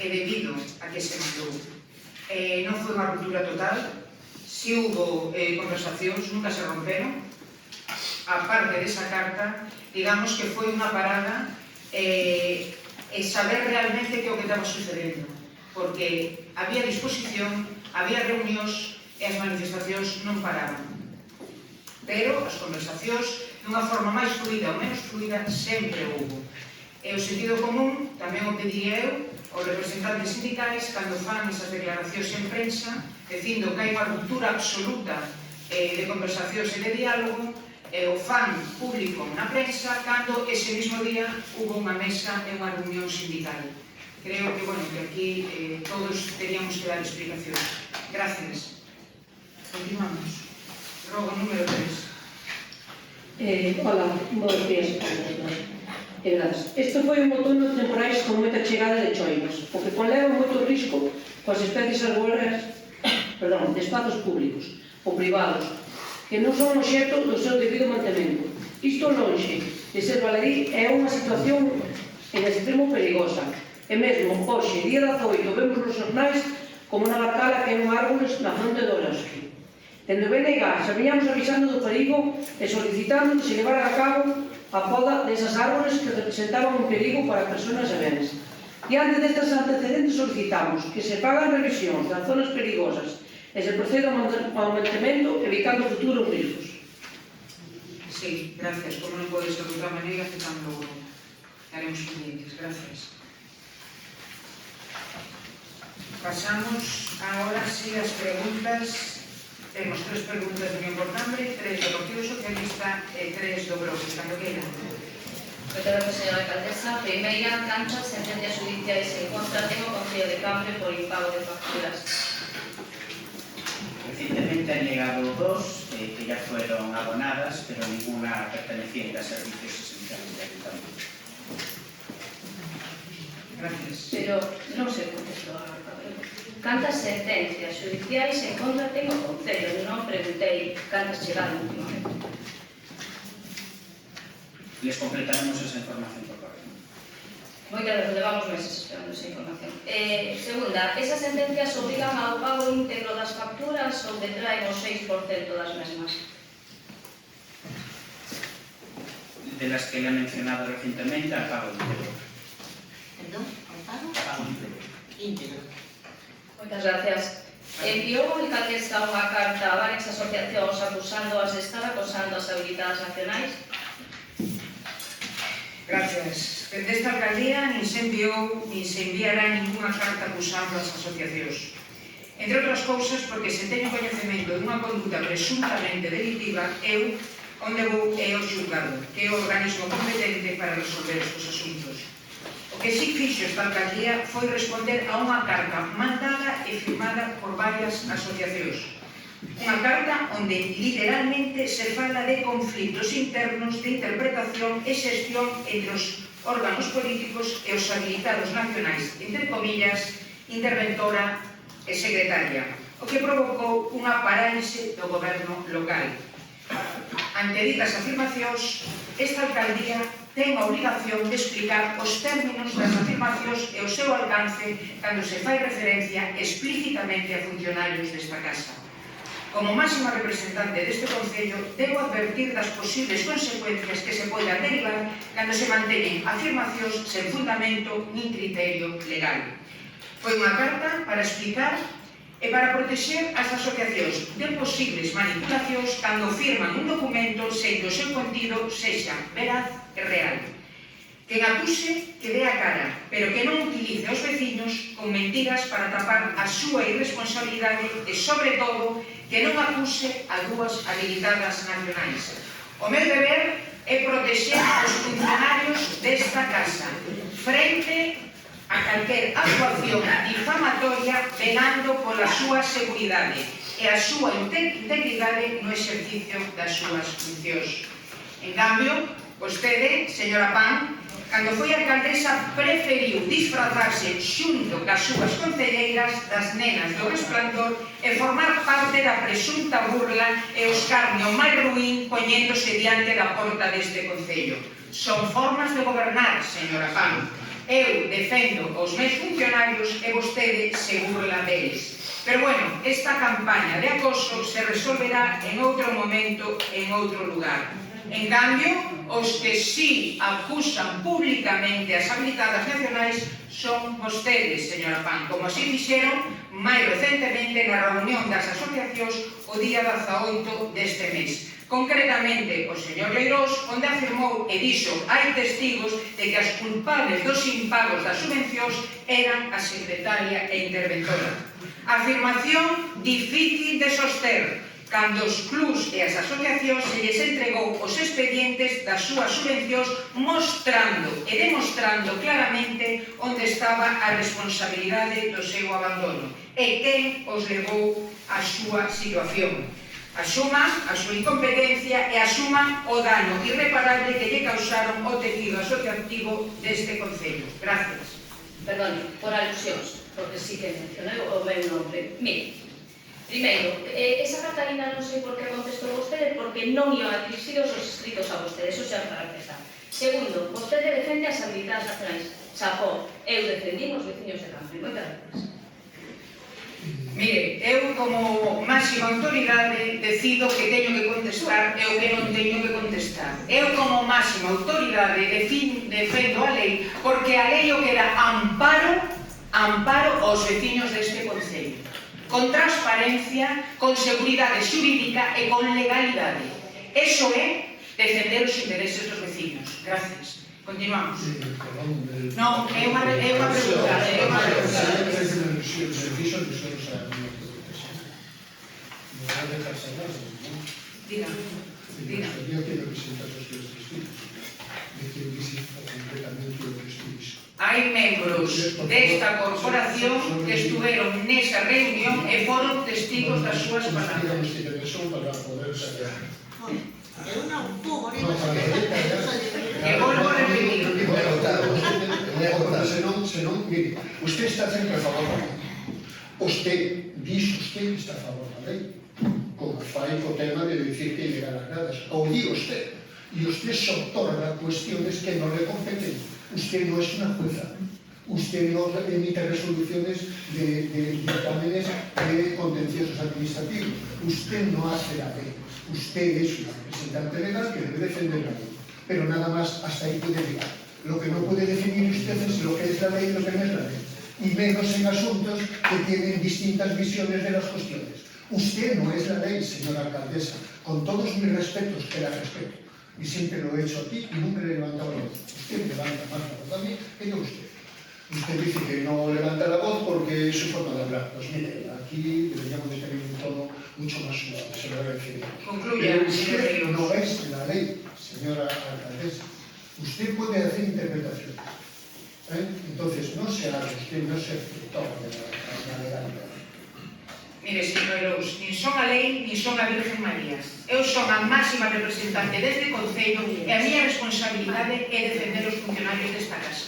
e debido a que se mandou. Non foi unha ruptura total, si hubo conversacións, nunca se romperon. A parte desa carta, digamos que foi unha parada e saber realmente que o que estaba sucedendo, porque había disposición, había reunións e as manifestacións non paraban. Pero as conversacións, dunha forma máis fluida ou menos fluida, sempre houve. E o sentido común, tamén o pediría eu, aos representantes sindicais, cando fan esas declaracións en prensa, dicindo que hai unha ruptura absoluta de conversacións e de diálogo, o fan público na prensa cando ese mismo día hubo unha mesa e unha reunión sindical. Creo que, bueno, que aquí todos teríamos que dar explicacións. Gracias. Continuamos. Rogo número 3. Hola, bons días a todos. Grazas. Isto foi un outono temporais con moita chegada de choivas, o que conleva moito risco coas especies arbóreas de espazos públicos ou privados, que non son obxecto do seu debido mantemento. Isto lonxe de ser baladí é unha situación en extremo perigosa. E mesmo, hoxe, día 18, vemos nos xornais como na Barcala que hai un árboles na fronte do Orense. Dende o BNG xa viñamos avisando do perigo e solicitando que se levara a cabo a poda desas árboles que representaban un perigo para persoas e bens. Diante destas antecedentes solicitamos que se fagan revisións das zonas perigosas e se proceda ao mantemento evitando futuros riscos. Sí, gracias. Como non pode ser de outra maneira, que cando estaremos pendientes. Gracias. Pasamos ahora sí as preguntas. Temos 3 preguntas do Miembro Cambre, 3 do Partido Socialista e 3 do Bloque. Cando queira. Moitas gracias, señora alcaldesa. Primeira, canchas, sentencias judiciais en contra do Concello de Cambre por impago de facturas. Recientemente han llegado 2 que ya fueron abonadas, pero ninguna perteneciente a servicios esenciales de ayuntamiento. Gracias. Pero non sei contestou agora. Cantas sentencias judiciais en contra ten o Concello? Non preguntei cantas chegaron últimamente. Les completaremos esa información por correo. Moitas veces levamos meses esperando esa información. Segunda, esas sentencias obrigan ao pago íntegro das facturas ou detraen o 6% das mesmas? De las que le he mencionado recientemente, al pago íntegro. Perdón, al pago? Pago íntegro. Íntegro. Moitas gracias. Enviou a alcaldesa unha carta a varias asociacións acusándoas de estar acosando as habilitadas nacionais? Gracias. Dende esta alcaldía nin se enviou nin se enviará ninguna carta acusando as asociacións. Entre outras cousas, porque se teño coñecemento dunha conduta presuntamente delictiva, eu onde vou é o xulgado, que é o organismo competente para resolver estes asuntos. O que sí fixo esta alcaldía foi responder a unha carta mandada e firmada por varias asociacións. Unha carta onde literalmente se fala de conflitos internos de interpretación e xestión entre os órganos políticos e os habilitados nacionais, entre comillas, interventora e secretaria, o que provocou unha parálise do goberno local. Ante ditas afirmacións, esta alcaldía ten a obrigación de explicar os términos das afirmacións e o seu alcance cando se fai referencia explícitamente a funcionarios desta casa. Como máxima representante deste Concello, debo advertir das posibles consecuencias que se poidan derivar cando se manteñen afirmacións sen fundamento nin criterio legal. Foi unha carta para explicar e para protexer as asociacións de posibles manipulacións cando firman un documento sen que o seu contido sexa veraz e real. Quen acuse, que dé a cara, pero que non utilice os veciños con mentiras para tapar a súa irresponsabilidade e, sobre todo, que non acuse a dúas habilitadas nacionais. O meu deber é protexer os funcionarios desta casa frente a calquer actuación difamatoria velando pola súa seguridade e a súa integridade no exercicio das súas funcións. En cambio, vostede, señora Pan, cando foi alcaldesa preferiu disfrazarse xunto cas súas concelleiras das nenas do Resplandor e formar parte da presunta burla e o escarnio máis ruín poñéndose diante da porta deste concello. Son formas de gobernar, señora Pan. Eu defendo os meus funcionarios e vostede se burla deles. Pero bueno, esta campaña de acoso se resolverá en outro momento, en outro lugar. En cambio, os que sí acusan públicamente as habilitadas nacionais son vostedes, señora Pan, como así fixeron máis recentemente na reunión das asociacións o día 18 deste mes. Concretamente, o señor Leirós, onde afirmou e dixo hai testigos de que as culpables dos impagos das subvencións eran a secretaria e interventora. Afirmación difícil de soster, cando os clubs e as asociacións se lles entregou os expedientes das súas subvencións mostrando e demostrando claramente onde estaba a responsabilidade do seu abandono e quen os levou á súa situación. Asuma a súa incompetencia e asuma o dano irreparable que lle causaron o tecido asociativo deste concello. Gracias. Perdón, por alusións, porque sí que mencionei o meu nome. Mire, primeiro, esa Catalina non sei por que contestou vostede, porque non iban dirixidos os escritos a vostede, eso xa para empezar. Segundo, vostede defende as habilidades nacionais. Chapó, eu defendí os veciños de Cambre. Moitas gracias. Mire, eu como máxima autoridade decido que teño que contestar e o que non teño que contestar. Eu como máxima autoridade defendo a lei porque a lei o que dá amparo aos veciños deste concello. Con transparencia, con seguridade xurídica e con legalidade. Eso é defender os intereses dos veciños. Gracias. Continuamos. Non, é unha pregunta. Diga. Hai membros desta corporación que estuveron nesa reunión e foron testigos das súas palabras. E volvo a repetir. Senón, mire, usted está sempre a favor da lei. Usted está a favor da lei. Como fai co tema de dicir que é ilegal as gradas. Ou di usted. E usted se otorga cuestiones que non le competen. Usted no es una jueza. Usted no emite resoluciones de dictámenes de contenciosos administrativos. Usted no hace la ley. Usted es una representante legal que debe defender la ley. Pero nada más hasta ahí puede llegar. Lo que no puede definir usted es lo que es la ley y lo que no es la ley. Y menos en asuntos que tienen distintas visiones de las cuestiones. Usted no es la ley, señora alcaldesa. Con todos mis respetos, que la respeto. Y siempre lo he hecho aquí y nunca le he levantado la voz. Usted levanta más la voz a mí que yo a usted. Usted dice que no levanta la voz porque es su forma de hablar. Pues mire, aquí deberíamos de tener un tono mucho más suave, se lo agradecería. Concluya, pero usted no es la ley, señora alcaldesa. Usted puede hacer interpretaciones. Entonces, no se haga usted, no se tome la legalidad. Mire, señor Eros, nin son a lei, nin son a Virgen María. Eu son a máxima representante deste Concello e a miña responsabilidade é defender os funcionarios desta casa.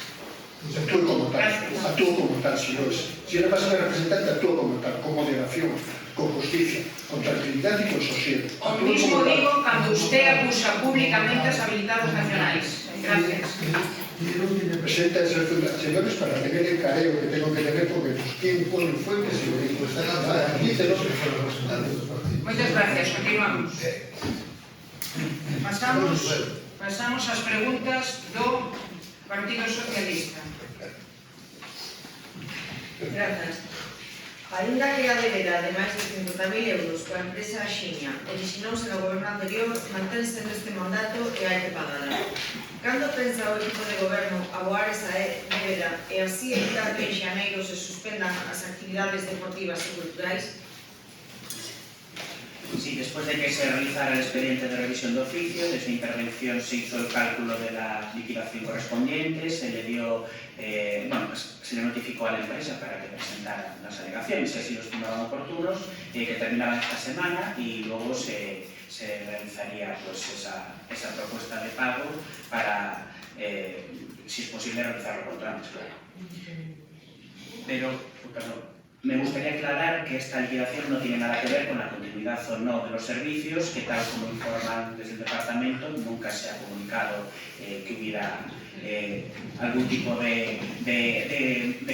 Actúe como tal, señores. Si era máxima representante, actúe como tal, con moderación, con justicia, con tranquilidad y con sosiego. O mismo digo cando usted acusa públicamente as habilitados nacionais. Gracias. Me presenta esas señores para tener el careo que tengo que tener porque ¿quién fue que se lo dijo? Dícelos que fueron representantes de los partidos. Muchas gracias. Continuamos. Pasamos ás preguntas do Partido Socialista. Grazas. Ainda que a débeda de máis de 50.000 euros coa empresa Axiña orixinouse no goberno anterior, mantense neste mandato e hai que pagala. Cando pensa o equipo de goberno aboar esa débeda e así evitar que en xaneiro se suspendan as actividades deportivas e culturais? Sí, después de que se realizara el expediente de revisión de oficio, de su intervención se hizo el cálculo de la liquidación correspondiente, se le dio, se le notificó a la empresa para que presentara las alegaciones, que así lo estimaban oportunos, que terminaba esta semana y luego se se realizaría pues, esa propuesta de pago para, si es posible, realizarlo con trámites, claro. Pero, perdón, me gustaría aclarar que esta liquidación no tiene nada que ver con la continuidad o no de los servicios, que tal como informan desde el departamento, nunca se ha comunicado que hubiera algún tipo de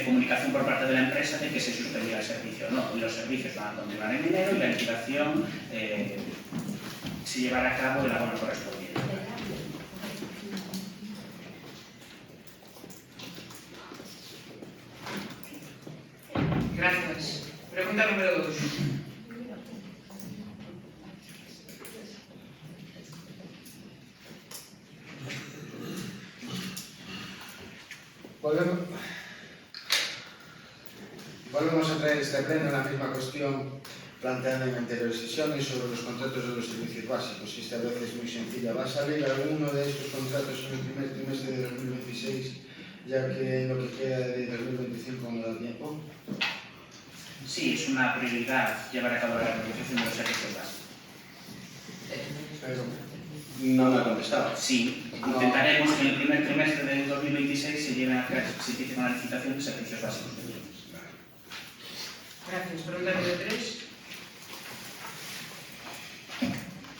comunicación por parte de la empresa de que se suspendiera el servicio. No, los servicios van a continuar en enero y la liquidación se llevará a cabo el abono correspondiente. Gracias. Pregunta número 2. Volvemos a traer este pleno en la misma cuestión planteada en anteriores sesiones sobre los contratos de los servicios básicos. Y esta vez es muy sencilla. ¿Va a salir alguno de estos contratos en el primer trimestre de 2026, ya que lo que queda de 2025 no da tiempo? Sí, es una prioridad llevar a cabo la negociación de los servicios básicos. Pero no me ha contestado. Sí, intentaremos que en el primer trimestre del 2026 se empiece con la licitación de servicios básicos. Gracias. Pregunta número 3.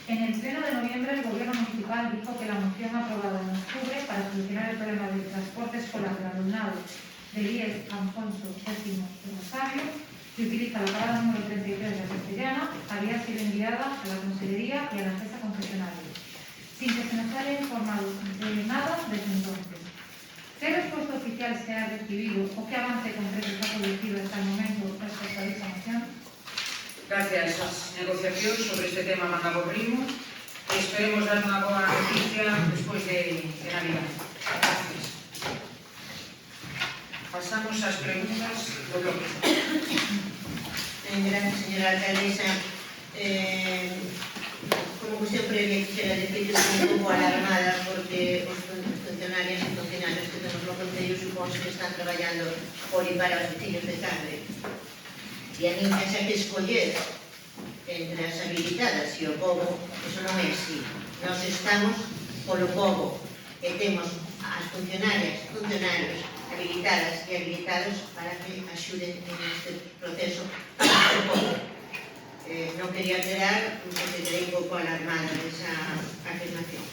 En el pleno de noviembre, el Gobierno municipal dijo que la moción aprobada en octubre para solucionar el problema del transporte escolar del alumnado del IES Alfonso X de Rosario, que utiliza la parada número 33 de la Castellana, había sido enviada a la Consellería y a la empresa concesionaria, sin que se nos haya informado de nada desde entonces. ¿Qué respuesta oficial se ha recibido o qué avance concreto se ha producido hasta el momento respecto a dicha moción? Gracias. Las negociaciones sobre este tema van a buen ritmo. Esperemos dar una buena noticia después de Navidad. Gracias. Pasamos a las preguntas do bloque. Gracias, señora alcaldesa. Como cuestión previa, quisiera decir que estoy un pouco alarmada porque os funcionarios e funcionarios que temos no Concello supón que están traballando por e para os vecinos de Cambre. E a mí xa que escoller entre as habilitadas e o pobo, eso non é así. Nós estamos polo pobo e temos as funcionarias, funcionarios habilitadas e habilitados para que axuden en este proceso para o pobo. Non quería quedar porque quedei un pouco alarmada desa afirmación.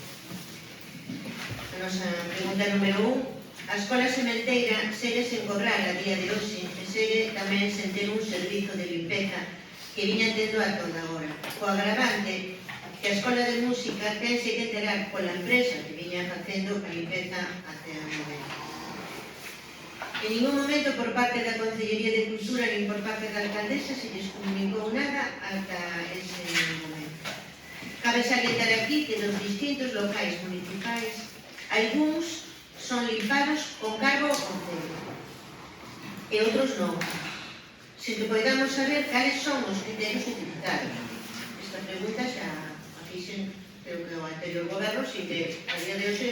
A nosa pregunta número 1. A Escola Sementeira segue sen cobrar a día de hoxe e segue tamén sen ter un servizo de limpeza que viña tendo ata agora. Co agravante que a Escola de Música tense que enterar pola empresa que viña facendo a limpeza até o momento. En ningún momento por parte da Consellería de Cultura nin por parte da alcaldesa se lles comunicou nada ata ese momento. Cabe salientar aquí que dos distintos locais municipais, algúns son limpados con cargo ao Concello e outros non. Sin que podamos saber cales son os criterios utilizados. Esta pregunta xa a fixen creo que o anterior goberno, sin que a día de hoxe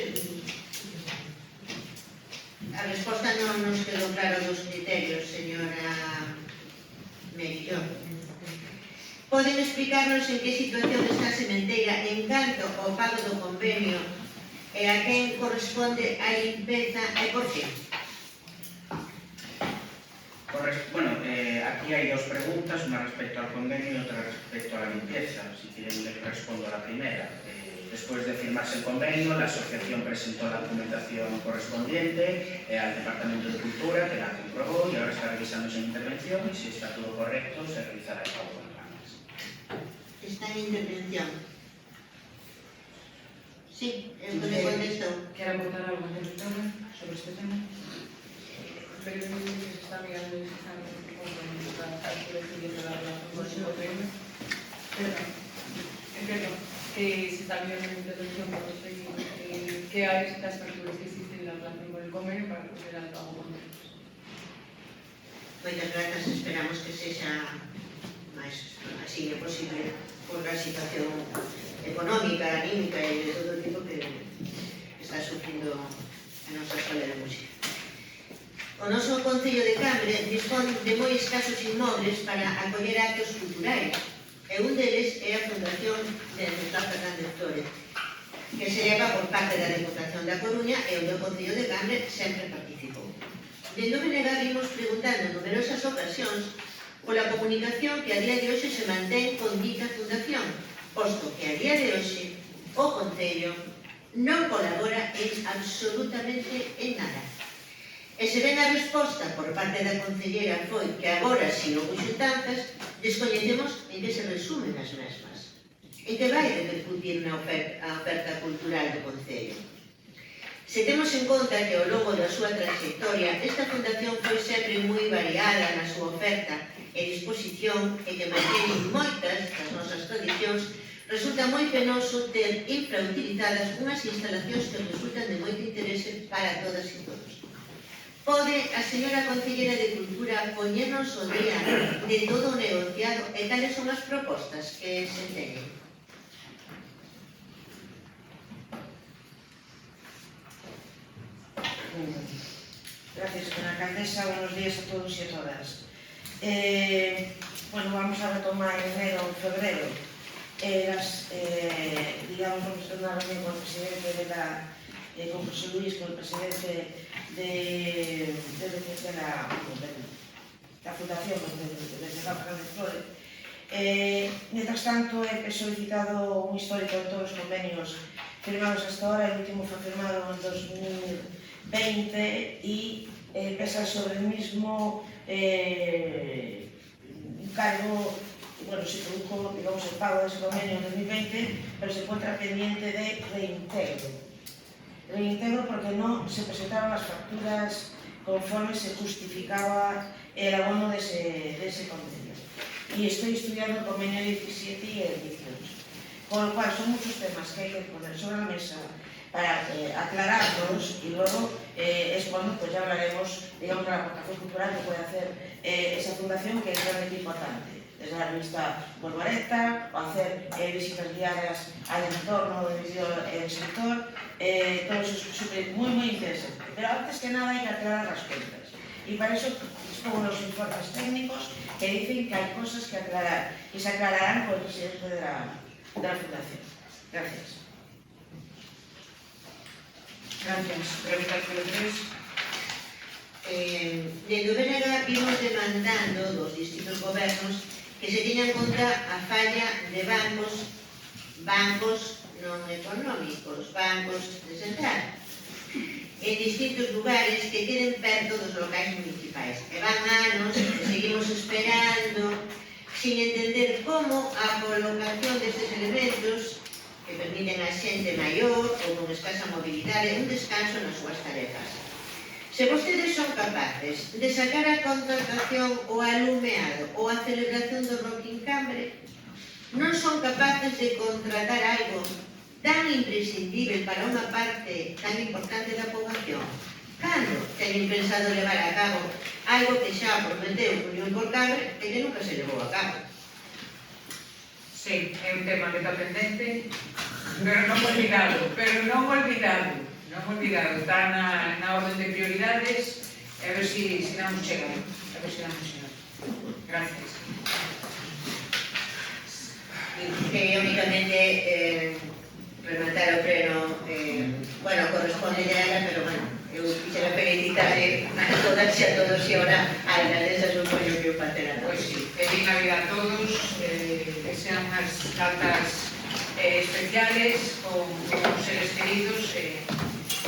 a resposta non nos quedou claro dos criterios, señora Merillón. Poden explicarnos en que situación está a sementeira en canto ao pago do convenio e a quen corresponde a limpeza e por qué? Bueno, aquí hay dos preguntas, una respecto al convenio y otra respecto a la limpieza. Si quieren, le respondo a la primera. Después de firmarse el convenio, la asociación presentó la documentación correspondiente al Departamento de Cultura, que la comprobó y ahora está revisando esa intervención y si está todo correcto, se realizará el pago de planes. Está en intervención. Sí, el que le contesto. ¿Quiere aportar algo sobre este tema? Pero es que se está mirando y se está decidiendo la relación con el convenio. Perdón. Que se está mirando en intervención por qué hay estas facturas que existen en la relación con el convenio para proceder al pago con ellos. Moitas grazas, esperamos que sexa máis así é posible por a situación económica, anímica e de todo tipo que está sufrindo a nosa Escola de Música. O noso Concello de Cambre dispón de moi escasos inmobles para acoller actos culturais e un deles é a Fundación de José Fernández Flores, que se leva por parte da Deputación da Coruña e onde o Concello de Cambre sempre participou. Dende o BNG vimos preguntando en numerosas ocasións pola comunicación que a día de hoxe se mantén con dita fundación, posto que a día de hoxe o Concello non colabora en absolutamente en nada. E se ven a resposta por parte da Concellera foi que agora si houve xuntanzas, descoñecemos en que se resumen as mesmas, en que vai repercutir na oferta cultural do Concello. Se temos en conta que ao longo da súa trayectoria esta fundación foi sempre moi variada na súa oferta e disposición e que mantén moitas das nosas tradicións, resulta moi penoso ter infrautilizadas unhas instalacións que resultan de moito interese para todas e todos. Pode a señora Concellera de Cultura poñernos o día de todo o negociado e cales son as propostas que se teñen? Gracias, señora alcaldesa. Buenos días a todos y a todas. Bueno, vamos a retomar enero o febrero. Digamos, vamos a tener una reunión con el presidente con José Luis, con el presidente de la Fundación de José Fernández Flores. Mientras tanto, he solicitado un histórico de todos los convenios firmados hasta ahora. El último fue firmado en 2020 y pesa sobre el mismo cargo. Bueno, se produjo, digamos, el pago de ese convenio en 2020, pero se encuentra pendiente de reintegro. Reintegro porque no se presentaron las facturas conforme se justificaba el abono de ese convenio. Y estoy estudiando el convenio 17 y el 18. Con lo cual, son muchos temas que hay que poner sobre la mesa para aclararlos, y luego es cuando pues, ya hablaremos, digamos, de la aportación cultural que puede hacer esa fundación, que es realmente importante. Desde la revista Volvareta, o hacer visitas guiadas al entorno del sector, todo eso es muy interesante. Pero antes que nada hay que aclarar las cuentas. Y para eso dispongo los informes técnicos que dicen que hay cosas que aclarar, y se aclararán por el presidente de la Fundación. Gracias. Gracias. Pregunta número 3. Dende o BNG vimos demandando dos distintos gobernos que se teñan en conta a falla de bancos non económicos, bancos de central, en distintos lugares que queden perto dos locais municipais. E van anos que seguimos esperando sin entender como a colocación destes elementos que permiten a xente maior ou con escasa mobilidade un descanso nas súas tarefas. Se vostedes son capaces de sacar a contratación o alumeado ou a celebración do Rock in Cambre, non son capaces de contratar algo tan imprescindible para unha parte tan importante da poboación. Cando teñen pensado levar a cabo algo que xa prometeu Unión por Cambre e que nunca se levou a cabo? Sí, é un tema que está pendente, pero non olvidado, está na orden de prioridades, e a ver se damos chegado, Gracias. Únicamente rematar o pleno, bueno, corresponde a ela, pero bueno, eu quixera felicitarle a todas e a todos e ahora a alcaldesa supoño que o facerá. Pois sí, feliz Navidad a todos, que sean unhas datas especiales con seres queridos,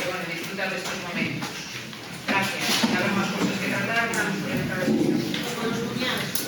bueno, disfrutar de estos momentos.